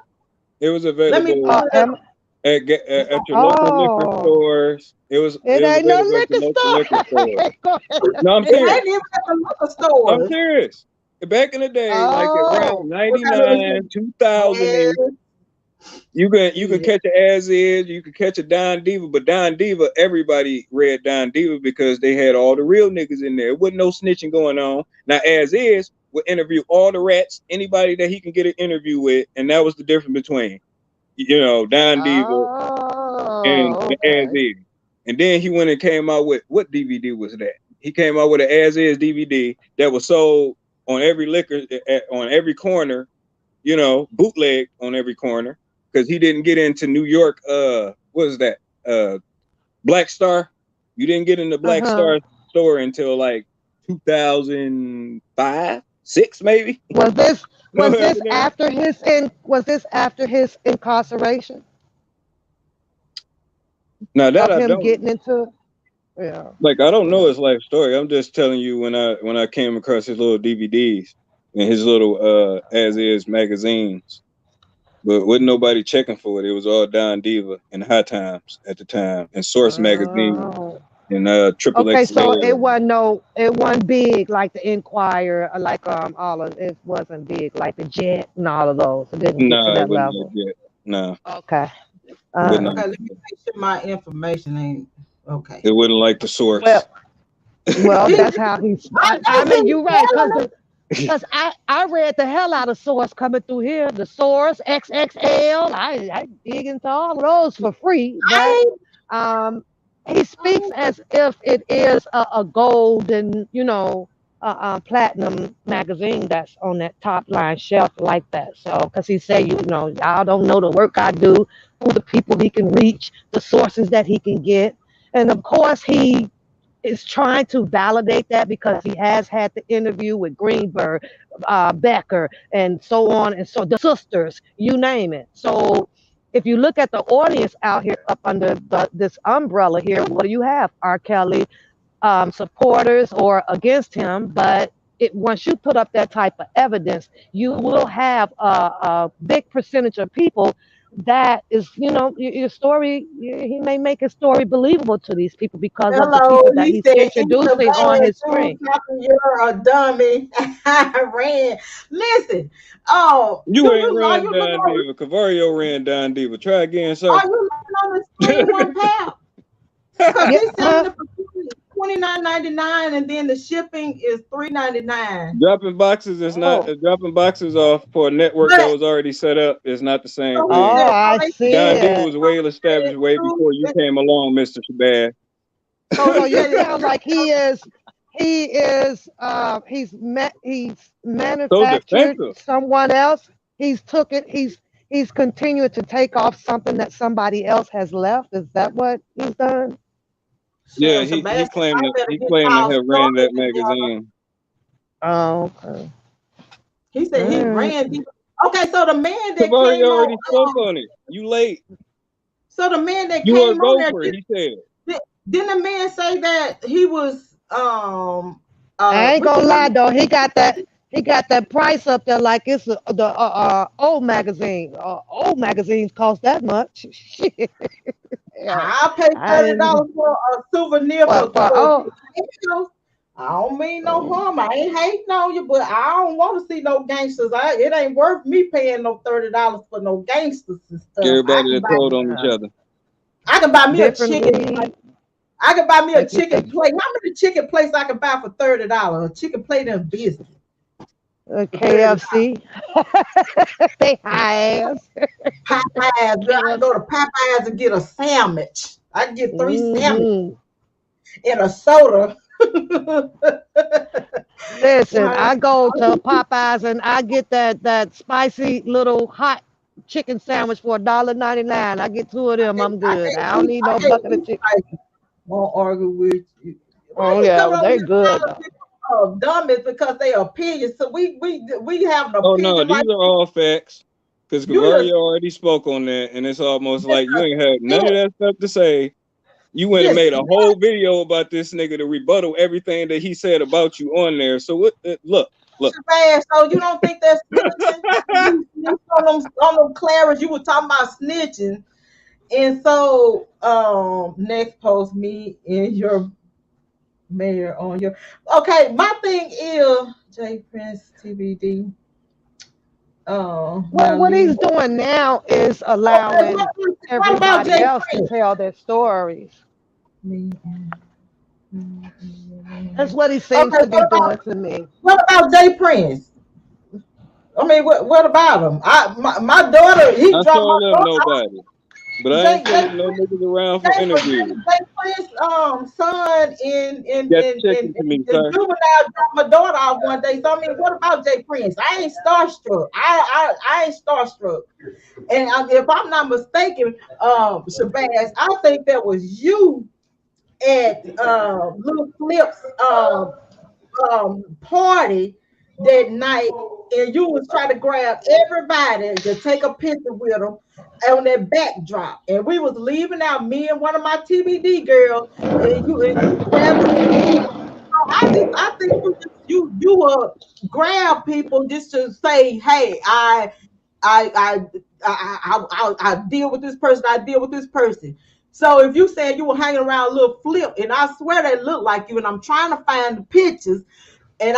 It was Let me available pull it up. at your local liquor stores. It ain't no available at your liquor local store. liquor stores. No, I'm It serious. ain't even at the liquor stores. I'm serious. Back in the day, like around 99, 2000, you can catch it as is. You can catch a Don Diva, but Don Diva, everybody read Don Diva because they had all the real niggas in there. It wasn't no snitching going on. Now, as is would interview all the rats, anybody that he can get an interview with, and that was the difference between, Don Diva and as is. And then he went and came out with what DVD was that? He came out with an as is DVD that was sold on every liquor, on every corner, bootleg on every corner, because he didn't get into New York. What was that? Black Star. You didn't get into Black Star store until like 2005, 6 maybe. Was this after his incarceration? Now that I him don't getting into. Yeah. Like, I don't know his life story. I'm just telling you when I came across his little DVDs and his little as is magazines. But wasn't nobody checking for it. It was all Don Diva and High Times at the time, and Source magazine and Triple Okay, XL. so it wasn't big like the Inquirer, like all of it wasn't big like the Jet and all of those. It didn't get to that level. No. Okay. Okay, let me make sure my information ain't okay. It wasn't like the Source. Well, that's how he's. I mean, you're right, because I read the hell out of Source coming through here. The Source, XXL. I dig into all of those for free. But he speaks as if it is a gold and platinum magazine that's on that top line shelf like that. So, because he said, y'all don't know the work I do, who the people he can reach, the sources that he can get. And of course, he is trying to validate that because he has had the interview with Greenberg, Becker, and so on. And so the sisters, you name it. So if you look at the audience out here up under this umbrella here, what do you have? R. Kelly supporters or against him, but once you put up that type of evidence, you will have a big percentage of people that is, your story, he may make his story believable to these people because of the people that he's introducing on his screen. You're a dummy. I ran. Listen. You ain't ran Don Diva. Cavario ran Don Diva. Try again, sir. Are you on the screen, one pal? Because they selling it for $29.99, and then the shipping is $3.99. Dropping boxes is not dropping boxes off for a network that was already set up is not the same thing. I see. Don Diva was well established way before you came along, Mr. Shabazz. So you sound like he's manufactured someone else. He's continued to take off something that somebody else has left. Is that what he's done? Yeah, he claimed to have ran that magazine. Oh, okay. He said he ran. Okay, so the man that Cavario came already spoke on it. You late. So the man that you came on there, he said. Didn't the man say that he was I ain't gonna lie though, he got that price up there like it's the old magazine. Old magazines cost that much. I'll pay $30 for a souvenir for I don't mean no harm. I ain't hating on you, but I don't want to see no gangsters. It ain't worth me paying no $30 for no gangsters and stuff. Everybody that told on each other. I can buy me a chicken plate. I can buy me a chicken plate. How many chicken plates I can buy for $30? A chicken plate and business. KFC. They high ass. Popeyes, girl, I go to Popeyes and get a sandwich. I can get 3 sandwiches and a soda. Listen, I go to Popeyes and I get that spicy little hot chicken sandwich for $1.99. I get 2 of them. I'm good. I don't need no bucket of chicken. Won't argue with you. Oh yeah, they good. Dummies because they opinions. So we have an opinion. Oh no, these like, are all facts. Because Gavaria already spoke on that, and it's almost like you ain't had none of that stuff to say. You went and made a whole video about this nigga to rebuttal everything that he said about you on there. So what? Look. So you don't think that's snitching? on them Clarence, you were talking about snitching, and so next post me in your mayor on your. Okay, my thing is J Prince TBD. Well, what he's doing now is allowing everybody else to tell their stories. That's what he seems to be doing to me. What about J Prince? I mean, what about him? My daughter, he dropped my nobody. But I ain't taking no niggas around for interviews. J Prince's son in juvenile dropped my daughter out one day. So I mean, what about J Prince? I ain't starstruck. I ain't starstruck. And if I'm not mistaken, Shabazz, I think that was you at Lil Flip's party that night, and you was trying to grab everybody to take a picture with them on that backdrop, and we was leaving out, me and one of my TBD girls, and you I think you grab people just to say, hey, I deal with this person, I deal with this person. So if you said you were hanging around Lil Flip, and I swear they look like you, and I'm trying to find the pictures, and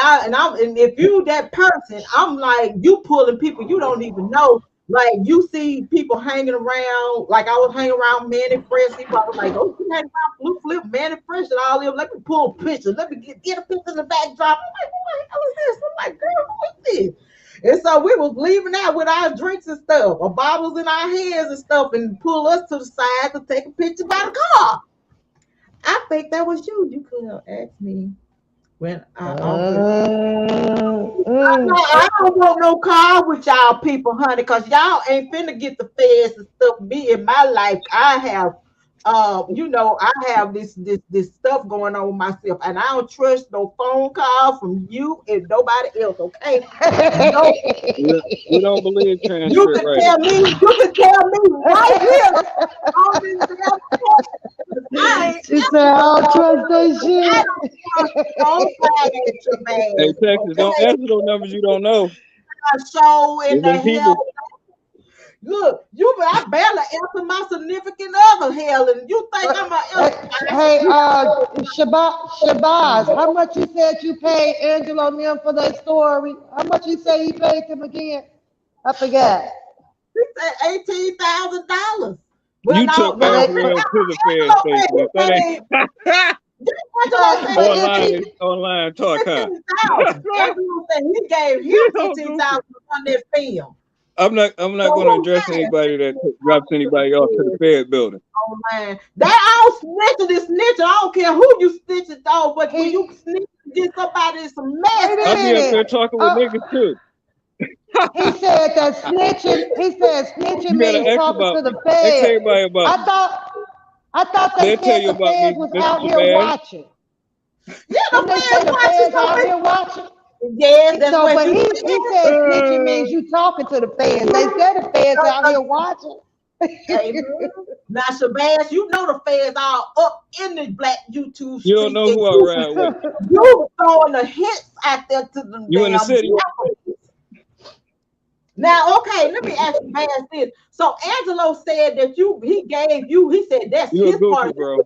if you that person, I'm like, you pulling people you don't even know. Like you see people hanging around, like I was hanging around Manny Fresh. People was like, oh, you hanging around Lil Flip, Manny Fresh, and all them. Let me pull pictures. Let me get a picture in the backdrop. I'm like, what the hell is this? I'm like, girl, who is this? And so we was leaving out with our drinks and stuff, or bottles in our hands and stuff, and pull us to the side to take a picture by the car. I think that was you. You could have asked me when I don't want no car with y'all people, honey, because y'all ain't finna get the feds and stuff. Me in my life, I have I have this stuff going on with myself, and I don't trust no phone call from you and nobody else. Okay, we don't believe transcript. You can tell me right here. She said, I don't trust that shit. Hey, Texas, don't answer those numbers you don't know. Show in the hell. Look, I barely answer my significant other, hell, and you think I'm a Hey, Shabazz, how much you said you paid Angelo and them for that story? How much you say you paid them again? I forgot. He said $18,000. You took Angelo to the fair station. Online talk, huh? He gave him $15,000 on that film. I'm not going to address anybody that drops anybody off to the Fed building. Oh man, that all snitching is snitching. I don't care who you snitching on, but when you snitch get somebody in some mess. I'll be up there talking with niggas too. He said that snitching. He said snitching means talking to the Fed. They tell everybody about I thought they said the Fed was out here watching. Yeah, the Fed out here watching. Yes, that's so, but he said snitching means you talking to the feds. They said the feds out here watching. Now, Shabazz, you know the feds all up in the black YouTube street. You don't know who I ride with. You throwing the hits out there to them. You in the city. Now, okay, let me ask you this. So Angelo said that he said that's you his goofy, part. Bro.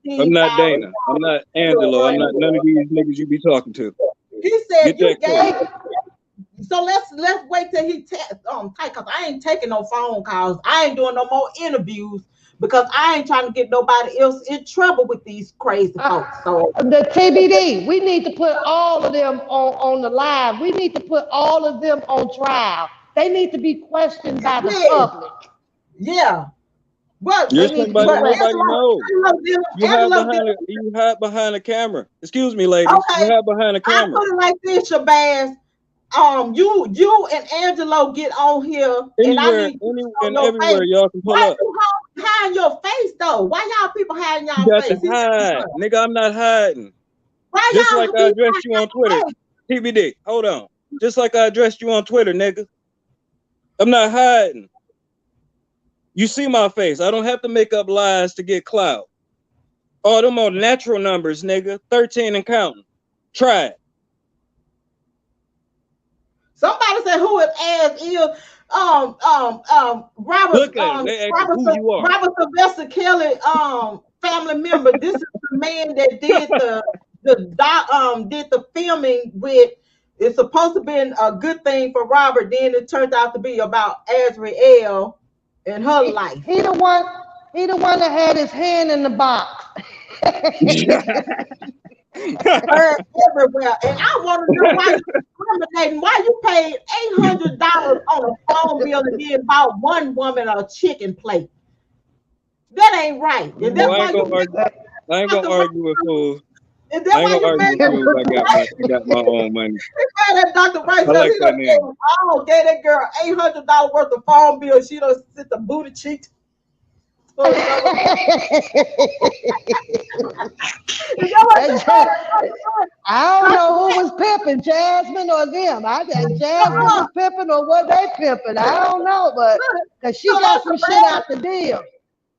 I'm not Dana. I'm not Angelo. I'm not none of these niggas you be talking to. He said you gave. So let's wait till he tight, because I ain't taking no phone calls. I ain't doing no more interviews because I ain't trying to get nobody else in trouble with these crazy folks. So the TBD, we need to put all of them on the line. We need to put all of them on trial. They need to be questioned by the public. Yeah. But You're somebody nobody knows. You hide behind a camera. Excuse me, ladies. Okay. You hide behind a camera. I put it like this, Shabazz. You and Angelo get on here, Anywhere, and everywhere y'all can pull up. You hide your face though? Why y'all people hiding y'all You got face? to hide, nigga. I'm not hiding. Why Just y'all like I addressed you on Twitter, TBD. Hold on. Just like I addressed you on Twitter, nigga. I'm not hiding. You see my face. I don't have to make up lies to get clout. All them on natural numbers, nigga. 13 and counting. Try it. Somebody said who it as is Robert Robert Sylvester Kelly family member. This is the man that did the filming with. It's supposed to be a good thing for Robert, then it turned out to be about Azriel and her life. He the one that had his hand in the box. Everywhere. And I want to know why you discriminating, why you paid $800 on a phone bill and then bought one woman a chicken plate. That ain't right. And that's I ain't gonna argue with fools. I ain't gonna argue with fools. I got my own money. Dr. Rice I like that name. I gave that girl $800 worth of phone bill. She don't sit the booty cheek. I don't know who was pimping, Jasmine or them. I got Jasmine was pimping or what they pimping. I don't know, but because she got some shit out the deal.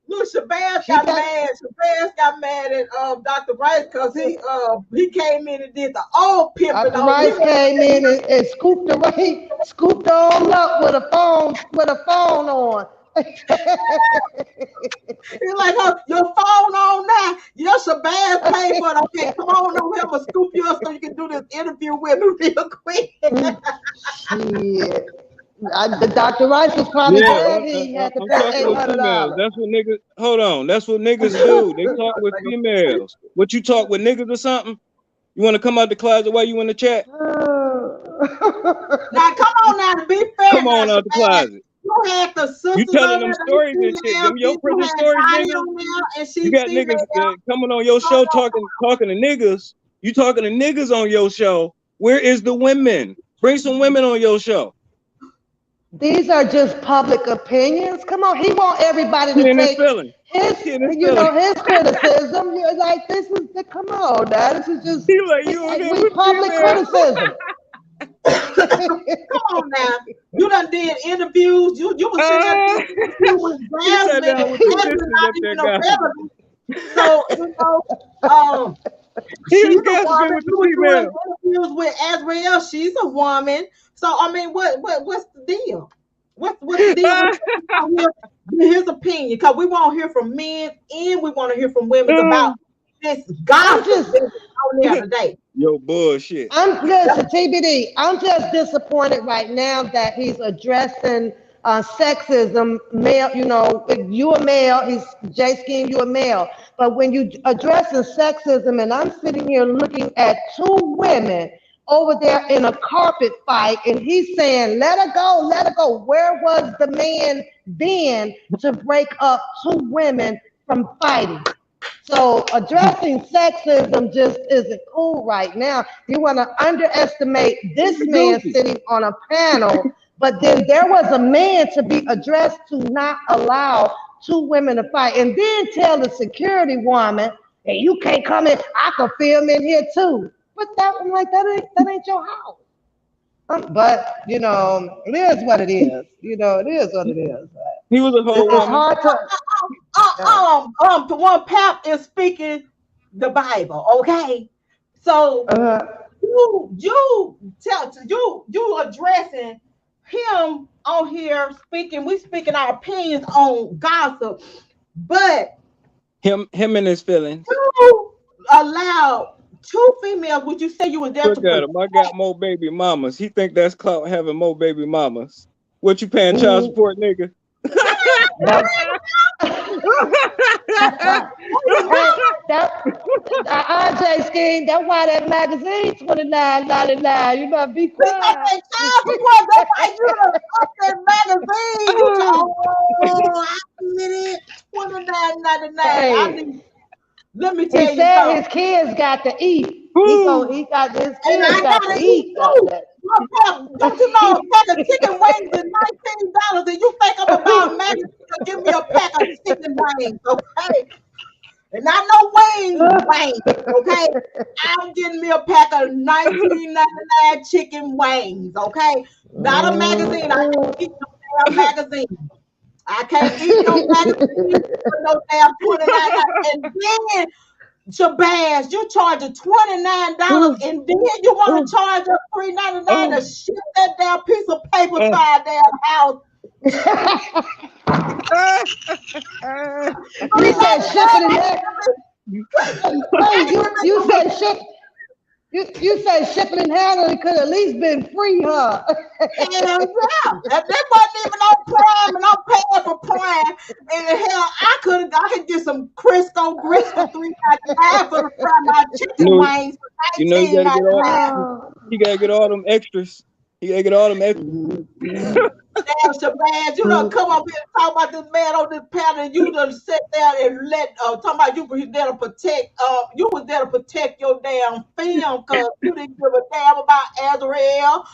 Look, Shabazz got mad. Shabazz got mad at Dr. Rice because he came in and did the old pimping. Dr. Rice came in and scooped on up with a phone on. He's like, your phone on now. Your Shabazz paid for it. Okay, come on over here, and scoop you up so you can do this interview with me real quick. Shit. Dr. Rice was probably glad he had to pay $800. That's what niggas. Hold on. That's what niggas do. They talk with females. What, you talk with niggas or something? You want to come out the closet while you in the chat? Now come on now, to be fair. Come on out the closet. You had the sisters. You telling them stories and shit. Them your prison stories, niggas. You got niggas coming on your show talking to niggas. You talking to niggas on your show. Where is the women? Bring some women on your show. These are just public opinions. Come on, he want everybody to take his criticism. You're like, this is the, come on, now. This is just public criticism. Come on now. You done did interviews. You was sitting with Jasmine. Not even irrelevant. So, she's a woman. You were doing interviews with Azriel. She's a woman. So I mean, what's the deal? What's the deal with his opinion? Because we want to hear from men and we want to hear from women about this gossip on there today. Yo, bullshit. Listen, TBD. I'm just disappointed right now that he's addressing sexism. Male, you know, if you a male, he's J Scheme, you a male. But when you addressing sexism, and I'm sitting here looking at two women over there in a carpet fight, and he's saying, let her go, let her go. Where was the man then to break up two women from fighting? So addressing sexism just isn't cool right now. You want to underestimate this man sitting on a panel, but then there was a man to be addressed to not allow two women to fight, and then tell the security woman, hey, you can't come in, I can film in here too. But that ain't your house. But you know, it is what it is. You know, it is what it is. He was a whole It's hard to. One Pap is speaking the Bible, okay? So you addressing him on here speaking. We speaking our opinions on gossip, but him and his feelings. You allow two females. Would you say you was there? Look at him. I got more baby mamas. He think that's clout having more baby mamas. What you paying child support, nigga? RJ Scheme, that's why that magazine $29.99. You better be quiet. That's why you done up that magazine. You told, I get it, $29.99. Let me tell you He said something. his kids got to eat. He got his kids got to eat. Don't you know a pack of chicken wings is $19 and you think I'm about magazine to give me a pack of chicken wings, okay? And I know wings, okay? I'm getting me a pack of $19.99 chicken wings, okay? Not a magazine. I can't eat no damn magazine. I can't eat no magazine for no damn $29. And then, Shabazz, you charge $29 and then you want to charge us $3.99 to ship that damn piece of paper to our damn house. You said shipping and you said ship. You said shipping and handling could at least been free, huh? Yeah. If they wasn't even on Prime and I'm paying for Prime, and hell, I could get some Crisco grits for $3.99 for the fried chicken wings for You gotta get all them extras. You gotta get all them extras. Damn, Shabazz, you done come up here and talk about this man on this panel, and you done sit there and let talk about you was there to protect your damn film because you didn't give a damn about Azrael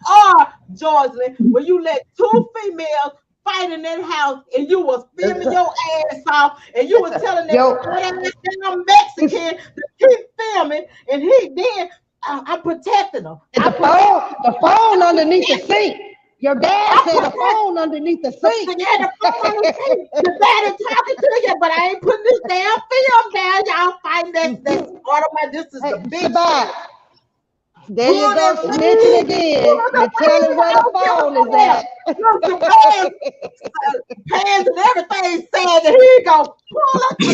or Joycelyn when you let two females fight in that house and you was filming your ass off and you was telling that damn Mexican to keep filming and he did. I'm protecting them. The phone underneath the sink. Your dad said the phone underneath the sink. Yeah, the phone underneath the sink. Your dad is talking to you, but I ain't putting this damn film down. Y'all fighting that automatic. This is the big shit. There you go, snitching again. You're telling where the phone is at. Pants and everything said that he go pull up the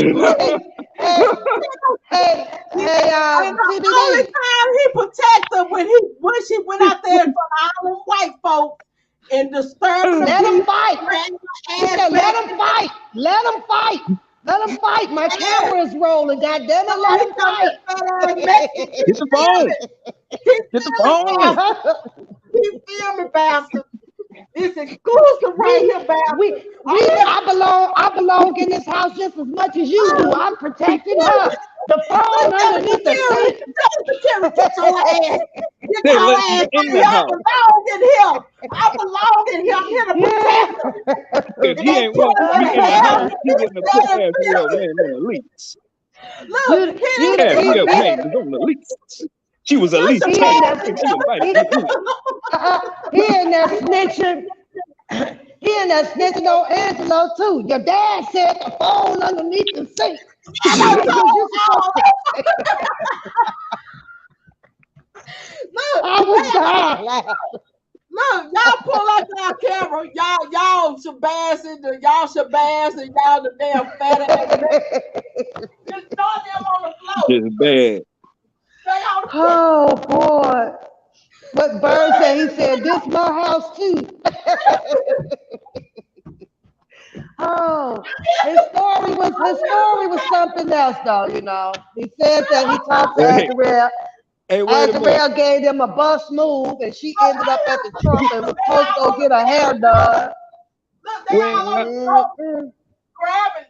and the only time he protects her when she went out there in front of all them white folks and disturbed Let them fight. Let them fight. Let them fight. Let them fight. My camera is rolling. Goddamn it, let them fight. Get the phone. Get the phone. He filming, bastard. It's exclusive right here, bastard. I belong in this house just as much as you do. I'm protecting her. The phone underneath the sink. Get your ass. Get your ass. I belong in here. I belong in here. I'm here to protect her. If he ain't walking in the house, he getting a put ass real man on the lease. Look, was on the lease. She was a lease. He in there snitching. He in there snitching on Angelo too. Your dad said the phone underneath the sink. I was dying. Look, y'all pull out that camera. Y'all Shabazz and y'all the damn fat ass. Just throw them on the floor. It's bad. Oh boy. What Bird said, he said, this my house too. Oh, his story was something else though, you know. He said that he talked to Azrael. Azrael gave them a bus move and she ended up at the trunk and was supposed to go get her hair done.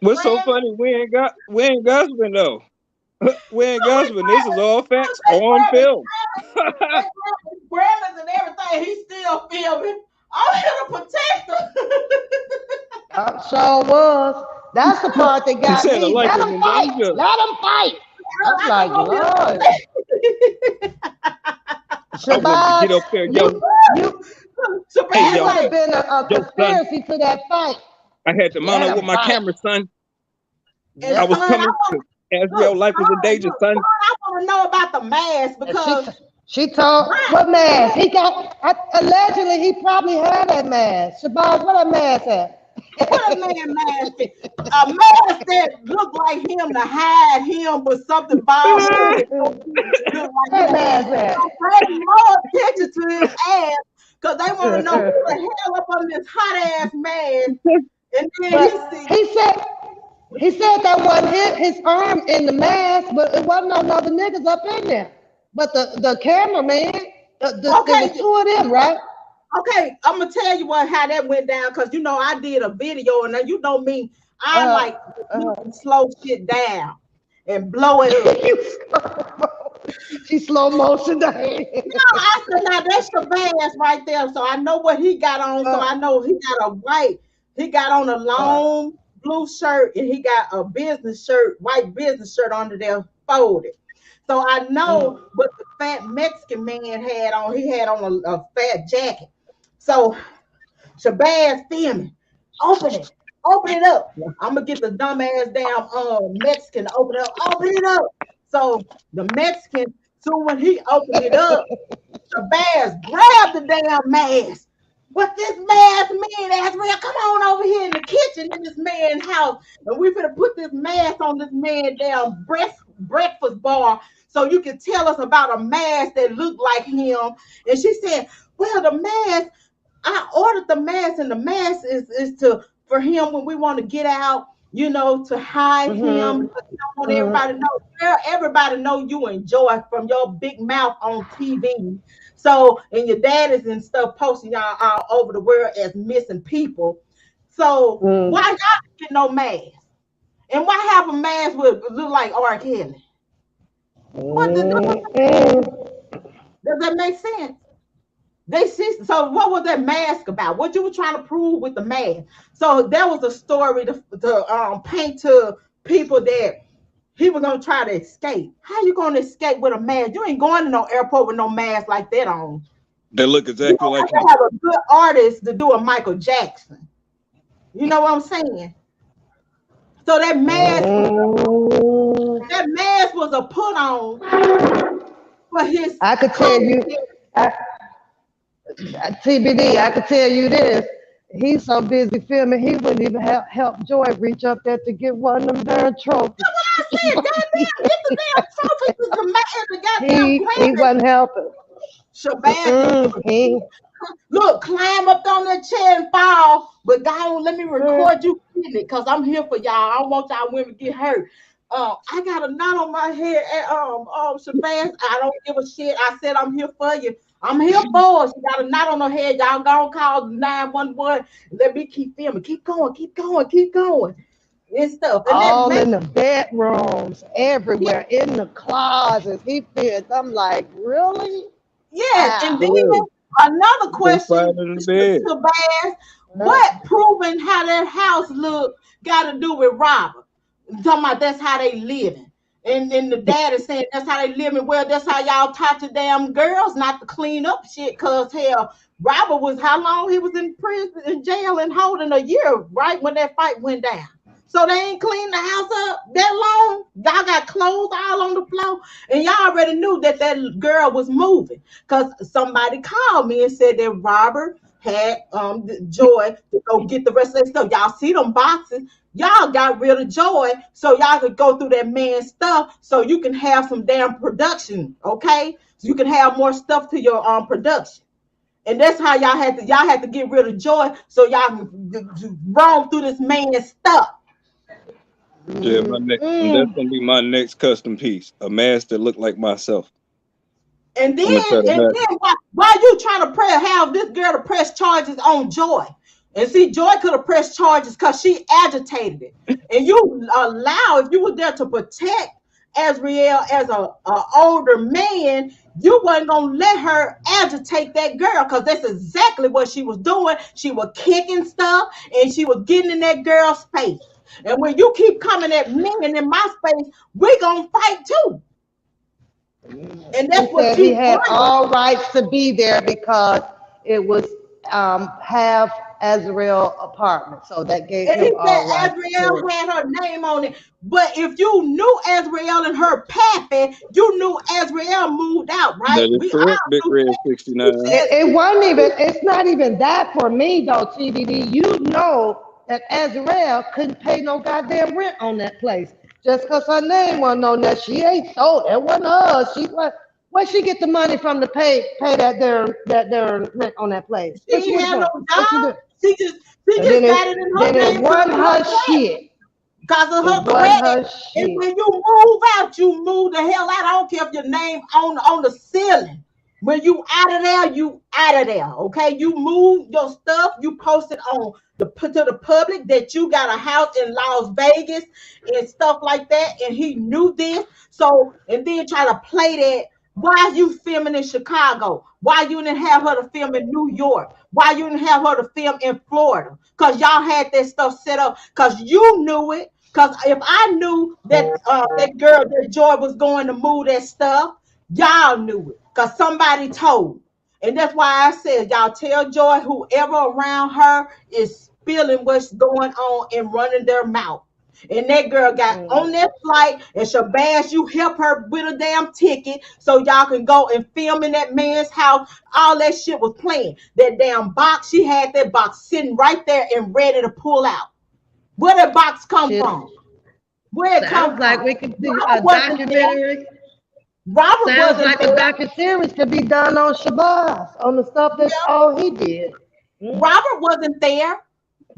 What's so funny? We ain't gossiping though. We ain't gossiping. This is all facts on film. Grammars and everything, he's still filming. I'm here to protect her. Sure was. That's the part that got me. Let them fight. Let them fight. I'm like, Lord. Shabazz, get up there, yo. Shabazz would have been a conspiracy to that fight. I had to mount up with my camera, son. I was coming to Azrael, life was a danger, son. I want to know about the mask because she told what mask he got. Allegedly, he probably had that mask. Shabazz, what that mask at? What a man mask? A mask that looked like him to hide him, but something bald. What mask at? Pay more attention to his ass because they want to know who the hell up on this hot ass mask. And then He said that wasn't his arm in the mask, but it wasn't no other niggas up in there. But the cameraman, there was two of them, right? Okay, I'm gonna tell you how that went down, because you know I did a video, and you know me, I slow shit down and blow it up. She slow motion down. No, I said now that's Shabazz right there, so I know what he got on. So I know he got on a long blue shirt, and he got a white business shirt under there folded. So I know what the fat Mexican man had on. He had on a fat jacket. So Shabazz filming. Open it up. I'm gonna get the dumbass damn Mexican to open it up. So the Mexican, so when he opened it up, Shabazz grabbed the damn mask. What this mask mean, Azriel? Come on over here in the kitchen in this man's house, and we finna put this mask on this man's damn breakfast bar, so you can tell us about a mask that looked like him. And she said, well, the mask, I ordered the mask, and the mask is for him when we want to get out, you know, to hide him. Because you don't want everybody to know. Everybody know you enjoy from your big mouth on TV. So, and your daddies and stuff posting y'all all over the world as missing people. So why y'all get no mask? And why have a mask with look like R. Kelly? What does that make sense? So what was that mask about? What you were trying to prove with the mask? So that was a story to paint to people that he was gonna try to escape. How you gonna escape with a mask? You ain't going to no airport with no mask like that on. They look exactly like him. Have a good artist to do a Michael Jackson. You know what I'm saying? So that mask was a put on for his. I could tell you. TBD, I could tell you this. He's so busy filming, he wouldn't even help Joy reach up there to get one of them darn trophies. That's what I said. Goddamn, get the damn trophies with the goddamn he wasn't helping. Shabazz, look, climb up on that chair and fall, but God, let me record you because I'm here for y'all. I don't want y'all women to get hurt. I got a knot on my head at Shabazz. I don't give a shit. I said I'm here for you. I'm here for it. She got a knot on her head. Y'all gonna call 911. Let me keep filming. Keep going. And stuff. And all in the bedrooms, everywhere, in the closets. He feels. I'm like, really? Yes. Wow. And then another question, Shabazz, what proving how that house look got to do with Robert? I'm talking about that's how they living. And then the dad is saying that's how they living. Well, that's how y'all taught your damn girls not to clean up shit. Cause hell, Robert was how long he was in prison, in jail, and holding a year, right when that fight went down. So they ain't cleaned the house up that long. Y'all got clothes all on the floor, and y'all already knew that that girl was moving. Cause somebody called me and said that Robert had Joy to go get the rest of that stuff. Y'all see them boxes. Y'all got rid of Joy so y'all could go through that man's stuff so you can have some damn production, okay? So you can have more stuff to your production. And that's how y'all had to get rid of Joy so y'all can roam through this man's stuff. Yeah, that's gonna be my next custom piece, a mask that looked like myself. And then why you trying to have this girl to press charges on Joy? And see, Joy could have pressed charges because she agitated it. And you allow, if you were there to protect Azriel as a older man, you wasn't going to let her agitate that girl because that's exactly what she was doing. She was kicking stuff and she was getting in that girl's face. And when you keep coming at me and in my space, we're going to fight too. And that's what he had all rights to be there because it was half Azriel apartment, so that gave him all rights. Azriel had her name on it, but if you knew Azriel and her pappy, you knew Azriel moved out, right? That is correct, Big Red 69. It wasn't even. It's not even that for me though, TDD. You know that Azriel couldn't pay no goddamn rent on that place just because her name wasn't on that. She ain't sold. It wasn't her. She was. Where'd she get the money from to pay that their rent on that place? She had no job. She just got it in her name. It wasn't her shit. Because of her It wasn't credit. her And shit. when you move out, you move the hell out. I don't care if your name on the ceiling. When you out of there, you out of there. Okay, you move your stuff. You post it on to the public that you got a house in Las Vegas and stuff like that. And he knew this. So and then try to play that. Why are you filming in Chicago? Why you didn't have her to film in New York? Why you didn't have her to film in Florida? Because y'all had that stuff set up. Because you knew it. Because if I knew that that girl, that Joy was going to move that stuff, y'all knew it. Because somebody told. And that's why I said, y'all tell Joy, whoever around her is spilling what's going on and running their mouth. And that girl got on that flight, and Shabazz, you help her with a damn ticket so y'all can go and film in that man's house. All that shit was playing. That damn box, she had that box sitting right there and ready to pull out. Where that box come from? Where it come Sounds like from? we could do Robert a wasn't there. documentary. Robert Sounds wasn't like there. a docuseries could be done on Shabazz, on the stuff that's all he did. Robert wasn't there.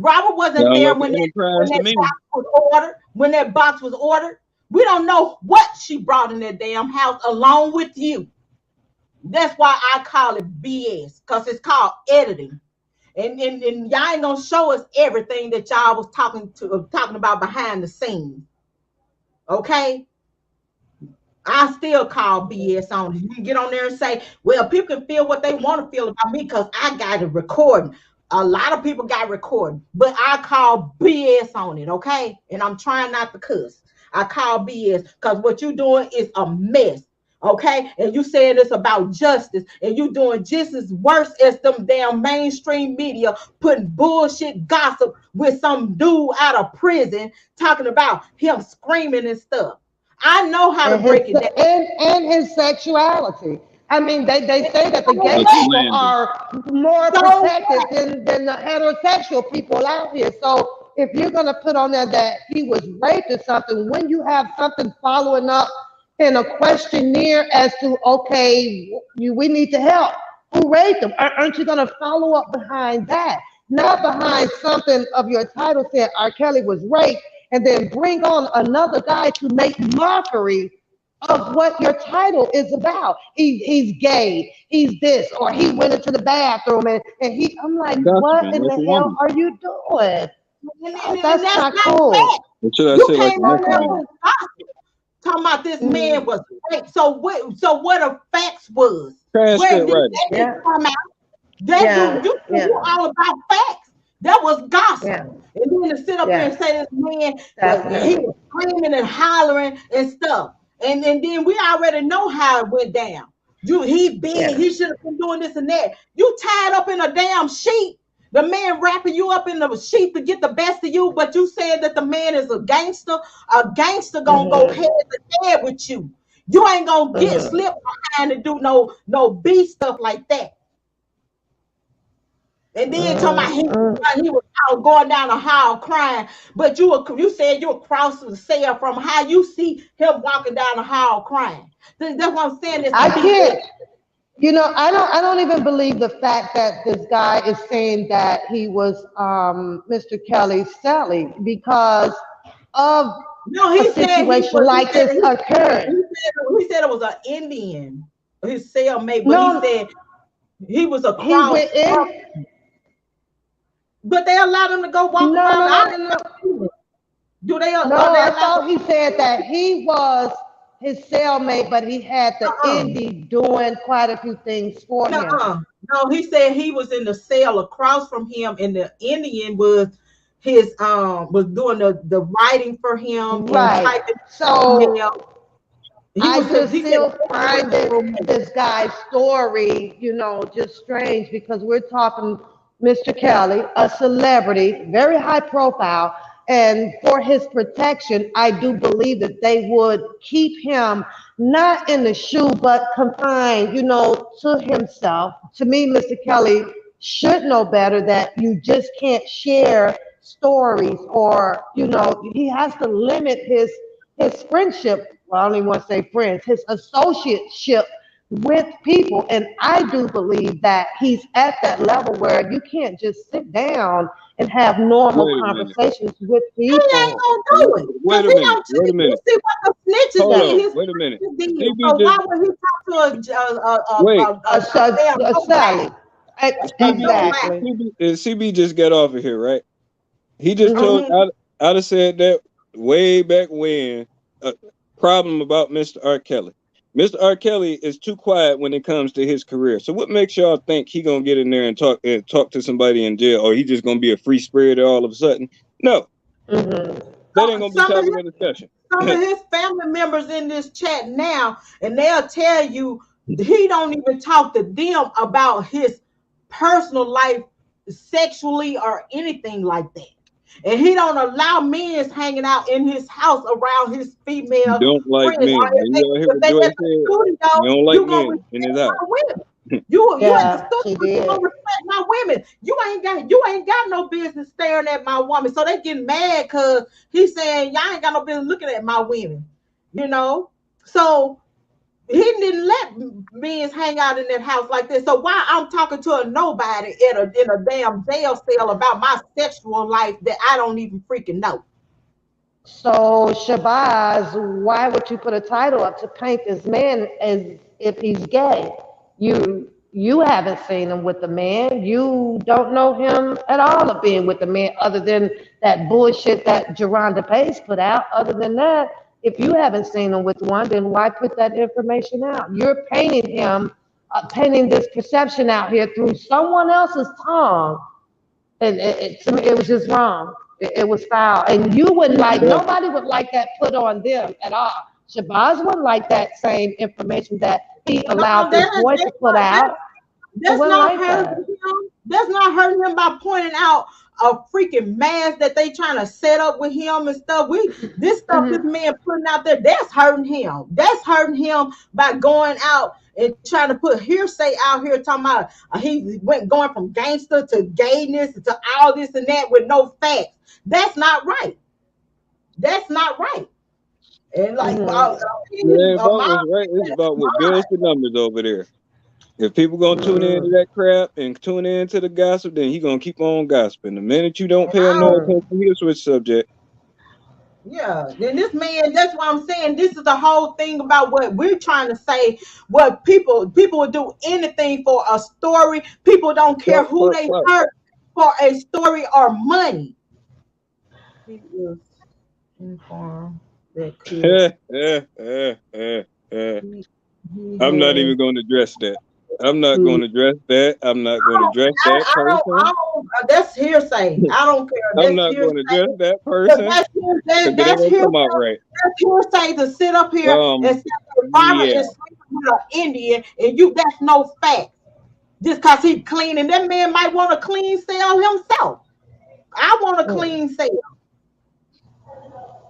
Robert wasn't Sound there like when an that enterprise to me. box was ordered. When that box was ordered, we don't know what she brought in that damn house along with you. That's why I call it BS, because it's called editing. And y'all ain't gonna show us everything that y'all was talking about behind the scenes. Okay? I still call BS on it. You can get on there and say, well, people can feel what they want to feel about me because I got a recording. A lot of people got recording, but I call BS on it, okay? And I'm trying not to cuss. I call BS because what you're doing is a mess, okay? And you saying it's about justice, and you doing just as worse as them damn mainstream media putting bullshit gossip with some dude out of prison talking about him screaming and stuff. I know how to break it down. And his sexuality. I mean, they say that the gay people are more protected than the heterosexual people out here. So if you're going to put on there that he was raped or something, when you have something following up in a questionnaire as to, okay, we need to help, who raped him? Aren't you going to follow up behind that? Not behind something of your title saying R. Kelly was raped, and then bring on another guy to make mockery of what your title is about. He's gay, he's this, or he went into the bathroom and I'm like, what in the hell are you doing? That's not cool. Should I say like talking about this man was raped. So what the facts was? Where did that come out? You all about facts. That was gossip. Yeah. And then to sit up here and say this man, he was screaming and hollering and stuff. And then we already know how it went down. He should have been doing this and that. You tied up in a damn sheet. The man wrapping you up in the sheet to get the best of you, but you said that the man is a gangster. A gangster gonna go head to head with you. You ain't gonna get slipped behind and do no B stuff like that. And then talking about he was out going down the hall crying, but you said you were crossing the cell from how you see him walking down the hall crying. That's what I'm saying. I can't. You know, I don't even believe the fact that this guy is saying that he was Mr. Kelly's Sally because of a situation like this occurred. He said it was an Indian, his cellmate, but he said he was a cross. But they allowed him to go walk around. No. Do they? I thought he said that he was his cellmate, but he had the indie doing quite a few things for him. No, he said he was in the cell across from him, and the Indian was his was doing the writing for him. Right. So I just still find this guy's story, just strange because we're talking Mr. Kelly, a celebrity, very high profile, and for his protection, I do believe that they would keep him not in the shoe, but confined, to himself. To me, Mr. Kelly should know better that you just can't share stories or, he has to limit his friendship. Well, I don't even want to say friends, his associateship with people. And I do believe that he's at that level where you can't just sit down and have normal Wait a minute. conversations with He ain't people. gonna do it. Wait a Cause he minute. don't. Wait a You minute. see what the snitches Hold did. on. His Wait a minute. snitches did. CB So why just would he talk to wait. Sally. Exactly. CB just got off of here, right? He just told Mhm. I'd have said that way back when. Problem about Mr. R. Kelly. Mr. R. Kelly is too quiet when it comes to his career. So what makes y'all think he gonna get in there and talk to somebody in jail, or he just gonna be a free spirit all of a sudden? No, that ain't gonna be topic of discussion. Some of his family members in this chat now, and they'll tell you he don't even talk to them about his personal life sexually or anything like that. And he don't allow men hanging out in his house around his female You don't like friends. men. Or if And they, you hear if what they Joy at the said? studio, You don't like you gonna men in his respect house. my women. You at Yeah, the she studio, you did. gonna respect my women. You ain't got no business staring at my woman. So they getting mad because he's saying y'all ain't got no business looking at my women. You know? So he didn't let men hang out in that house like this. So why I'm talking to a nobody in a damn jail cell about my sexual life that I don't even freaking know? So Shabazz, why would you put a title up to paint this man as if he's gay? You haven't seen him with a man. You don't know him at all of being with a man, other than that bullshit that Geronda Pace put out. Other than that, if you haven't seen him with one, then why put that information out? You're painting him, painting this perception out here through someone else's tongue, and to me, it was just wrong. It was foul, and you wouldn't like. Nobody would like that put on them at all. Shabazz wouldn't like that same information that he allowed this boy to put out. That's not hurting him. That's not hurting him by pointing out a freaking mask that they trying to set up with him and stuff. This stuff this man putting out there, that's hurting him. That's hurting him by going out and trying to put hearsay out here talking about he went going from gangster to gayness to all this and that with no facts. That's not right. That's not right. And like It ain't about what's right. It's about what builds the numbers over there. If people gonna tune into that crap and tune into the gossip, then he gonna keep on gossiping. The minute you don't pay him no attention, he'll switch subject. Yeah, then this man, that's what I'm saying. This is the whole thing about what we're trying to say. What people will do anything for a story. People don't care who they hurt for a story or money. He is informed that I'm not even going to address that. I'm not going to address that. I'm not going to address that person. That's hearsay. I don't care. I'm not going to address that person. That's hearsay. Come out right. That's hearsay to sit up here and say Robert is sleeping with an Indian, and that's no fact. Just because he's cleaning, that man might want a clean cell himself. I want a clean cell.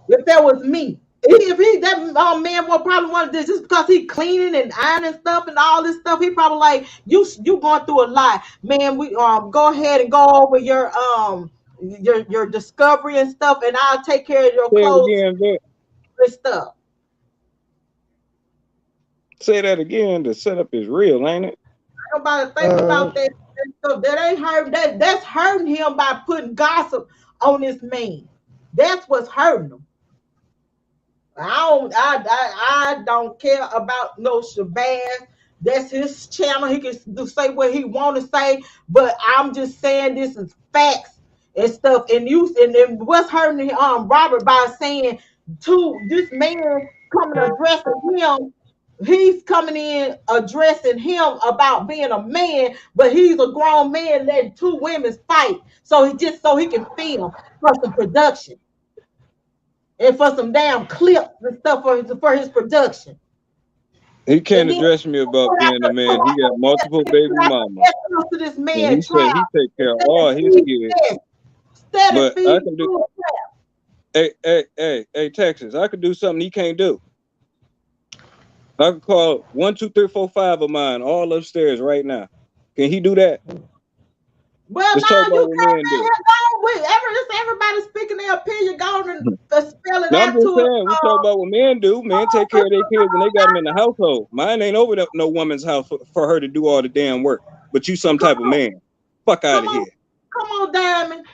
If that was me. That man will probably want to do just because he cleaning and ironing stuff and all this stuff. He probably like you going through a lot, man. We go ahead and go over your discovery and stuff, and I'll take care of your clothes and stuff. Say that again. The setup is real, ain't it? Nobody think about that stuff. That ain't hurt. That's hurting him by putting gossip on this man. That's what's hurting him. I don't care about no Shabazz. That's his channel. He can say what he want to say, but I'm just saying this is facts and stuff. And then what's hurting Robert by saying this man coming addressing him. He's coming in addressing him about being a man, but he's a grown man letting two women fight. So he can film for some production. And for some damn clips and stuff for his production. He can't address me about being a man. He got multiple baby mamas. To this man he said he take care of all his kids. But I can do. Hey, Texas, I could do something he can't do. I could call 1, 2, 3, 4, 5 of mine all upstairs right now. Can he do that? Well, let's now talk about what men do. Everybody speaking their opinion, going and spelling no, that I'm just to saying, we talk about what men do. Men take care of their kids and they got them in the household. Mine ain't over no woman's house for her to do all the damn work. But you some type of man. Fuck out of here. Come on, Diamond.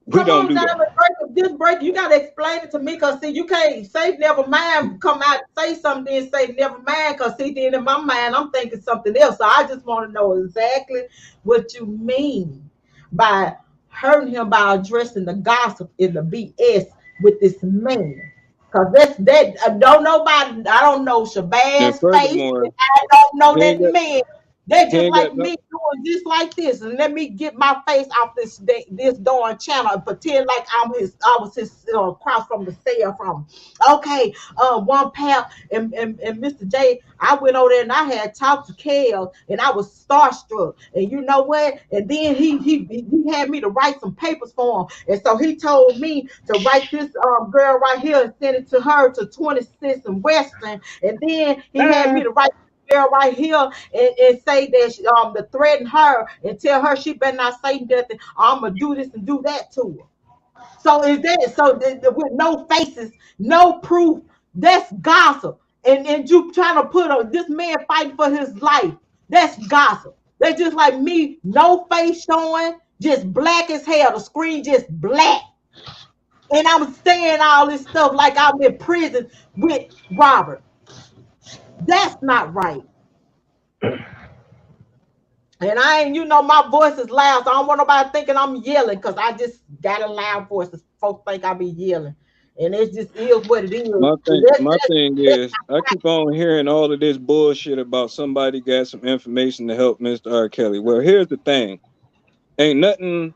We Come don't on, do that. Diamond, this break, you gotta explain it to me, cause see, you can't say never mind, come out say something and say never mind, cause see, then in my mind I'm thinking something else. So I just want to know exactly what you mean by hurting him by addressing the gossip in the BS with this man. Cause don't nobody, I don't know And Shabazz face, furthermore, I don't know he ain't that got, man. They he just ain't like got no. me doing just like this, and let me get my face off this darn channel and pretend like I was his across from the cell from. Okay, one pal and Mr. J, I went over there and I had talked to Kel and I was starstruck, and you know what? And then he had me to write some papers for him, and so he told me to write this girl right here and send it to her to 26th and Western, and then he had me to write girl right here and say that to threaten her and tell her she better not say nothing. I'm gonna do this and do that to her. So is that so with no faces, no proof? That's gossip, and you trying to put this man fighting for his life. That's gossip. That's just like me, no face showing, just black as hell. The screen just black, and I'm saying all this stuff like I'm in prison with Robert. That's not right. And I ain't, my voice is loud, so I don't want nobody thinking I'm yelling because I just got a loud voice. Folks think I be yelling. And it just is what it is. My thing is, I keep on hearing all of this bullshit about somebody got some information to help Mr. R. Kelly. Well, here's the thing. Ain't nothing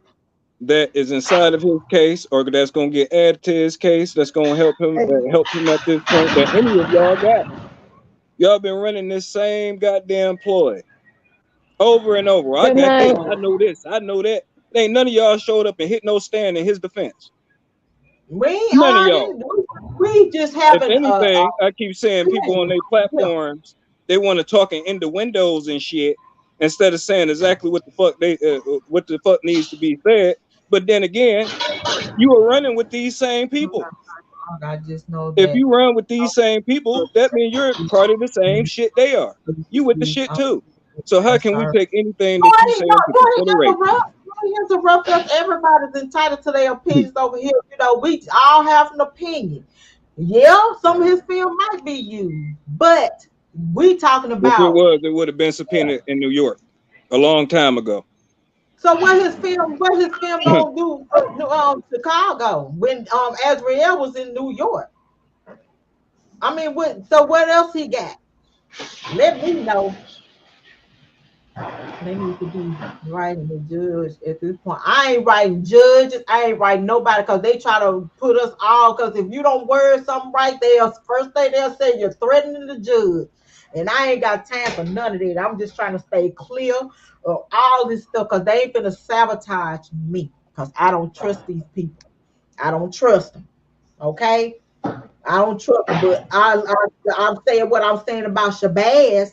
that is inside of his case or that's going to get added to his case that's going to help him at this point that any of y'all got. Y'all been running this same goddamn ploy over and over. I got this. I know this. I know that. Ain't none of y'all showed up and hit no stand in his defense. None of y'all. We just haven't. If anything, I keep saying people on their platforms, they want to talk in innuendos and shit instead of saying exactly what the fuck needs to be said. But then again, you are running with these same people. I just know that if you run with these same people, that means you're part of the same shit they are. You with the shit too. So how can we take anything that you say into consideration? Interrupt us. Everybody's entitled to their opinions over here. We all have an opinion. Yeah, some of his film might be used, but we talking about. If it would have been subpoenaed in New York a long time ago. So what his film gonna do Chicago when Azriel was in New York? I mean, what else he got? Let me know. They need to be writing the judge at this point. I ain't writing judges. I ain't writing nobody because they try to put us all. Because if you don't word something right, first thing they'll say you're threatening the judge, and I ain't got time for none of that. I'm just trying to stay clear of all this stuff because they ain't gonna sabotage me because I don't trust these people. I don't trust them. Okay, I don't trust them. But I'm saying what I'm saying about Shabazz.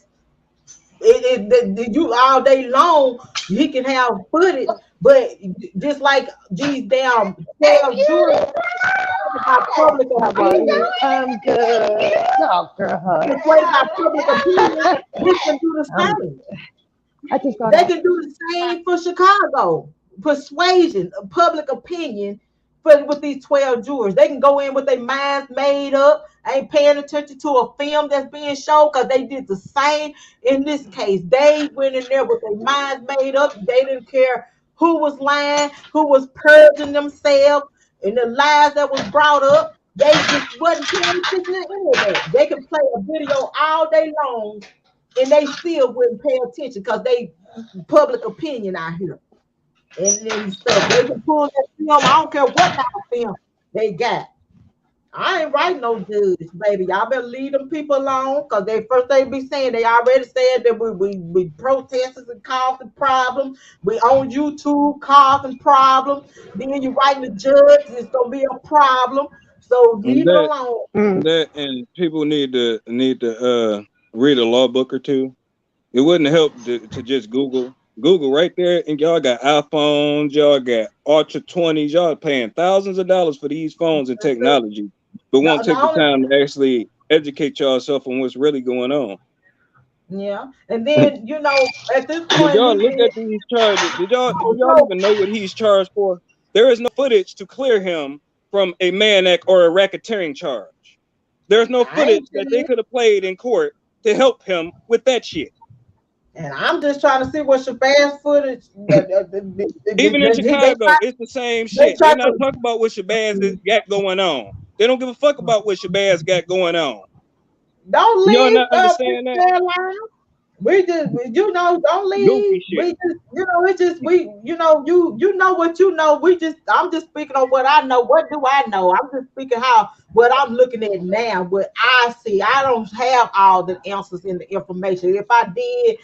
You all day long, he can have footage, but just like these damn juries, public opinion. I'm good. Dr. Hunt. Public opinion, we can do the same. They can do the same for Chicago. Persuasion, public opinion. With these 12 jurors, they can go in with their minds made up, ain't paying attention to a film that's being shown because they did the same in this case. They went in there with their minds made up. They didn't care who was lying, who was purging themselves, and the lies that was brought up. They just wasn't paying attention to any of that. They can play a video all day long, and they still wouldn't pay attention because they public opinion out here. And stuff. They can pull that film. I don't care what kind of film they got. I ain't writing no judge, baby. Y'all better leave them people alone because they be saying they already said that we protesters and causing problems. We on YouTube causing problems. Then you writing the judge, it's gonna be a problem. So leave it alone. And people need to read a law book or two. It wouldn't help to just Google right there, and y'all got iPhones, y'all got Ultra 20s, y'all paying thousands of dollars for these phones and technology, but won't take the time to actually educate yourself on what's really going on. Yeah, and then at this point, did y'all look at these charges? Did y'all even know what he's charged for? There is no footage to clear him from a Mann Act or a racketeering charge. There's no footage that they could have played in court to help him with that shit. And I'm just trying to see what Shabazz footage. Even in Chicago, it's the same shit. They're not talking about what Shabazz got going on. They don't give a fuck about what Shabazz got going on. Don't leave. Y'all not understand that? We just, don't leave. We just, it's just you know what you know. I'm just speaking on what I know. What do I know? I'm just speaking what I'm looking at now, what I see. I don't have all the answers in the information. If I did,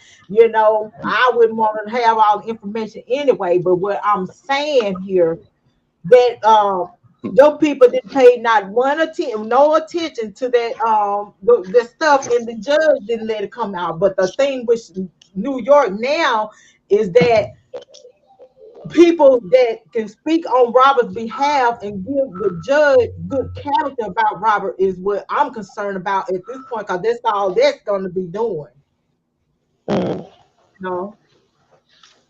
I wouldn't want to have all the information anyway. But what I'm saying here, that those people didn't pay no attention to that the stuff, and the judge didn't let it come out. But the thing with New York now is that people that can speak on Robert's behalf and give the judge good character about Robert is what I'm concerned about at this point, because that's all that's going to be doing.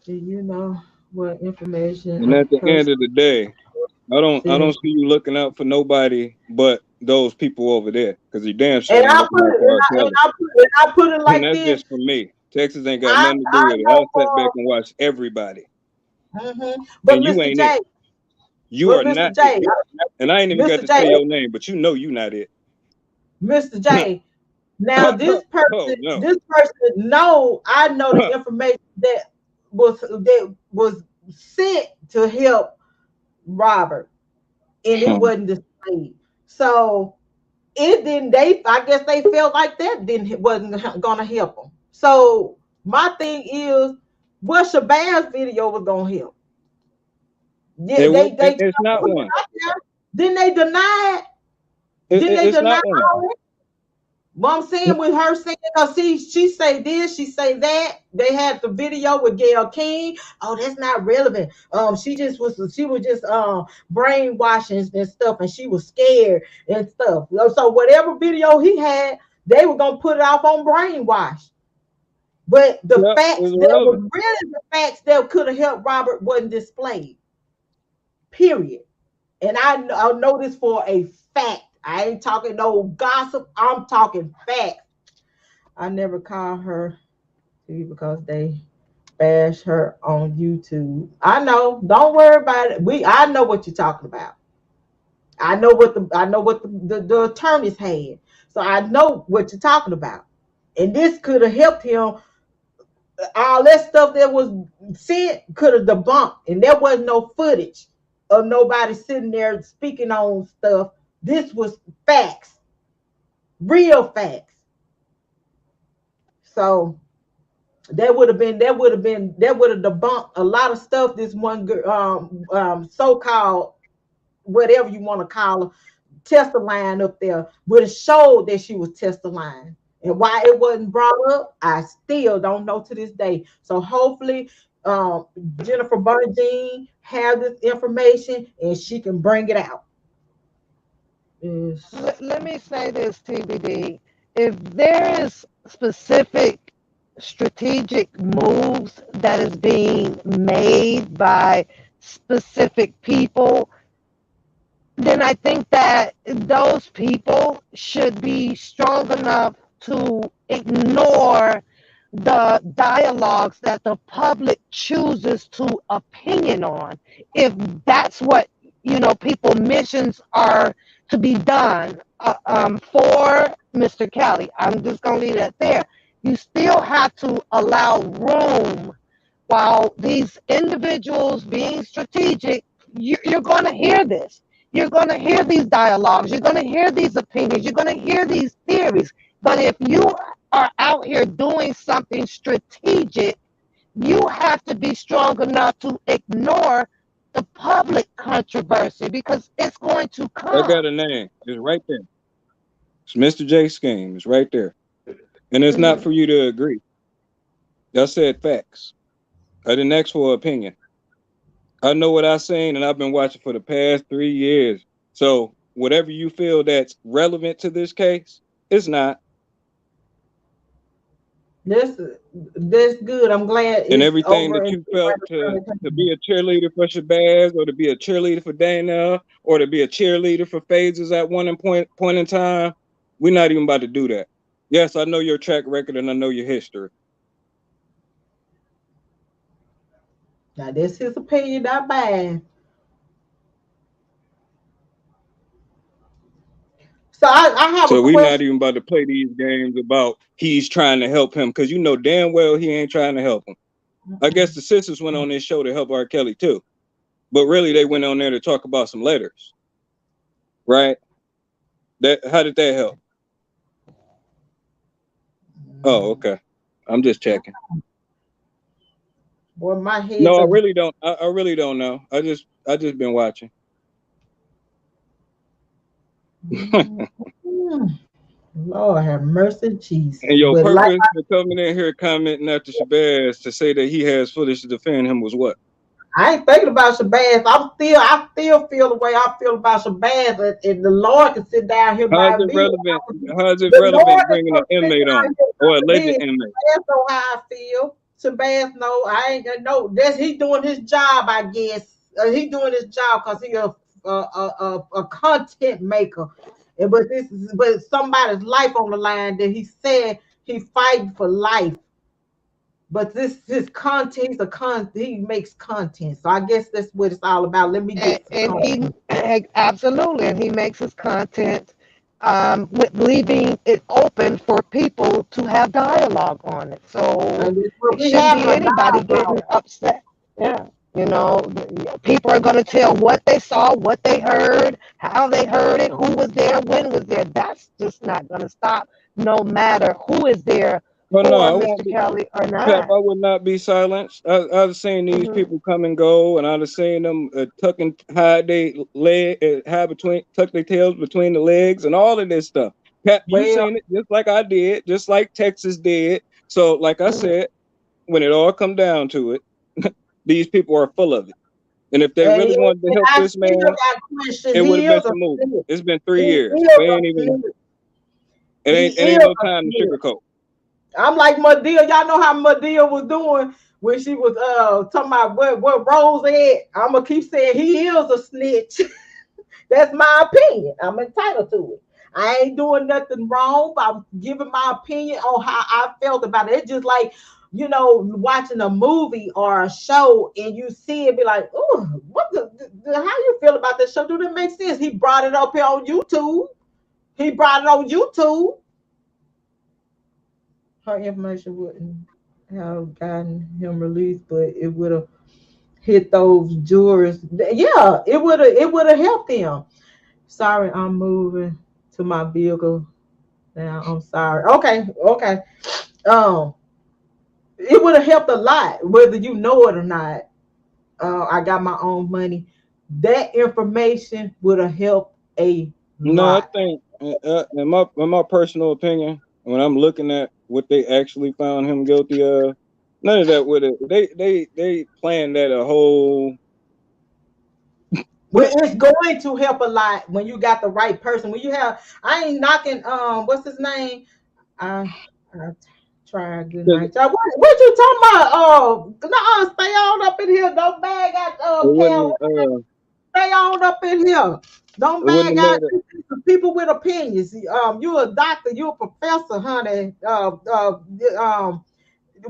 You know what information. And at the end of the day, I don't see you looking out for nobody but those people over there, because you damn sure. And I put it like that's this. Just for me. Texas ain't got nothing to do with it. I'll sit back and watch everybody. But and you Mr. ain't J, it. You are not it. And I ain't even got to say your name, but you not it. Mr. J. Now this person, I know the information that was sent to help Robert, and it wasn't displayed. So I guess they felt like that wasn't gonna help them. So my thing is, what Shabazz video was gonna help? It's not one. Didn't they deny it? Didn't they deny it? What I'm saying with her saying, because she say this, she say that. They had the video with Gayle King. Oh, that's not relevant. She was just brainwashing and stuff, and she was scared and stuff. So whatever video he had, they were gonna put it off on brainwash. But the facts that could have helped Robert wasn't displayed. Period. And I know this for a fact. I ain't talking no gossip. I'm talking facts. I never call her because they bash her on YouTube. I know. Don't worry about it. I know what you're talking about. I know what the attorneys had. So I know what you're talking about. And this could have helped him. All that stuff that was sent could have debunked, and there wasn't no footage of nobody sitting there speaking on stuff. This was facts, real facts. So that would have debunked a lot of stuff. This one so-called, whatever you want to call her, testifying up there would have showed that she was testifying. And why it wasn't brought up, I still don't know to this day. So hopefully Jennifer Bernadine have this information and she can bring it out. Let me say this, TBD. If there is specific strategic moves that is being made by specific people, then I think that those people should be strong enough to ignore the dialogues that the public chooses to opinion on. If that's what, people missions are to be done for Mr. Kelly, I'm just going to leave that there. You still have to allow room while these individuals being strategic, you're going to hear this. You're going to hear these dialogues. You're going to hear these opinions. You're going to hear these theories. But if you are out here doing something strategic, you have to be strong enough to ignore the public controversy, because it's going to come. I got a name. It's right there. It's Mr. J Scheme. It's right there. And it's not for you to agree. I said facts. I didn't ask for an opinion. I know what I've seen, and I've been watching for the past 3 years. So whatever you feel that's relevant to this case, it's not. That's good. I'm glad And it's everything over that and you felt to be a cheerleader for Shabazz, or to be a cheerleader for Dana, or to be a cheerleader for Phases at one point in time, we're not even about to do that. Yes, I know your track record and I know your history. Now that's his opinion, not mine. So I have So a we're question. not even about to play these games about he's trying to help him, because you know damn well he ain't trying to help him. I guess the sisters went on this show to help R. Kelly too, but really they went on there to talk about some letters, right? How did that help? Oh, okay. I'm just checking. Boy, my head. No, I really don't. I really don't know. I just been watching. Lord have mercy, Jesus. And your But purpose for coming in here commenting after Shabazz to say that he has footage to defend him was what? I ain't thinking about Shabazz. I still feel the way I feel about Shabazz, and the Lord can sit down here by me. How is it relevant bringing an inmate on, or alleged inmate? Shabazz know how I feel. Shabazz know I ain't gonna know. He doing his job, I guess. He doing his job because he a content maker. But somebody's life on the line that he said he fighting for life. But his content, he makes content. So I guess that's what it's all about. Let me get absolutely, and he makes his content with leaving it open for people to have dialogue on it. So it shouldn't be anybody getting upset. Yeah. You know, people are going to tell what they saw, what they heard, how they heard it, who was there, when was there. That's just not going to stop, no matter who is there for Mr. Kelly or not. Pep, I would not be silenced. I've seen these people come and go, and I've seen them tuck and hide their leg, tuck their tails between the legs, and all of this stuff. Pep, you seen it just like I did, just like Texas did. So, like I said, when it all come down to it, these people are full of it. And if they really wanted to help this man, it would have been some movie. It's been 3 years. It ain't no time to sugarcoat. I'm like Madea. Y'all know how Madea was doing when she was talking about what Rose had. I'm gonna keep saying he is a snitch. That's my opinion. I'm entitled to it. I ain't doing nothing wrong, but I'm giving my opinion on how I felt about it. It's just like, you know, watching a movie or a show and you see it, be like, oh, how you feel about this show? Do that make sense? He brought it up here on YouTube. Her information wouldn't have gotten him released, but it would have hit those jurors. Yeah, it would have helped them. Sorry, I'm moving to my vehicle now. I'm sorry. Okay. It would have helped a lot, whether you know it or not. I got my own money. That information would have helped a lot. No, I think in my personal opinion, when I'm looking at what they actually found him guilty of, none of that would have. They planned that a whole. Well, it's going to help a lot when you got the right person. When you have, I ain't knocking. What's his name? I try good night. What you talking about? Stay on up in here. Don't bag out. Stay on up in here. Don't bag out people with opinions. You a doctor. You a professor, honey.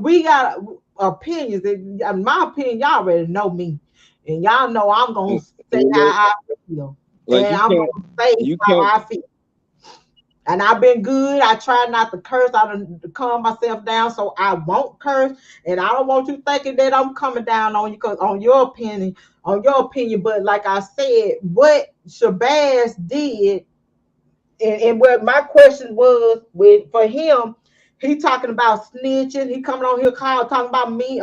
We got opinions. In my opinion, y'all already know me, and y'all know I'm gonna say how I feel, and I'm gonna say how I feel. And I've been good. I try not to curse. I done calm myself down so I won't curse. And I don't want you thinking that I'm coming down on you because on your opinion. But like I said, what Shabazz did, and what my question was for him, he talking about snitching. He coming on here talking about me,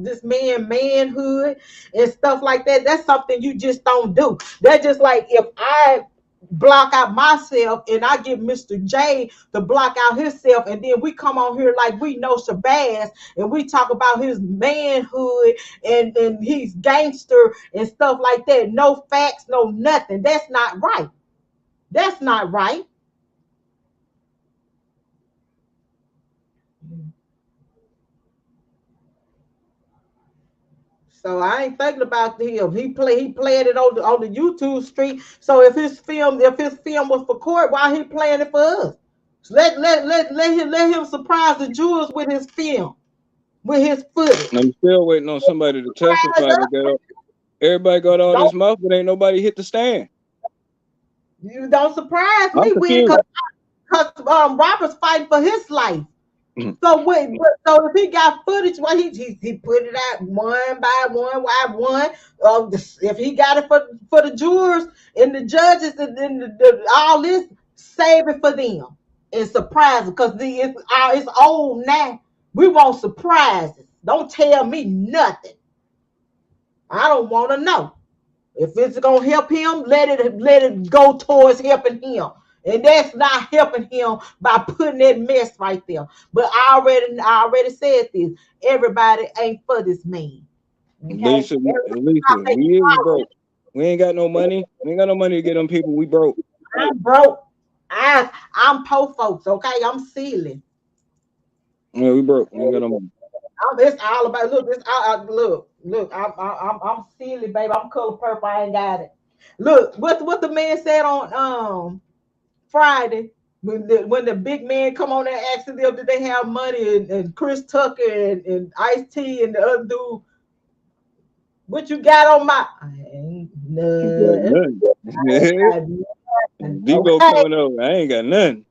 this manhood and stuff like that. That's something you just don't do. That's just like if I block out myself and I get Mr. J to block out himself, and then we come on here like we know Shabazz and we talk about his manhood and he's gangster and stuff like that. No facts, no nothing. That's not right. That's not right. So I ain't thinking about him. He played it on the YouTube street. So if his film was for court, why he playing it for us? So let him surprise the jurors with his film, with his footage. I'm still waiting on somebody to testify. Everybody got all this mouth, but ain't nobody hit the stand. You don't surprise me because Robert's fighting for his life. So if he got footage, well, he put it out one by one. If he got it for the jurors and the judges and all this, save it for them and surprise them because it's old now. We want surprises. Don't tell me nothing. I don't want to know. If it's gonna help him, let it go towards helping him. And that's not helping him by putting that mess right there. But I already said this. Everybody ain't for this man. Okay? Lisa, we is broke. We ain't got no money. We ain't got no money to get them people. We broke. I'm broke. I'm poor folks. Okay, I'm ceiling. Yeah, we broke. We ain't got no money. It's all about look. I'm silly, baby. I'm color purple. I ain't got it. Look, what the man said on Friday when the big man come on there asking them did they have money and Chris Tucker and Ice-T and the other dude. What you got on my? I ain't none. Debo coming over. I ain't got nothing.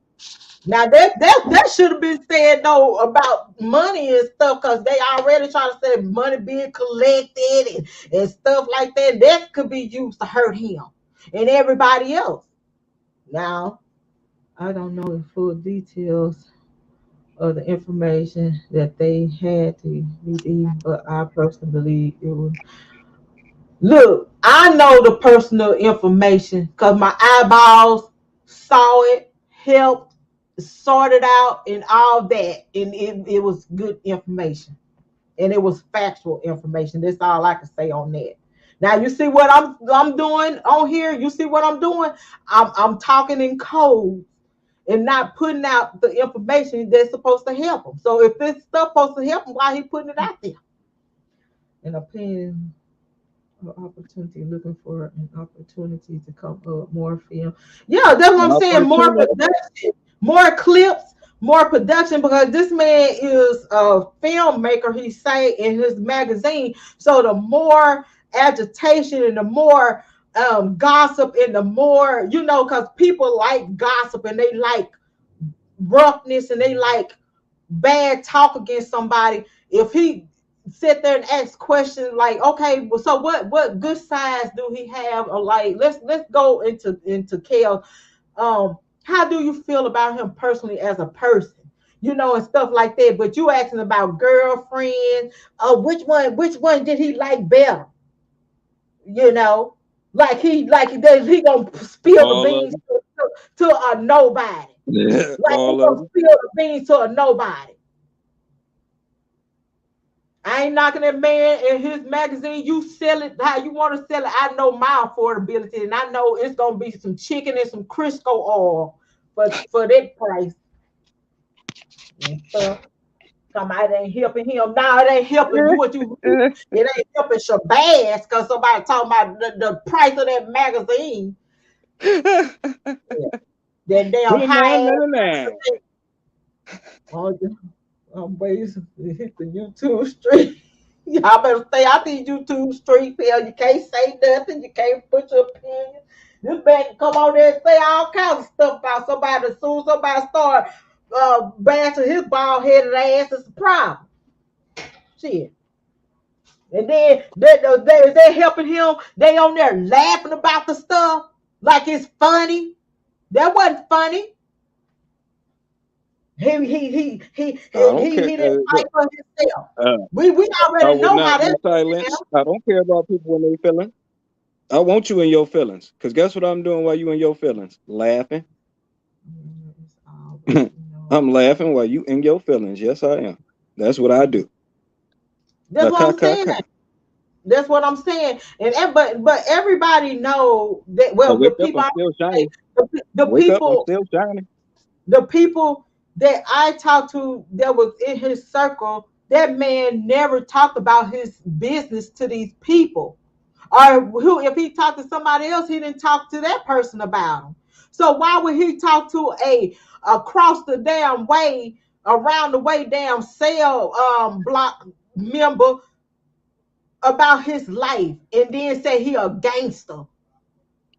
Now that should have been said though about money and stuff because they already trying to say money being collected and stuff like that. That could be used to hurt him and everybody else. Now, I don't know the full details of the information that they had to read, but I personally believe it was. Look, I know the personal information because my eyeballs saw it, helped, sorted out, and all that, and it was good information, and it was factual information. That's all I can say on that. Now you see what I'm doing on here. You see what I'm doing. I'm talking in code and not putting out the information that's supposed to help him. So if this stuff supposed to help him, why he putting it out there? An opinion. Opportunity, looking for an opportunity to come up more film. Yeah, that's what I'm saying. More production, more clips, more production because this man is a filmmaker, he say in his magazine. So the more agitation and the more gossip and the more, because people like gossip and they like roughness and they like bad talk against somebody. If he sit there and ask questions like, okay, well, so what good sides do he have? Or like, let's go into Kel. How do you feel about him personally as a person? And stuff like that. But you asking about girlfriend, which one did he like better? Like he gonna spill the beans to a nobody. Yeah, like he gonna spill the beans to a nobody. I ain't knocking that man in his magazine. You sell it how you want to sell it. I know my affordability, and I know it's gonna be some chicken and some Crisco oil for that price. And stuff. Somebody ain't helping him. Now it ain't helping you what you do. It ain't helping Shabazz because somebody talking about the price of that magazine. Yeah. That damn high. I'm waiting to hit the YouTube street. Y'all better stay out these YouTube streets. Hell, you can't say nothing. You can't put your opinion. This man can come on there and say all kinds of stuff about somebody. As soon as somebody start bashing his bald-headed ass, it's a problem. Shit. And then they're helping him. They on there laughing about the stuff like it's funny. That wasn't funny. He didn't fight for himself. We already know how that is. I don't care about people when they feeling. I want you in your feelings. Because guess what I'm doing while you in your feelings? Laughing. I'm laughing while you in your feelings. Yes, I am. That's what I do. That's what I'm saying. That's what I'm saying. And but everybody know that. Well, the people, the people that I talked to that was in his circle, that man never talked about his business to these people. Or who, if he talked to somebody else, he didn't talk to that person about him. So why would he talk to a across the damn way, around the way damn cell block member about his life and then say he a gangster?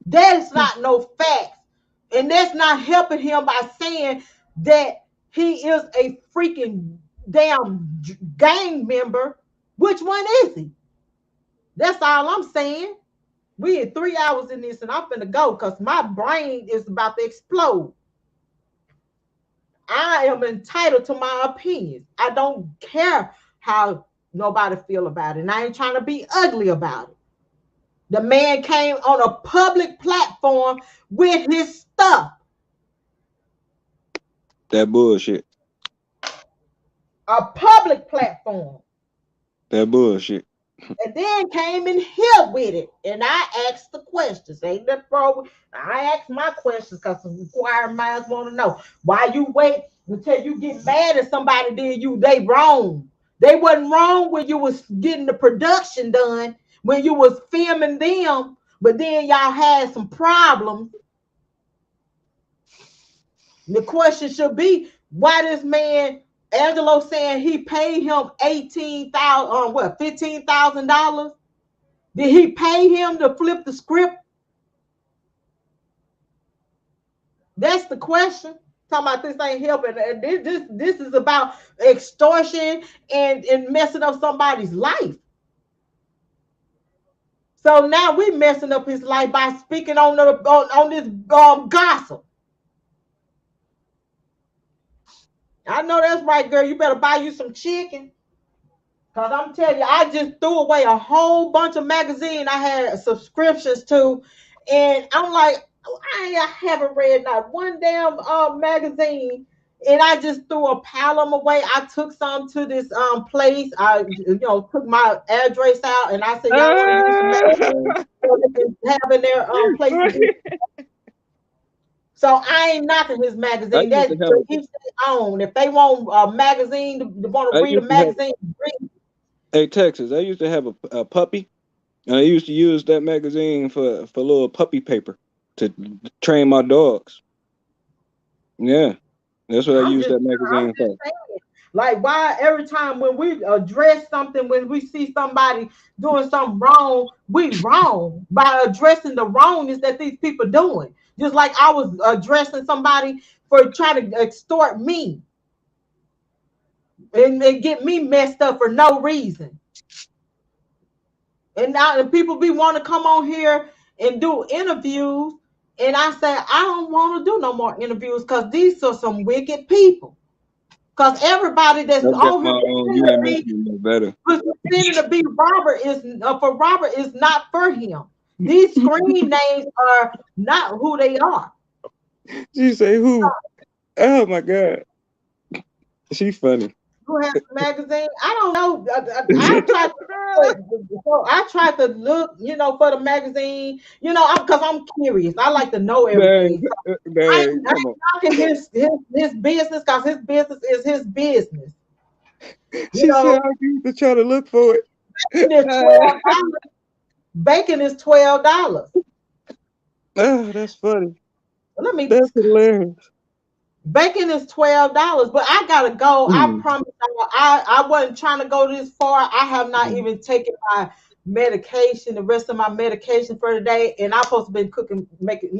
That is not no facts. And that's not helping him by saying that he is a freaking damn gang member. Which one is he? That's all I'm saying. We had 3 hours in this and I'm finna go because my brain is about to explode. I am entitled to my opinions. I don't care how nobody feel about it. And I ain't trying to be ugly about it. The man came on a public platform with his stuff. That bullshit. A public platform. That bullshit. And then came in here with it. And I asked the questions. Ain't that problem? I asked my questions because the inquiring minds want to know why you wait until you get mad at somebody, then they wrong. They wasn't wrong when you was getting the production done, when you was filming them, but then y'all had some problems. The question should be, why this man Angelo saying he paid him $15,000? Did he pay him to flip the script? That's the question. Talking about this ain't helping. This is about extortion and messing up somebody's life. So now we messing up his life by speaking on this gossip. I know that's right, girl. You better buy you some chicken. Because I'm telling you, I just threw away a whole bunch of magazines I had subscriptions to. And I'm like, I haven't read not one damn magazine. And I just threw a pile of them away. I took some to this place. I took my address out and I said, y'all want to use some magazines so they can have in their place. So I ain't knocking his magazine. That's each their own. If they want a magazine, they want to read a magazine, read. Hey, Texas, I used to have a puppy, and I used to use that magazine for little puppy paper to train my dogs. Yeah, that's what I use that magazine for. Like, why every time when we address something, when we see somebody doing something wrong, we wrong by addressing the wrongness that these people doing. Just like I was addressing somebody for trying to extort me and get me messed up for no reason. And now people be want to come on here and do interviews. And I say, I don't want to do no more interviews because these are some wicked people. Because everybody that's on here pretending to be Robert is not for him. These screen names are not who they are. She say who? Oh my God. She funny. Who has the magazine? I don't know. I tried to look, for the magazine, because I'm curious. I like to know everything. I'm knocking his business because his business is his business. She said I used to try to look for it. Bacon is $12. Oh, that's funny. That's hilarious. Bacon is $12, but I gotta go. I promise you, I wasn't trying to go this far. I have not even taken my medication, the rest of my medication for the day, and I'm supposed to be cooking, making,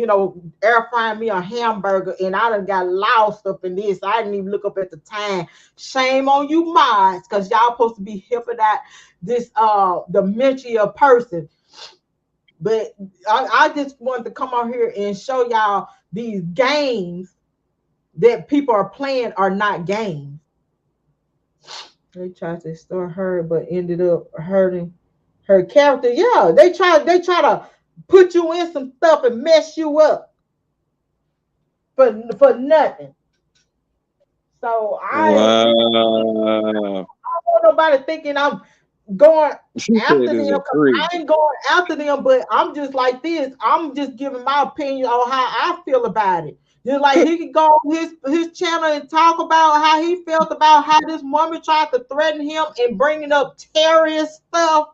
air frying me a hamburger, and I done got lost up in this. I didn't even look up at the time. Shame on you, mods, because y'all supposed to be helping out this dementia person. But I just wanted to come out here and show y'all these games that people are playing are not games. They tried to extort her, but ended up hurting her character. Yeah, they try to put you in some stuff and mess you up for nothing. So I don't want nobody thinking I'm going after them. I ain't going after them, but I'm just like this. I'm just giving my opinion on how I feel about it. Just like he could go on his channel and talk about how he felt about how this woman tried to threaten him and bringing up terrorist stuff.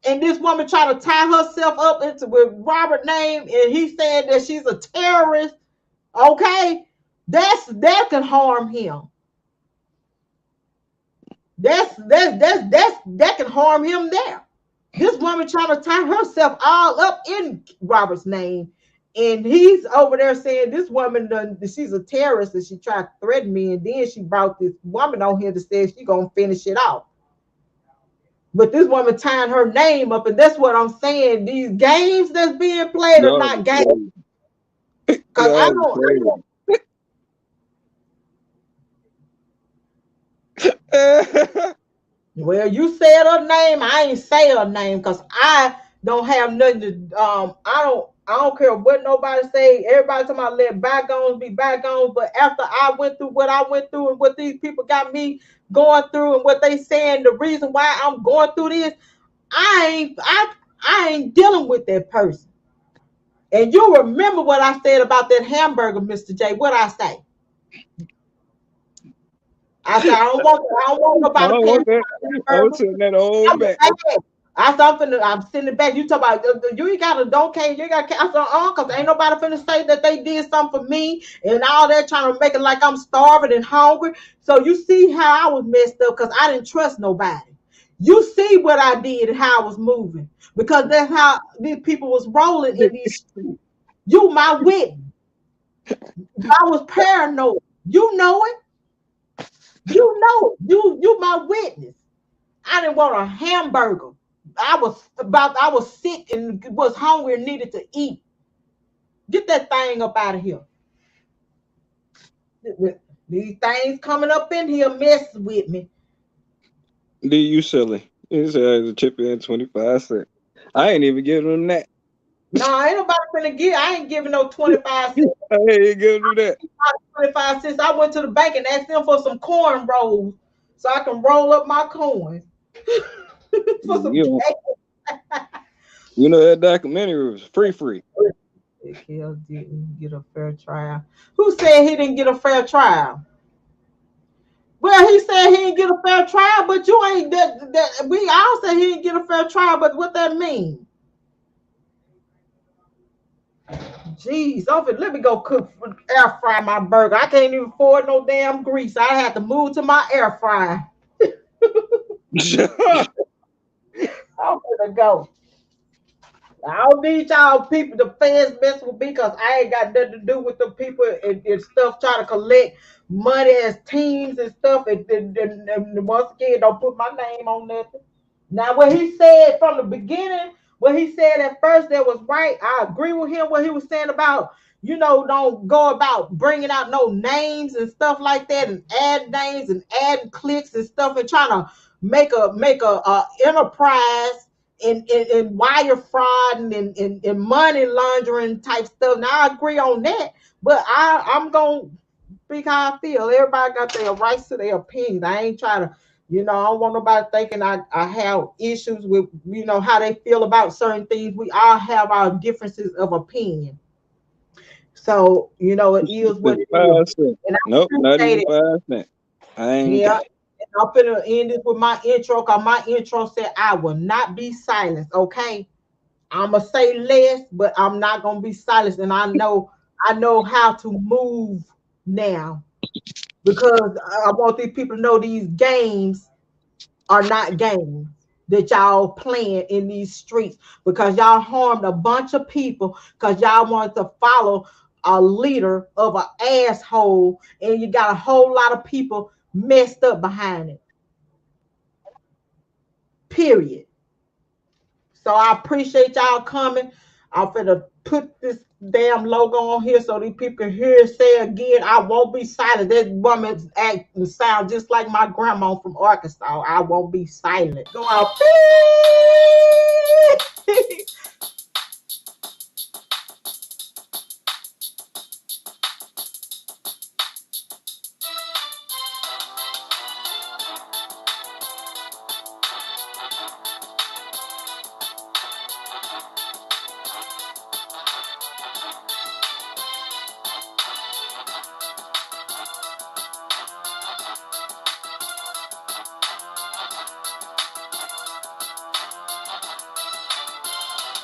And this woman tried to tie herself up with Robert name, and he said that she's a terrorist. Okay, that can harm him. That can harm him there. This woman trying to tie herself all up in Robert's name, and he's over there saying this woman she's a terrorist and she tried to threaten me, and then she brought this woman on here to say she gonna finish it off. But this woman tying her name up, and that's what I'm saying. These games that's being played are not games. Because I don't. Well, you said her name. I ain't say her name because I don't have nothing to. I don't care what nobody say. Everybody talking about let bygones be bygones. But after I went through what I went through and what these people got me going through and what they saying, the reason why I'm going through this, I ain't dealing with that person. And you remember what I said about that hamburger, Mr. J. What I say? I said I don't want nobody paying for that. I'm sitting back. You talk about you ain't got a don't care. You got I said because ain't nobody finna say that they did something for me and all that, trying to make it like I'm starving and hungry. So you see how I was messed up because I didn't trust nobody. You see what I did and how I was moving because that's how these people was rolling in these streets. You my witness. I was paranoid. You know it. You know it. You my witness. I didn't want a hamburger. I was sick and was hungry and needed to eat. Get that thing up out of here. These things coming up in here messing with me. D, you silly. You said a chip in 25 cents. I ain't even giving them that. No, ain't nobody finna give. I ain't giving no 25 cents. I ain't giving them that. 25 cents. I went to the bank and asked them for some corn rolls so I can roll up my coins. For some you know that documentary was free. Kel didn't get a fair trial. Who said he didn't get a fair trial? Well, he said he didn't get a fair trial, but you ain't that we all said he didn't get a fair trial, but what that mean? Jeez, let me go air fry my burger. I can't even afford no damn grease. I have to move to my air fryer. I'm gonna go. I don't need y'all people, the fans mess with me because I ain't got nothing to do with the people and stuff trying to collect money as teams and stuff. And once again, don't put my name on nothing. Now, what he said from the beginning, what he said at first, that was right. I agree with him. What he was saying about, don't go about bringing out no names and stuff like that, and add names and adding clicks and stuff, and trying to make a enterprise in wire fraud and money laundering type stuff. Now I agree on that, but I'm gonna speak how I feel. Everybody got their rights to their opinions. I ain't trying to. I don't want nobody thinking I have issues with, how they feel about certain things. We all have our differences of opinion. So, it is what it is. Nope, not even 5 cents. I ain't. Yeah, and I'm going to end this with my intro, because my intro said I will not be silenced, okay? I'm going to say less, but I'm not going to be silenced. And I know how to move now. Because I want these people to know these games are not games that y'all playing in these streets, because y'all harmed a bunch of people because y'all wanted to follow a leader of an asshole, and you got a whole lot of people messed up behind it. Period. So I appreciate y'all coming. I'm finna put this damn logo on here so these people can hear it say again. I won't be silent. That woman's act and sound just like my grandma from Arkansas. I won't be silent. Go out.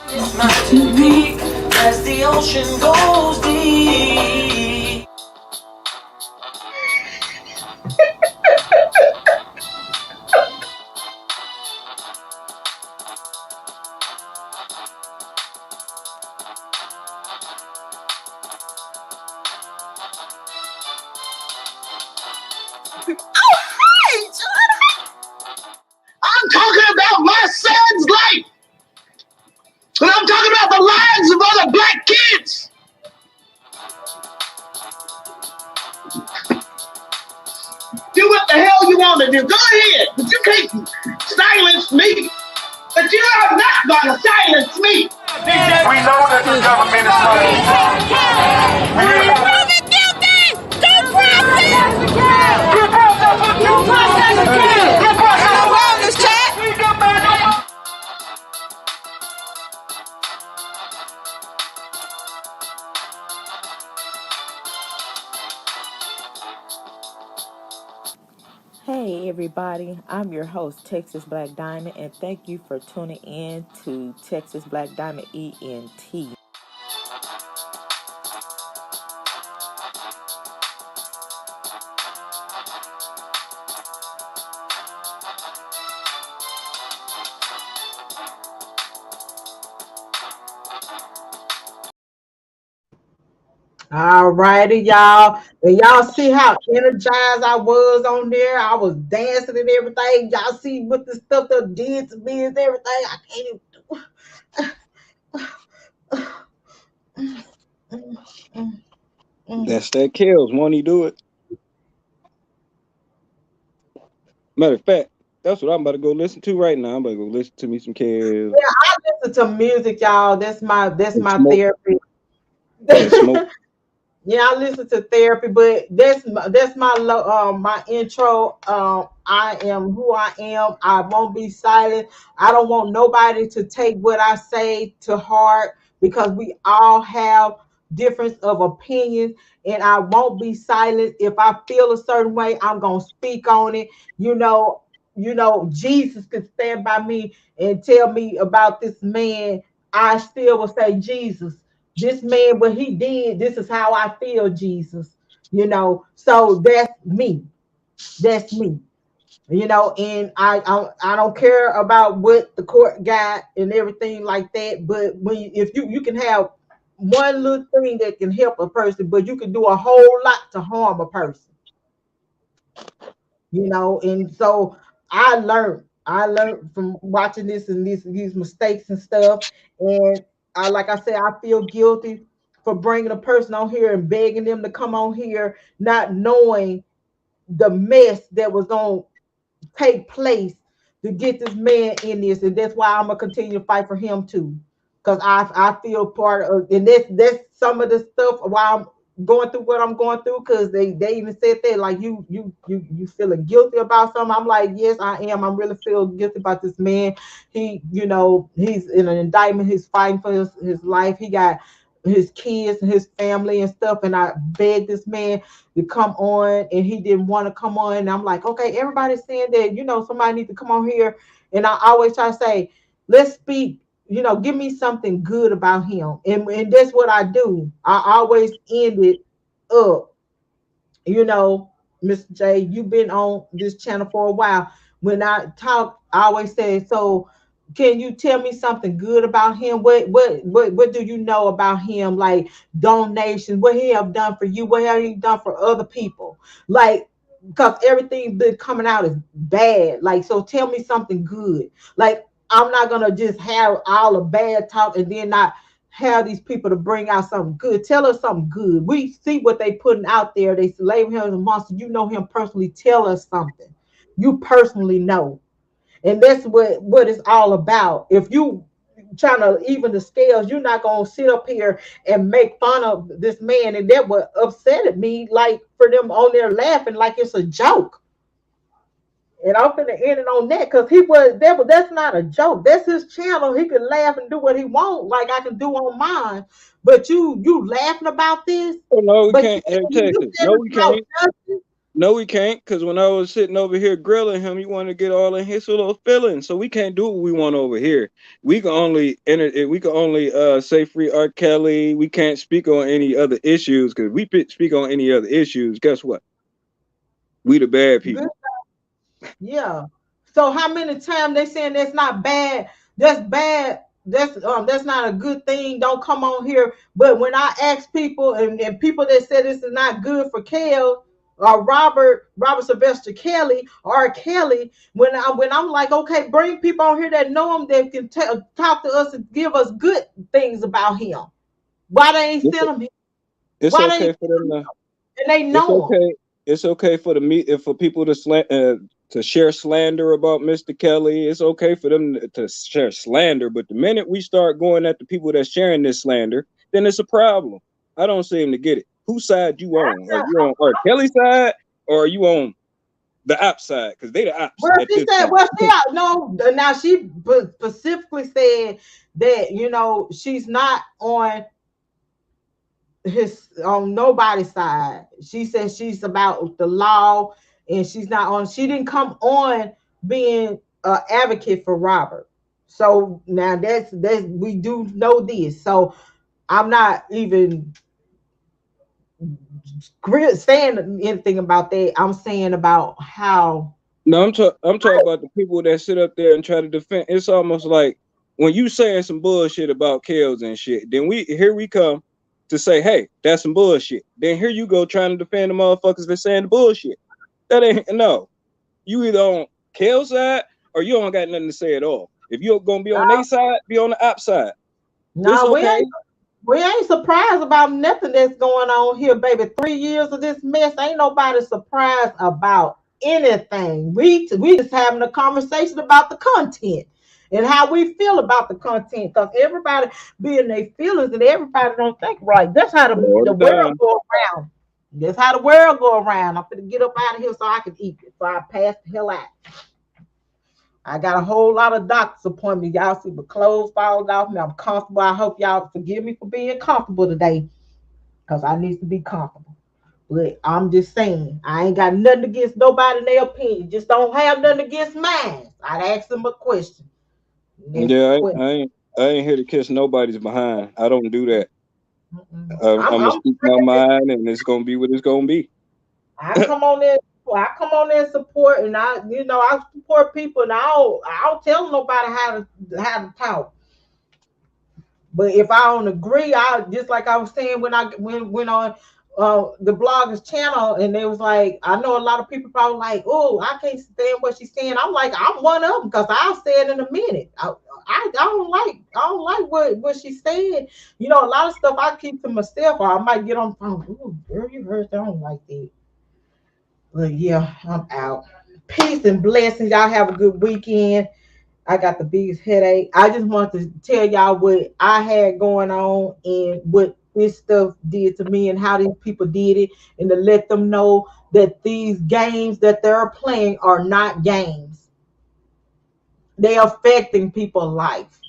It's not too deep as the ocean goes deep. I'm talking about my son's life. And I'm talking about the lives of other black kids. Do what the hell you want to do. Go ahead. But you can't silence me. But you are not going to silence me. We know that the government is running. Proven guilty! Due process! Due process again! Due process around this chat! Hey everybody, I'm your host Texas Black Diamond, and thank you for tuning in to Texas Black Diamond ENT. All righty, y'all. And y'all see how energized I was on there. I was dancing and everything. Y'all see what the stuff that did to me and everything. I can't even. That's that kills. Won't he do it? Matter of fact, that's what I'm about to go listen to right now. I'm about to go listen to me some kills. Yeah, I listen to music, y'all. That's my therapy. Yeah, I listen to therapy, but that's my intro. I am who I am. I won't be silent. I don't want nobody to take what I say to heart, because we all have difference of opinions, and I won't be silent. If I feel a certain way, I'm gonna speak on it. You know, Jesus could stand by me and tell me about this man. I still will say, Jesus, this man, what he did, this is how I feel, Jesus. So that's me. That's me. And I don't care about what the court got and everything like that. But if you can have one little thing that can help a person, but you can do a whole lot to harm a person. And so I learned from watching this and these mistakes and stuff. And like I said, I feel guilty for bringing a person on here and begging them to come on here, not knowing the mess that was going to take place to get this man in this. And that's why I'm going to continue to fight for him too. Because I feel part of, and that's some of the stuff why I'm going through what I'm going through, because they even said that, like, you feeling guilty about something. I'm like, yes, I am. I'm really feeling guilty about this man. He, he's in an indictment. He's fighting for his life. He got his kids and his family and stuff. And I begged this man to come on, and he didn't want to come on. And I'm like, okay, everybody's saying that, somebody needs to come on here. And I always try to say, let's speak. Give me something good about him. And that's what I do. I always end it up. Mr. J, you've been on this channel for a while. When I talk, I always say, so can you tell me something good about him? What do you know about him? Like donations, what he have done for you? What have he done for other people? Like, because everything been coming out is bad. Like, so tell me something good. Like, I'm not going to just have all the bad talk and then not have these people to bring out something good. Tell us something good. We see what they putting out there. They label him as a monster. You know him personally. Tell us something you personally know. And that's what it's all about. If you trying to even the scales, you're not going to sit up here and make fun of this man. And that what upset me, like for them on there laughing like it's a joke. And I'm finna end it on that, because that's not a joke. That's his channel. He can laugh and do what he wants, like I can do on mine. But you laughing about this? Oh, no, we can't. No, we can't. No, we can't, because when I was sitting over here grilling him, he wanted to get all in his little feelings. So we can't do what we want over here. We can only say free R. Kelly. We can't speak on any other issues, because we speak on any other issues. Guess what? We the bad people. Yeah. So how many times they saying that's not bad? That's bad. That's not a good thing. Don't come on here. But when I ask people and people that say this is not good for Kel or Robert Sylvester Kelly or Kelly, when I'm like, okay, bring people on here that know him, that can talk to us and give us good things about him. Why they ain't send him? It's Why okay for them to, and they know him. It's okay for people to share slander about Mr. Kelly. It's okay for them to share slander, but the minute we start going at the people that's sharing this slander, then it's a problem. I don't seem to get it. Whose side you on? Are you on R. Kelly's side, or are you on the op side? Because they the ops. Well, she said, now she specifically said that, she's not on nobody's side. She says she's about the law, and she didn't come on being an advocate for Robert. So now that's we do know this. So I'm not even saying anything about that. I'm saying about how. No, I'm talking about the people that sit up there and try to defend. It's almost like when you saying some bullshit about Kels and shit, then here we come to say, hey, that's some bullshit. Then here you go trying to defend the motherfuckers that saying the bullshit. That ain't no. You either on Kel's side or you don't got nothing to say at all. If you're gonna be on their side, be on the op side. No, we ain't surprised about nothing that's going on here, baby. 3 years of this mess, ain't nobody surprised about anything. We just having a conversation about the content and how we feel about the content, because everybody be in their feelings and everybody don't think right. That's how the world go around. That's how the world go around. I'm gonna get up out of here so I can eat it. So I pass the hell out. I got a whole lot of doctor's appointments. Y'all see my clothes falling off me. I'm comfortable. I hope y'all forgive me for being comfortable today, because I need to be comfortable. But I'm just saying, I ain't got nothing against nobody in their opinion. Just don't have nothing against mine. I'd ask them a question. Yeah, I ain't here to kiss nobody's behind. I don't do that. I'm gonna speak my mind, and it's gonna be what it's gonna be. I come on there and support, and I support people, and I don't tell nobody how to talk. But if I don't agree, just like I was saying when I went on the bloggers channel, and they was like, I know a lot of people probably like, oh, I can't stand what she's saying. I'm like, I'm one of them, because I'll say it in a minute. I don't like what she said. A lot of stuff I keep to myself, or I might get on the phone. Oh, girl, you heard that? I don't like that. But yeah, I'm out. Peace and blessings. Y'all have a good weekend. I got the biggest headache. I just wanted to tell y'all what I had going on and what this stuff did to me and how these people did it, and to let them know that these games that they're playing are not games. They're affecting people's life.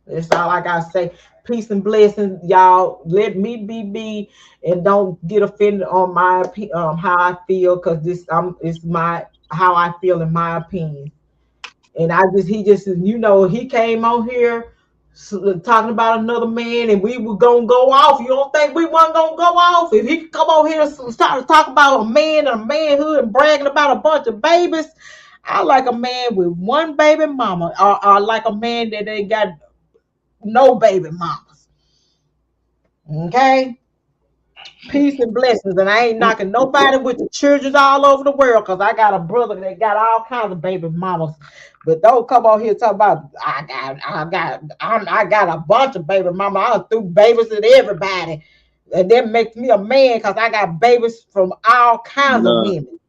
That's all I gotta say. Peace and blessings, y'all. Let me be me, and don't get offended on my how I feel, because it's my how I feel in my opinion. And he came on here talking about another man, and we were gonna go off. You don't think we weren't gonna go off? If he could come on here and start to talk about a man and a manhood and bragging about a bunch of babies, I like a man with one baby mama, or like a man that they got no baby mamas. Okay? Peace and blessings. And I ain't knocking nobody with the children all over the world, because I got a brother that got all kinds of baby mamas. But don't come on here and talk about I got a bunch of baby mamas. I threw babies at everybody. And that makes me a man, because I got babies from all kinds of women.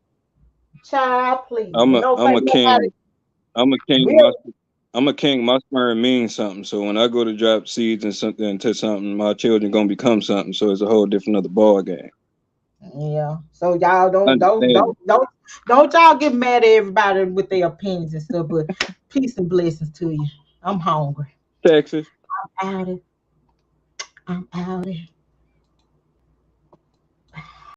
Child, please. I'm a king. I'm a king. My sperm means something. So when I go to drop seeds and something into something, my children gonna become something. So it's a whole different other ball game. Yeah. So y'all don't y'all get mad at everybody with their opinions and stuff. But peace and blessings to you. I'm hungry. Texas. I'm out it.